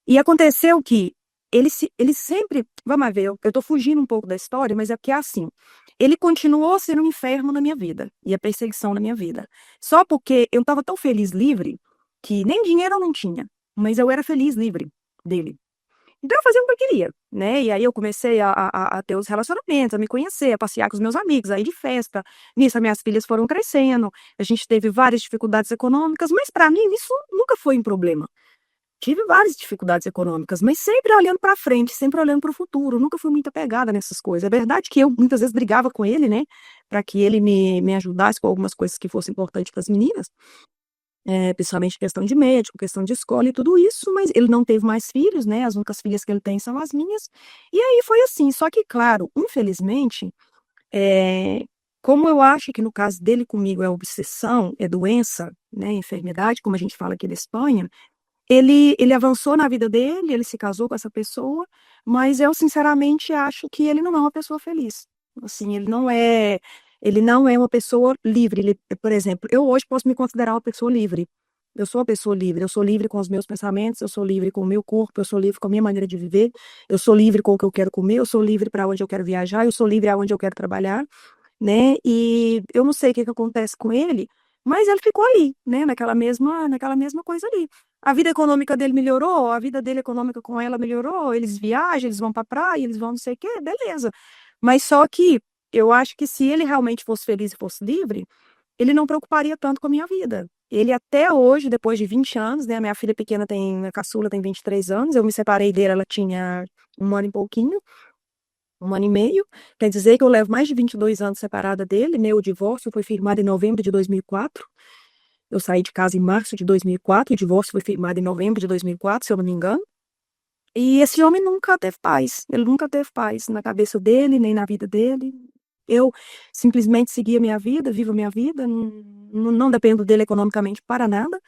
Speaker 1: E aconteceu que ele sempre, vamos ver, eu estou fugindo um pouco da história, mas é porque é assim. Ele continuou sendo um inferno na minha vida e a perseguição na minha vida. Só porque eu estava tão feliz livre que nem dinheiro eu não tinha, mas eu era feliz livre dele. Então eu fazia o que eu queria, né? E aí eu comecei a ter os relacionamentos, a me conhecer, a passear com os meus amigos, a ir de festa. Nisso, as minhas filhas foram crescendo, a gente teve várias dificuldades econômicas, mas para mim isso nunca foi um problema. Tive várias dificuldades econômicas, mas sempre olhando para frente, sempre olhando para o futuro. Nunca fui muito apegada nessas coisas. É verdade que eu muitas vezes brigava com ele, né, para que ele me ajudasse com algumas coisas que fossem importantes para as meninas, principalmente questão de médico, questão de escola e tudo isso, mas ele não teve mais filhos, né? As únicas filhas que ele tem são as minhas. E aí foi assim. Só que, claro, infelizmente, é, como eu acho que no caso dele comigo é obsessão, é doença, né, enfermidade, como a gente fala aqui da Espanha. Ele avançou na vida dele, ele se casou com essa pessoa, mas eu sinceramente acho que ele não é uma pessoa feliz. Assim, ele não é uma pessoa livre. Por exemplo, eu hoje posso me considerar uma pessoa livre. Eu sou uma pessoa livre. Eu sou livre com os meus pensamentos, eu sou livre com o meu corpo, eu sou livre com a minha maneira de viver, eu sou livre com o que eu quero comer, eu sou livre para onde eu quero viajar, eu sou livre aonde eu quero trabalhar, né? E eu não sei o que que acontece com ele, mas ele ficou ali, né? Naquela mesma coisa ali. A vida econômica dele melhorou, a vida dele econômica com ela melhorou, eles viajam, eles vão pra praia, eles vão não sei o quê, beleza. Mas só que eu acho que se ele realmente fosse feliz e fosse livre, ele não preocuparia tanto com a minha vida. Ele até hoje, depois de 20 anos, né? A minha filha pequena a caçula tem 23 anos, eu me separei dele, ela tinha um ano e pouquinho. Um ano e meio, quer dizer que eu levo mais de 22 anos separada dele. Meu divórcio foi firmado em novembro de 2004. Eu saí de casa em março de 2004, o divórcio foi firmado em novembro de 2004, se eu não me engano. E esse homem nunca teve paz, ele nunca teve paz na cabeça dele, nem na vida dele. Eu simplesmente segui a minha vida, vivo a minha vida, não dependo dele economicamente para nada.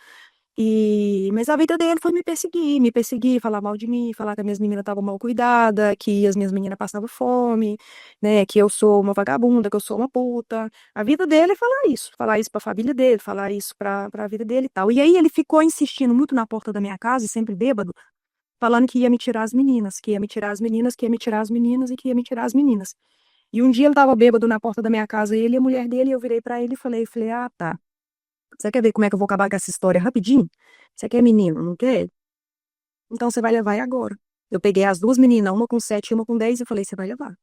Speaker 1: Mas a vida dele foi me perseguir, falar mal de mim, falar que as minhas meninas estavam mal cuidadas, que as minhas meninas passavam fome, né, que eu sou uma vagabunda, que eu sou uma puta. A vida dele é falar isso pra família dele, falar isso pra vida dele e tal. E aí ele ficou insistindo muito na porta da minha casa, sempre bêbado, falando que ia me tirar as meninas, que ia me tirar as meninas, que ia me tirar as meninas e que ia me tirar as meninas. E um dia ele tava bêbado na porta da minha casa, ele e a mulher dele, e eu virei pra ele e falei, ah, tá. Você quer ver como é que eu vou acabar com essa história rapidinho? Você quer menino, não quer? Então você vai levar e agora. Eu peguei as duas meninas, uma com 7 e uma com 10, e falei, você vai levar.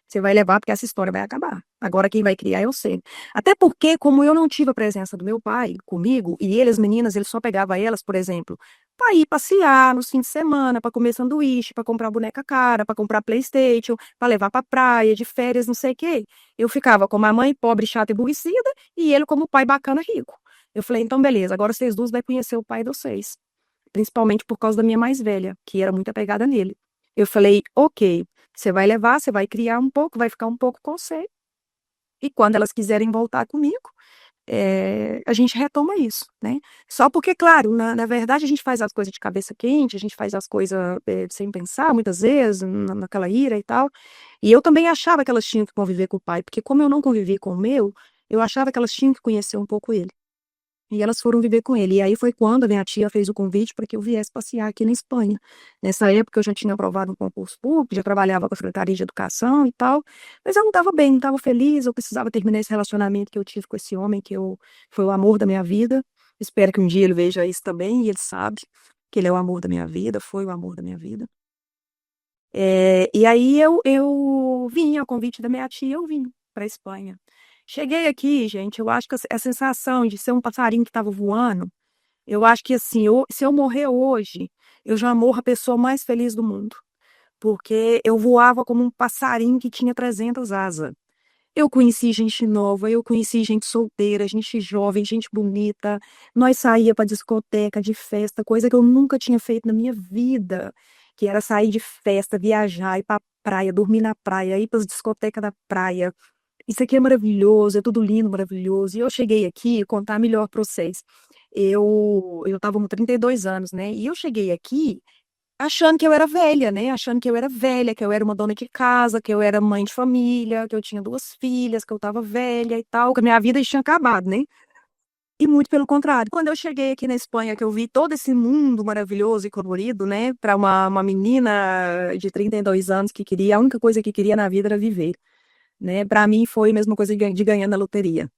Speaker 1: Você vai levar porque essa história vai acabar. Agora quem vai criar é você. Até porque, como eu não tive a presença do meu pai comigo, e ele, as meninas, ele só pegava elas, por exemplo, para ir passear nos fins de semana, para comer sanduíche, para comprar boneca cara, para comprar PlayStation, para levar para praia, de férias, não sei o quê. Eu ficava como a mãe pobre, chata e aborrecida, e ele como o pai bacana, rico. Eu falei, então beleza, agora vocês duas vai conhecer o pai de vocês. Principalmente por causa da minha mais velha, que era muito apegada nele. Eu falei, ok, você vai levar, você vai criar um pouco, vai ficar um pouco com você. E quando elas quiserem voltar comigo, a gente retoma isso, né? Só porque, claro, na verdade a gente faz as coisas de cabeça quente, a gente faz as coisas sem pensar, muitas vezes, naquela ira e tal. E eu também achava que elas tinham que conviver com o pai, porque como eu não convivi com o meu, eu achava que elas tinham que conhecer um pouco ele. E elas foram viver com ele. E aí foi quando a minha tia fez o convite para que eu viesse passear aqui na Espanha. Nessa época eu já tinha aprovado um concurso público, já trabalhava com a Secretaria de Educação e tal, mas eu não estava bem, não estava feliz, eu precisava terminar esse relacionamento que eu tive com esse homem, foi o amor da minha vida. Espero que um dia ele veja isso também, e ele sabe que ele é o amor da minha vida, foi o amor da minha vida. E aí eu vim, a convite da minha tia, eu vim para Espanha. Cheguei aqui, gente, eu acho que a sensação de ser um passarinho que estava voando, eu acho que assim, se eu morrer hoje, eu já morro a pessoa mais feliz do mundo, porque eu voava como um passarinho que tinha 300 asas. Eu conheci gente nova, eu conheci gente solteira, gente jovem, gente bonita. Nós saía para discoteca, de festa, coisa que eu nunca tinha feito na minha vida, que era sair de festa, viajar, ir para praia, dormir na praia, ir para as discotecas da praia. Isso aqui é maravilhoso, é tudo lindo, maravilhoso. E eu cheguei aqui, contar melhor para vocês. Eu estava com 32 anos, né? E eu cheguei aqui achando que eu era velha, né? Achando que eu era velha, que eu era uma dona de casa, que eu era mãe de família, que eu tinha duas filhas, que eu estava velha e tal, que a minha vida tinha acabado, né? E muito pelo contrário. Quando eu cheguei aqui na Espanha, que eu vi todo esse mundo maravilhoso e colorido, né? Para uma menina de 32 anos que queria, a única coisa que queria na vida era viver, né? Para mim foi a mesma coisa de ganhar na loteria.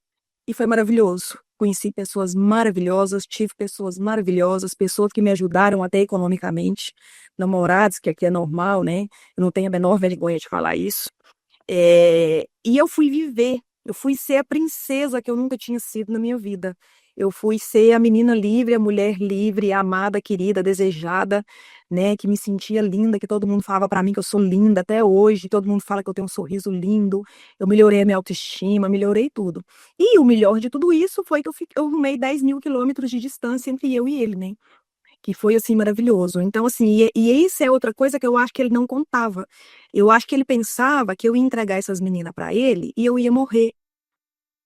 Speaker 1: E foi maravilhoso. Conheci pessoas maravilhosas, tive pessoas maravilhosas, pessoas que me ajudaram até economicamente, namorados, que aqui é normal, né? Eu não tenho a menor vergonha de falar isso. E eu fui viver, eu fui ser a princesa que eu nunca tinha sido na minha vida. Eu fui ser a menina livre, a mulher livre, amada, querida, desejada, né? Que me sentia linda, que todo mundo falava pra mim que eu sou linda até hoje, todo mundo fala que eu tenho um sorriso lindo. Eu melhorei a minha autoestima, melhorei tudo. E o melhor de tudo isso foi que eu arrumei 10 mil quilômetros de distância entre eu e ele, né? Que foi assim maravilhoso. Então, assim, e isso é outra coisa que eu acho que ele não contava. Eu acho que ele pensava que eu ia entregar essas meninas para ele e eu ia morrer.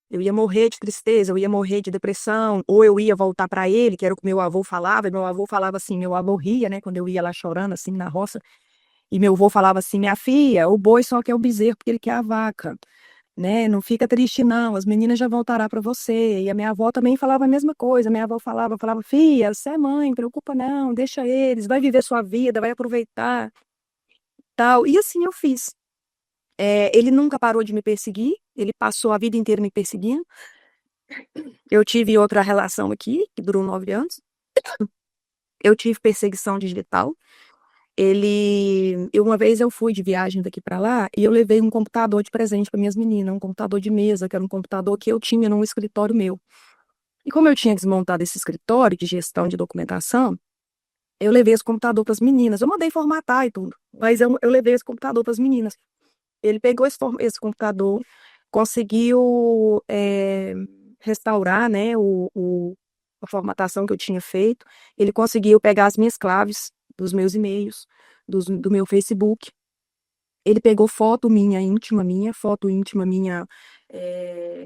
Speaker 1: Eu ia morrer de tristeza, eu ia morrer de depressão, ou eu ia voltar para ele, que era o que meu avô falava, e meu avô falava assim, meu avô ria, né, quando eu ia lá chorando assim na roça, e meu avô falava assim, minha filha, o boi só quer o bezerro porque ele quer a vaca, né? Não fica triste não, as meninas já voltará para você. E a minha avó também falava a mesma coisa. Minha avó falava, filha, você é mãe, preocupa não, deixa eles, vai viver sua vida, vai aproveitar, tal. E assim eu fiz. Ele nunca parou de me perseguir, ele passou a vida inteira me perseguindo. Eu tive outra relação aqui, que durou 9 anos. Eu tive perseguição digital. Uma vez eu fui de viagem daqui para lá e eu levei um computador de presente para minhas meninas, um computador de mesa, que era um computador que eu tinha num escritório meu. E como eu tinha desmontado esse escritório de gestão de documentação, eu levei esse computador para as meninas. Eu mandei formatar e tudo, mas eu levei esse computador para as meninas. Ele pegou esse computador, conseguiu restaurar, né, a formatação que eu tinha feito. Ele conseguiu pegar as minhas claves dos meus e-mails, do meu Facebook. Ele pegou foto íntima minha,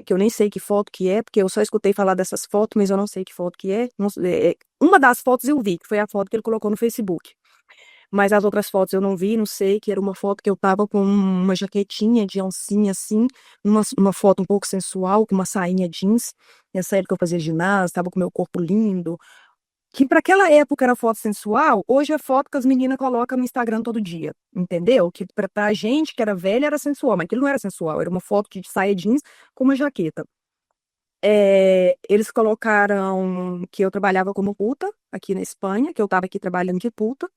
Speaker 1: que eu nem sei que foto que é, porque eu só escutei falar dessas fotos, mas eu não sei que foto que é. Uma das fotos eu vi, que foi a foto que ele colocou no Facebook. Mas as outras fotos eu não vi, não sei, que era uma foto que eu tava com uma jaquetinha de oncinha, assim, uma foto um pouco sensual, com uma sainha jeans. Nessa época eu fazia ginástica, tava com meu corpo lindo, que para aquela época era foto sensual, hoje é foto que as meninas colocam no Instagram todo dia, entendeu? Que pra gente que era velha era sensual, mas aquilo não era sensual, era uma foto de saia jeans com uma jaqueta. Eles colocaram que eu trabalhava como puta aqui na Espanha, que eu estava aqui trabalhando de puta,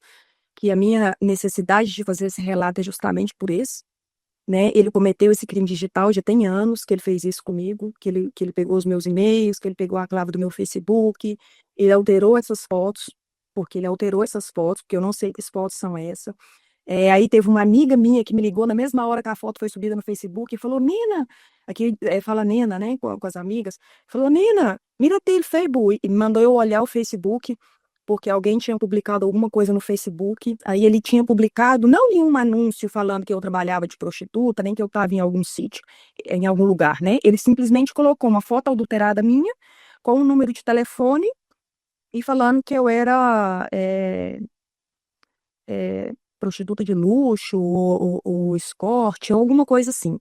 Speaker 1: que a minha necessidade de fazer esse relato é justamente por isso, né? Ele cometeu esse crime digital, já tem anos que ele fez isso comigo, que ele pegou os meus e-mails, que ele pegou a clave do meu Facebook, ele alterou essas fotos, porque ele alterou essas fotos, porque eu não sei que fotos são essas. Aí teve uma amiga minha que me ligou na mesma hora que a foto foi subida no Facebook e falou, Nina, aqui fala Nena, né, com as amigas, falou, Nina, mira o Facebook, e me mandou eu olhar o Facebook, porque alguém tinha publicado alguma coisa no Facebook, aí ele tinha publicado, não nenhum anúncio falando que eu trabalhava de prostituta, nem que eu estava em algum sítio, em algum lugar, né, ele simplesmente colocou uma foto adulterada minha, com um número de telefone, e falando que eu era prostituta de luxo, ou escort, ou alguma coisa assim.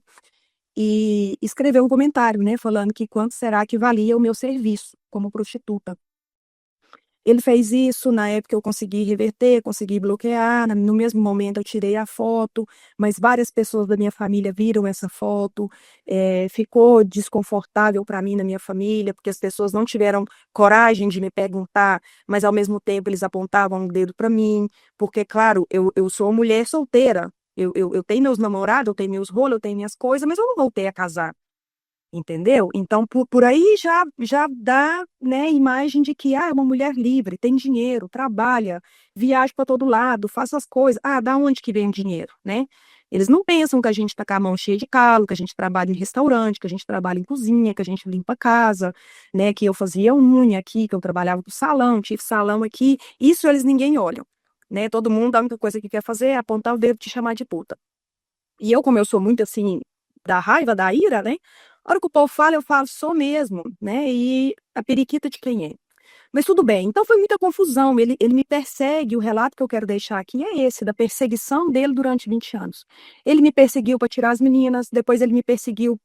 Speaker 1: E escreveu um comentário, né, falando que quanto será que valia o meu serviço como prostituta. Ele fez isso, na época eu consegui reverter, consegui bloquear, no mesmo momento eu tirei a foto, mas várias pessoas da minha família viram essa foto, ficou desconfortável para mim na minha família, porque as pessoas não tiveram coragem de me perguntar, mas ao mesmo tempo eles apontavam o dedo para mim, porque, claro, eu sou uma mulher solteira, eu tenho meus namorados, eu tenho meus rolos, eu tenho minhas coisas, mas eu não voltei a casar. Entendeu? Então, por aí já dá, né, imagem de que é uma mulher livre, tem dinheiro, trabalha, viaja para todo lado, faz as coisas. Ah, da onde que vem o dinheiro, né? Eles não pensam que a gente está com a mão cheia de calo, que a gente trabalha em restaurante, que a gente trabalha em cozinha, que a gente limpa a casa, né? Que eu fazia unha aqui, que eu trabalhava no salão, tive salão aqui. Isso eles ninguém olham, né? Todo mundo, a única coisa que quer fazer é apontar o dedo e te chamar de puta. E eu, como eu sou muito assim, da raiva, da ira, né? A hora que o povo fala, eu falo, sou mesmo, né? E a periquita de quem é. Mas tudo bem, então foi muita confusão. Ele me persegue, o relato que eu quero deixar aqui é esse, da perseguição dele durante 20 anos. Ele me perseguiu para tirar as meninas, depois ele me perseguiu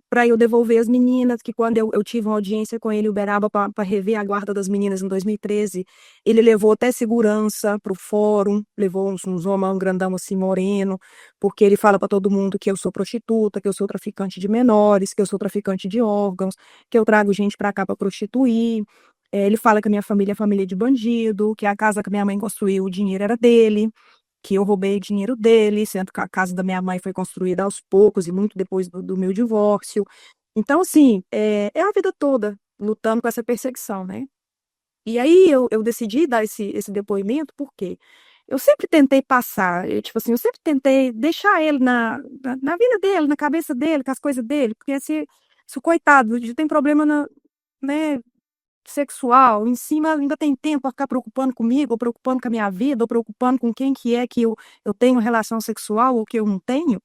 Speaker 1: para eu devolver as meninas, que quando eu tive uma audiência com ele, em Uberaba, para rever a guarda das meninas em 2013, ele levou até segurança para o fórum, levou uns homens grandão assim, moreno, porque ele fala para todo mundo que eu sou prostituta, que eu sou traficante de menores, que eu sou traficante de órgãos, que eu trago gente para cá para prostituir. Ele fala que a minha família é família de bandido, que a casa que a minha mãe construiu, o dinheiro era dele, que eu roubei o dinheiro dele, sendo que a casa da minha mãe foi construída aos poucos e muito depois do meu divórcio. Então, assim, é a vida toda lutando com essa perseguição, né? E aí eu decidi dar esse depoimento, porque eu sempre tentei passar, tipo assim, eu sempre tentei deixar ele na vida dele, na cabeça dele, com as coisas dele, porque se o coitado já tem problema né, sexual, em cima ainda tem tempo para ficar preocupando comigo, ou preocupando com a minha vida, ou preocupando com quem que é que eu tenho relação sexual ou que eu não tenho,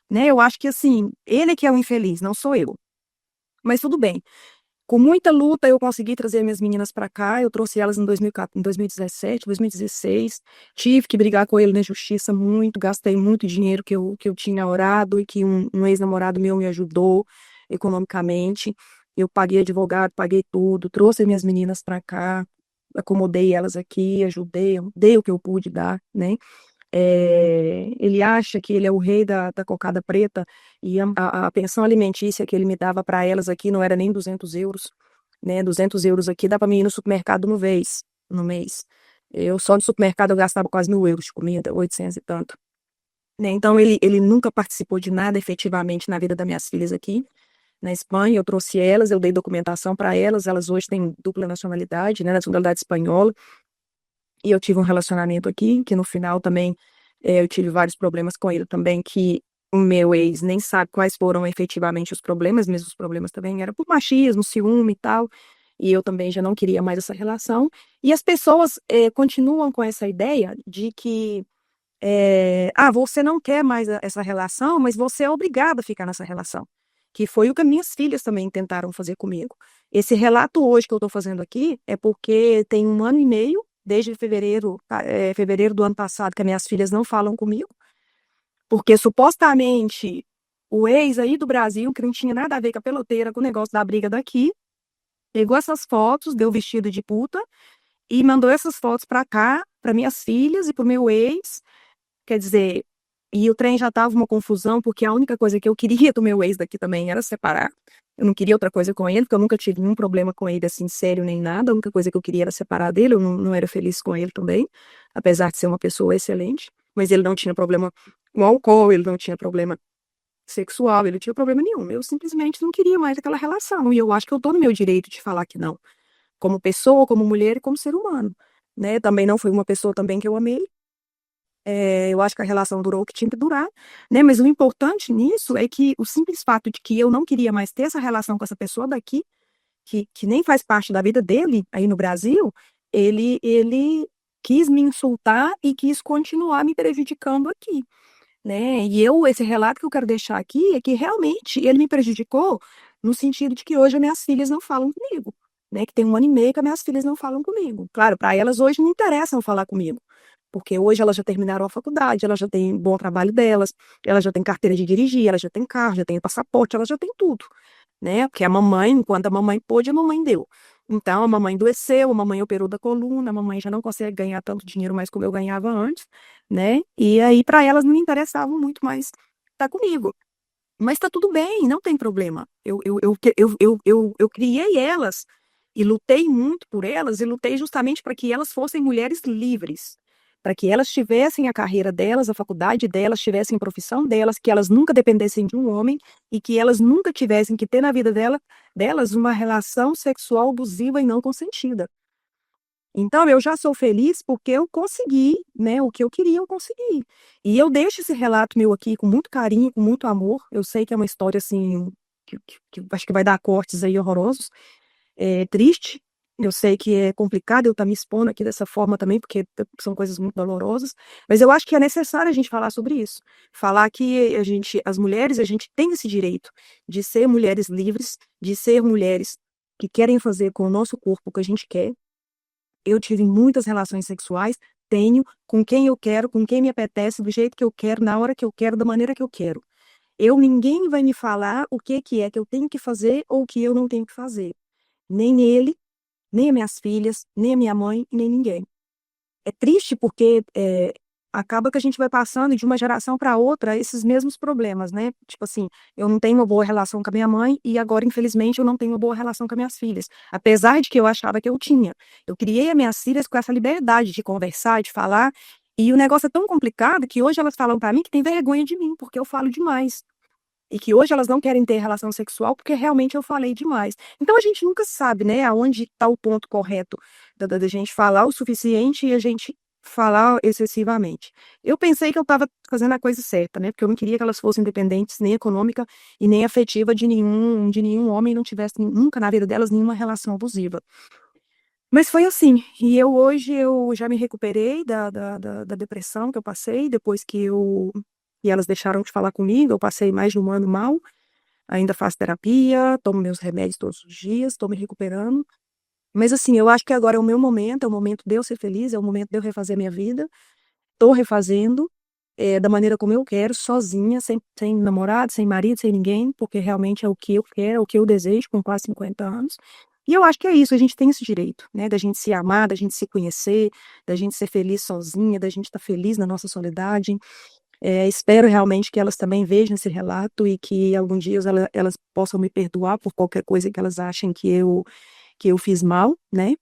Speaker 1: né? Eu acho que assim, ele é que é o infeliz, não sou eu. Mas tudo bem. Com muita luta eu consegui trazer minhas meninas para cá, eu trouxe elas em 2014, em 2017, 2016, tive que brigar com ele na justiça muito, gastei muito dinheiro que eu tinha orado e que um ex-namorado meu me ajudou economicamente. Eu paguei advogado, paguei tudo, trouxe minhas meninas para cá, acomodei elas aqui, ajudei, dei o que eu pude dar, né? Ele acha que ele é o rei da cocada preta e a pensão alimentícia que ele me dava para elas aqui não era nem 200 euros, né? 200 euros aqui dá para mim ir no supermercado no mês. Eu só no supermercado eu gastava quase 1.000 euros de comida, 800 e tanto. Né? Então ele nunca participou de nada efetivamente na vida das minhas filhas aqui. Na Espanha, eu trouxe elas, eu dei documentação para elas, elas hoje têm dupla nacionalidade, né? Nacionalidade espanhola. E eu tive um relacionamento aqui, que no final também eu tive vários problemas com ele também, que o meu ex nem sabe quais foram efetivamente os problemas, mas os problemas também eram por machismo, ciúme e tal. E eu também já não queria mais essa relação. E as pessoas continuam com essa ideia de que você não quer mais essa relação, mas você é obrigado a ficar nessa relação. Que foi o que minhas filhas também tentaram fazer comigo. Esse relato hoje que eu estou fazendo aqui é porque tem 1 ano e meio, desde fevereiro do ano passado, que as minhas filhas não falam comigo, porque supostamente o ex aí do Brasil, que não tinha nada a ver com a peloteira, com o negócio da briga daqui, pegou essas fotos, deu vestido de puta e mandou essas fotos para cá, para minhas filhas e para o meu ex. Quer dizer, e o trem já estava uma confusão, porque a única coisa que eu queria do meu ex daqui também era separar. Eu não queria outra coisa com ele, porque eu nunca tive nenhum problema com ele, assim, sério nem nada. A única coisa que eu queria era separar dele, eu não era feliz com ele também, apesar de ser uma pessoa excelente. Mas ele não tinha problema com álcool, ele não tinha problema sexual, ele não tinha problema nenhum. Eu simplesmente não queria mais aquela relação. E eu acho que eu tô no meu direito de falar que não. Como pessoa, como mulher e como ser humano. Né? Também não foi uma pessoa também que eu amei. Eu acho que a relação durou o que tinha que durar, né? Mas o importante nisso é que o simples fato de que eu não queria mais ter essa relação com essa pessoa daqui, que nem faz parte da vida dele aí no Brasil, ele quis me insultar e quis continuar me prejudicando aqui, né? E esse relato que eu quero deixar aqui é que realmente ele me prejudicou no sentido de que hoje as minhas filhas não falam comigo, né? Que tem 1 ano e meio que as minhas filhas não falam comigo. Claro, para elas hoje não interessam falar comigo, porque hoje elas já terminaram a faculdade, elas já têm bom trabalho delas, elas já têm carteira de dirigir, elas já têm carro, já têm passaporte, elas já têm tudo, né? Porque a mamãe, enquanto a mamãe pôde, a mamãe deu. Então, a mamãe adoeceu, a mamãe operou da coluna, a mamãe já não consegue ganhar tanto dinheiro mais como eu ganhava antes, né? E aí, para elas, não me interessava muito mais estar comigo. Mas tá tudo bem, não tem problema. Eu criei elas e lutei muito por elas e lutei justamente para que elas fossem mulheres livres, para que elas tivessem a carreira delas, a faculdade delas, tivessem a profissão delas, que elas nunca dependessem de um homem e que elas nunca tivessem que ter na vida delas uma relação sexual abusiva e não consentida. Então, eu já sou feliz porque eu consegui, né, o que eu queria, eu consegui. E eu deixo esse relato meu aqui com muito carinho, com muito amor. Eu sei que é uma história, assim, que acho que vai dar cortes aí horrorosos. É triste, eu sei que é complicado eu estar me expondo aqui dessa forma também, porque são coisas muito dolorosas, mas eu acho que é necessário a gente falar sobre isso. Falar que as mulheres, a gente tem esse direito de ser mulheres livres, de ser mulheres que querem fazer com o nosso corpo o que a gente quer. Eu tive muitas relações sexuais, tenho com quem eu quero, com quem me apetece, do jeito que eu quero, na hora que eu quero, da maneira que eu quero. Ninguém vai me falar o que é que eu tenho que fazer ou o que eu não tenho que fazer. Nem ele, nem as minhas filhas, nem a minha mãe, nem ninguém. É triste porque acaba que a gente vai passando de uma geração para outra esses mesmos problemas, né? Tipo assim, eu não tenho uma boa relação com a minha mãe e agora, infelizmente, eu não tenho uma boa relação com as minhas filhas. Apesar de que eu achava que eu tinha. Eu criei as minhas filhas com essa liberdade de conversar, de falar. E o negócio é tão complicado que hoje elas falam para mim que tem vergonha de mim, porque eu falo demais. E que hoje elas não querem ter relação sexual porque realmente eu falei demais. Então a gente nunca sabe, né, aonde está o ponto correto da gente falar o suficiente e a gente falar excessivamente. Eu pensei que eu estava fazendo a coisa certa, né, porque eu não queria que elas fossem independentes nem econômica e nem afetiva de nenhum homem, não tivesse nunca na vida delas nenhuma relação abusiva. Mas foi assim, e hoje eu já me recuperei da depressão que eu passei, depois que elas deixaram de falar comigo, eu passei mais de um ano mal, ainda faço terapia, tomo meus remédios todos os dias, estou me recuperando. Mas assim, eu acho que agora é o meu momento, é o momento de eu ser feliz, é o momento de eu refazer minha vida. Estou refazendo, da maneira como eu quero, sozinha, sem namorado, sem marido, sem ninguém, porque realmente é o que eu quero, é o que eu desejo com quase 50 anos. E eu acho que é isso, a gente tem esse direito, né, da gente se amar, da gente se conhecer, da gente ser feliz sozinha, da gente estar feliz na nossa soledade. Espero realmente que elas também vejam esse relato e que algum dia elas possam me perdoar por qualquer coisa que elas achem que eu fiz mal, né?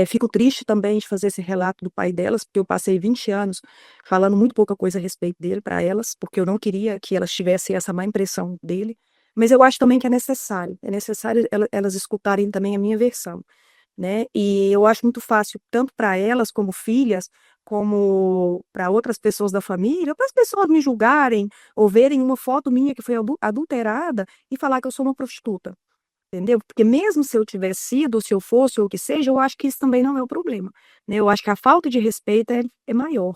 Speaker 1: Fico triste também de fazer esse relato do pai delas, porque eu passei 20 anos falando muito pouca coisa a respeito dele para elas, porque eu não queria que elas tivessem essa má impressão dele. Mas eu acho também que é necessário elas escutarem também a minha versão, né? E eu acho muito fácil, tanto para elas como filhas, como para outras pessoas da família, para as pessoas me julgarem ou verem uma foto minha que foi adulterada e falar que eu sou uma prostituta. Entendeu? Porque mesmo se eu tivesse sido, ou se eu fosse, ou o que seja, eu acho que isso também não é o problema, né? Eu acho que a falta de respeito é maior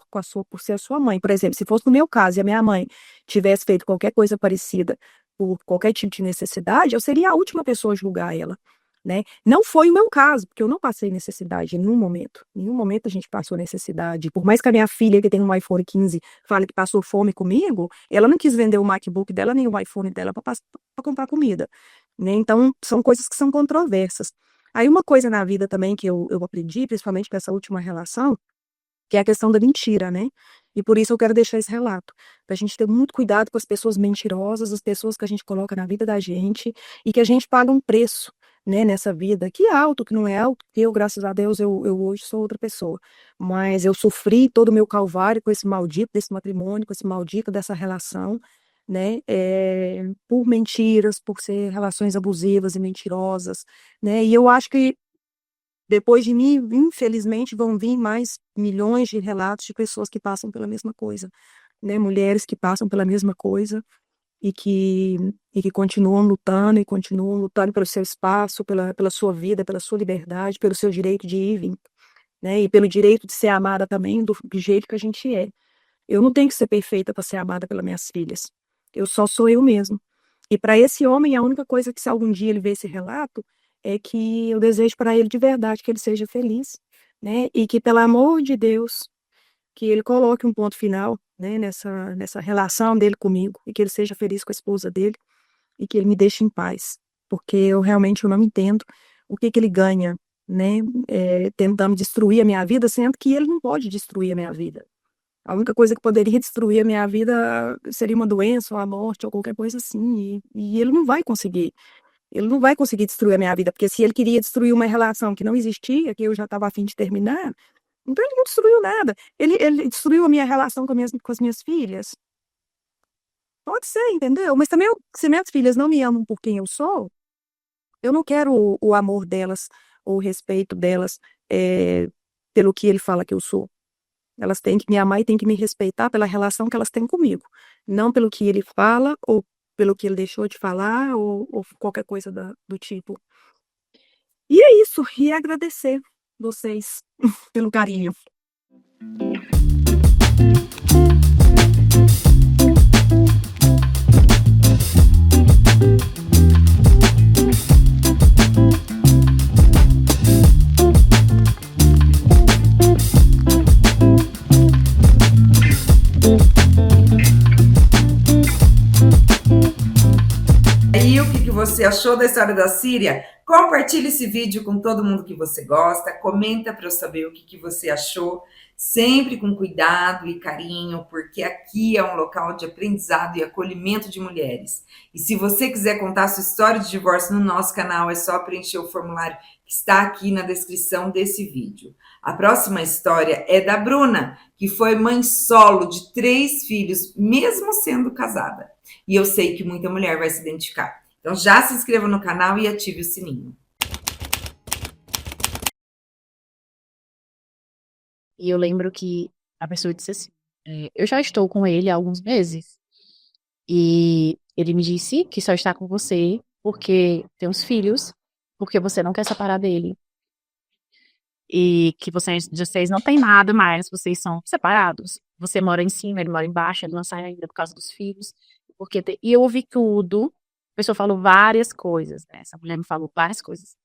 Speaker 1: por ser a sua mãe. Por exemplo, se fosse no meu caso e a minha mãe tivesse feito qualquer coisa parecida por qualquer tipo de necessidade, eu seria a última pessoa a julgar ela, né? Não foi o meu caso, porque eu não passei necessidade em nenhum momento. Em nenhum momento a gente passou necessidade. Por mais que a minha filha, que tem um iPhone 15, fale que passou fome comigo, ela não quis vender o MacBook dela nem o iPhone dela para comprar comida, né? Então, são coisas que são controversas. Aí, uma coisa na vida também que eu aprendi, principalmente com essa última relação, que é a questão da mentira, né? E por isso eu quero deixar esse relato, para a gente ter muito cuidado com as pessoas mentirosas, as pessoas que a gente coloca na vida da gente e que a gente paga um preço, né, nessa vida, que é alto, que não é alto, que eu, graças a Deus, eu hoje sou outra pessoa. Mas eu sofri todo o meu calvário com esse maldito desse matrimônio, com esse maldito dessa relação, né, por mentiras, por ser relações abusivas e mentirosas, né, e eu acho que depois de mim, infelizmente, vão vir mais milhões de relatos de pessoas que passam pela mesma coisa, né? Mulheres que passam pela mesma coisa e que, e que continuam lutando pelo seu espaço, pela sua vida, pela sua liberdade, pelo seu direito de ir e vir, né? E pelo direito de ser amada também do jeito que a gente é. Eu não tenho que ser perfeita para ser amada pelas minhas filhas. Eu só sou eu mesma. E para esse homem, a única coisa que, se algum dia ele ver esse relato, é que eu desejo para ele de verdade que ele seja feliz, né? E que, pelo amor de Deus, que ele coloque um ponto final, né, nessa relação dele comigo, e que ele seja feliz com a esposa dele, e que ele me deixe em paz. Porque eu realmente não entendo o que que ele ganha, né, tentando destruir a minha vida, sendo que ele não pode destruir a minha vida. A única coisa que poderia destruir a minha vida seria uma doença, ou a morte, ou qualquer coisa assim. E ele não vai conseguir. Ele não vai conseguir destruir a minha vida, porque se ele queria destruir uma relação que não existia, que eu já estava a fim de terminar, então ele não destruiu nada. Ele destruiu a minha relação com as minhas filhas. Pode ser, entendeu? Mas também, se minhas filhas não me amam por quem eu sou, eu não quero o amor delas, ou o respeito delas, pelo que ele fala que eu sou. Elas têm que me amar e têm que me respeitar pela relação que elas têm comigo, não pelo que ele fala, ou pelo que ele deixou de falar, ou qualquer coisa do tipo. E é isso, e agradecer vocês pelo carinho.
Speaker 2: E o que você achou da história da Síria? Compartilhe esse vídeo com todo mundo que você gosta, comenta para eu saber o que você achou, sempre com cuidado e carinho, porque aqui é um local de aprendizado e acolhimento de mulheres. E se você quiser contar sua história de divórcio no nosso canal, é só preencher o formulário que está aqui na descrição desse vídeo. A próxima história é da Bruna, que foi mãe solo de 3 filhos, mesmo sendo casada. E eu sei que muita mulher vai se identificar. Então já se inscreva no canal e ative o sininho.
Speaker 3: E eu lembro que a pessoa disse assim, eu já estou com ele há alguns meses, e ele me disse que só está com você porque tem os filhos, porque você não quer separar dele, e que vocês não têm nada mais, vocês são separados. Você mora em cima, ele mora embaixo, ele não sai ainda por causa dos filhos. E eu ouvi tudo, a pessoa falou várias coisas, né? Essa mulher me falou várias coisas.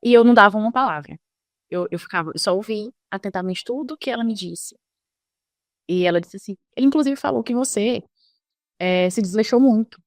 Speaker 3: E eu não dava uma palavra. Eu só ouvi atentamente tudo que ela me disse. E ela disse assim, ele inclusive falou que você se desleixou muito.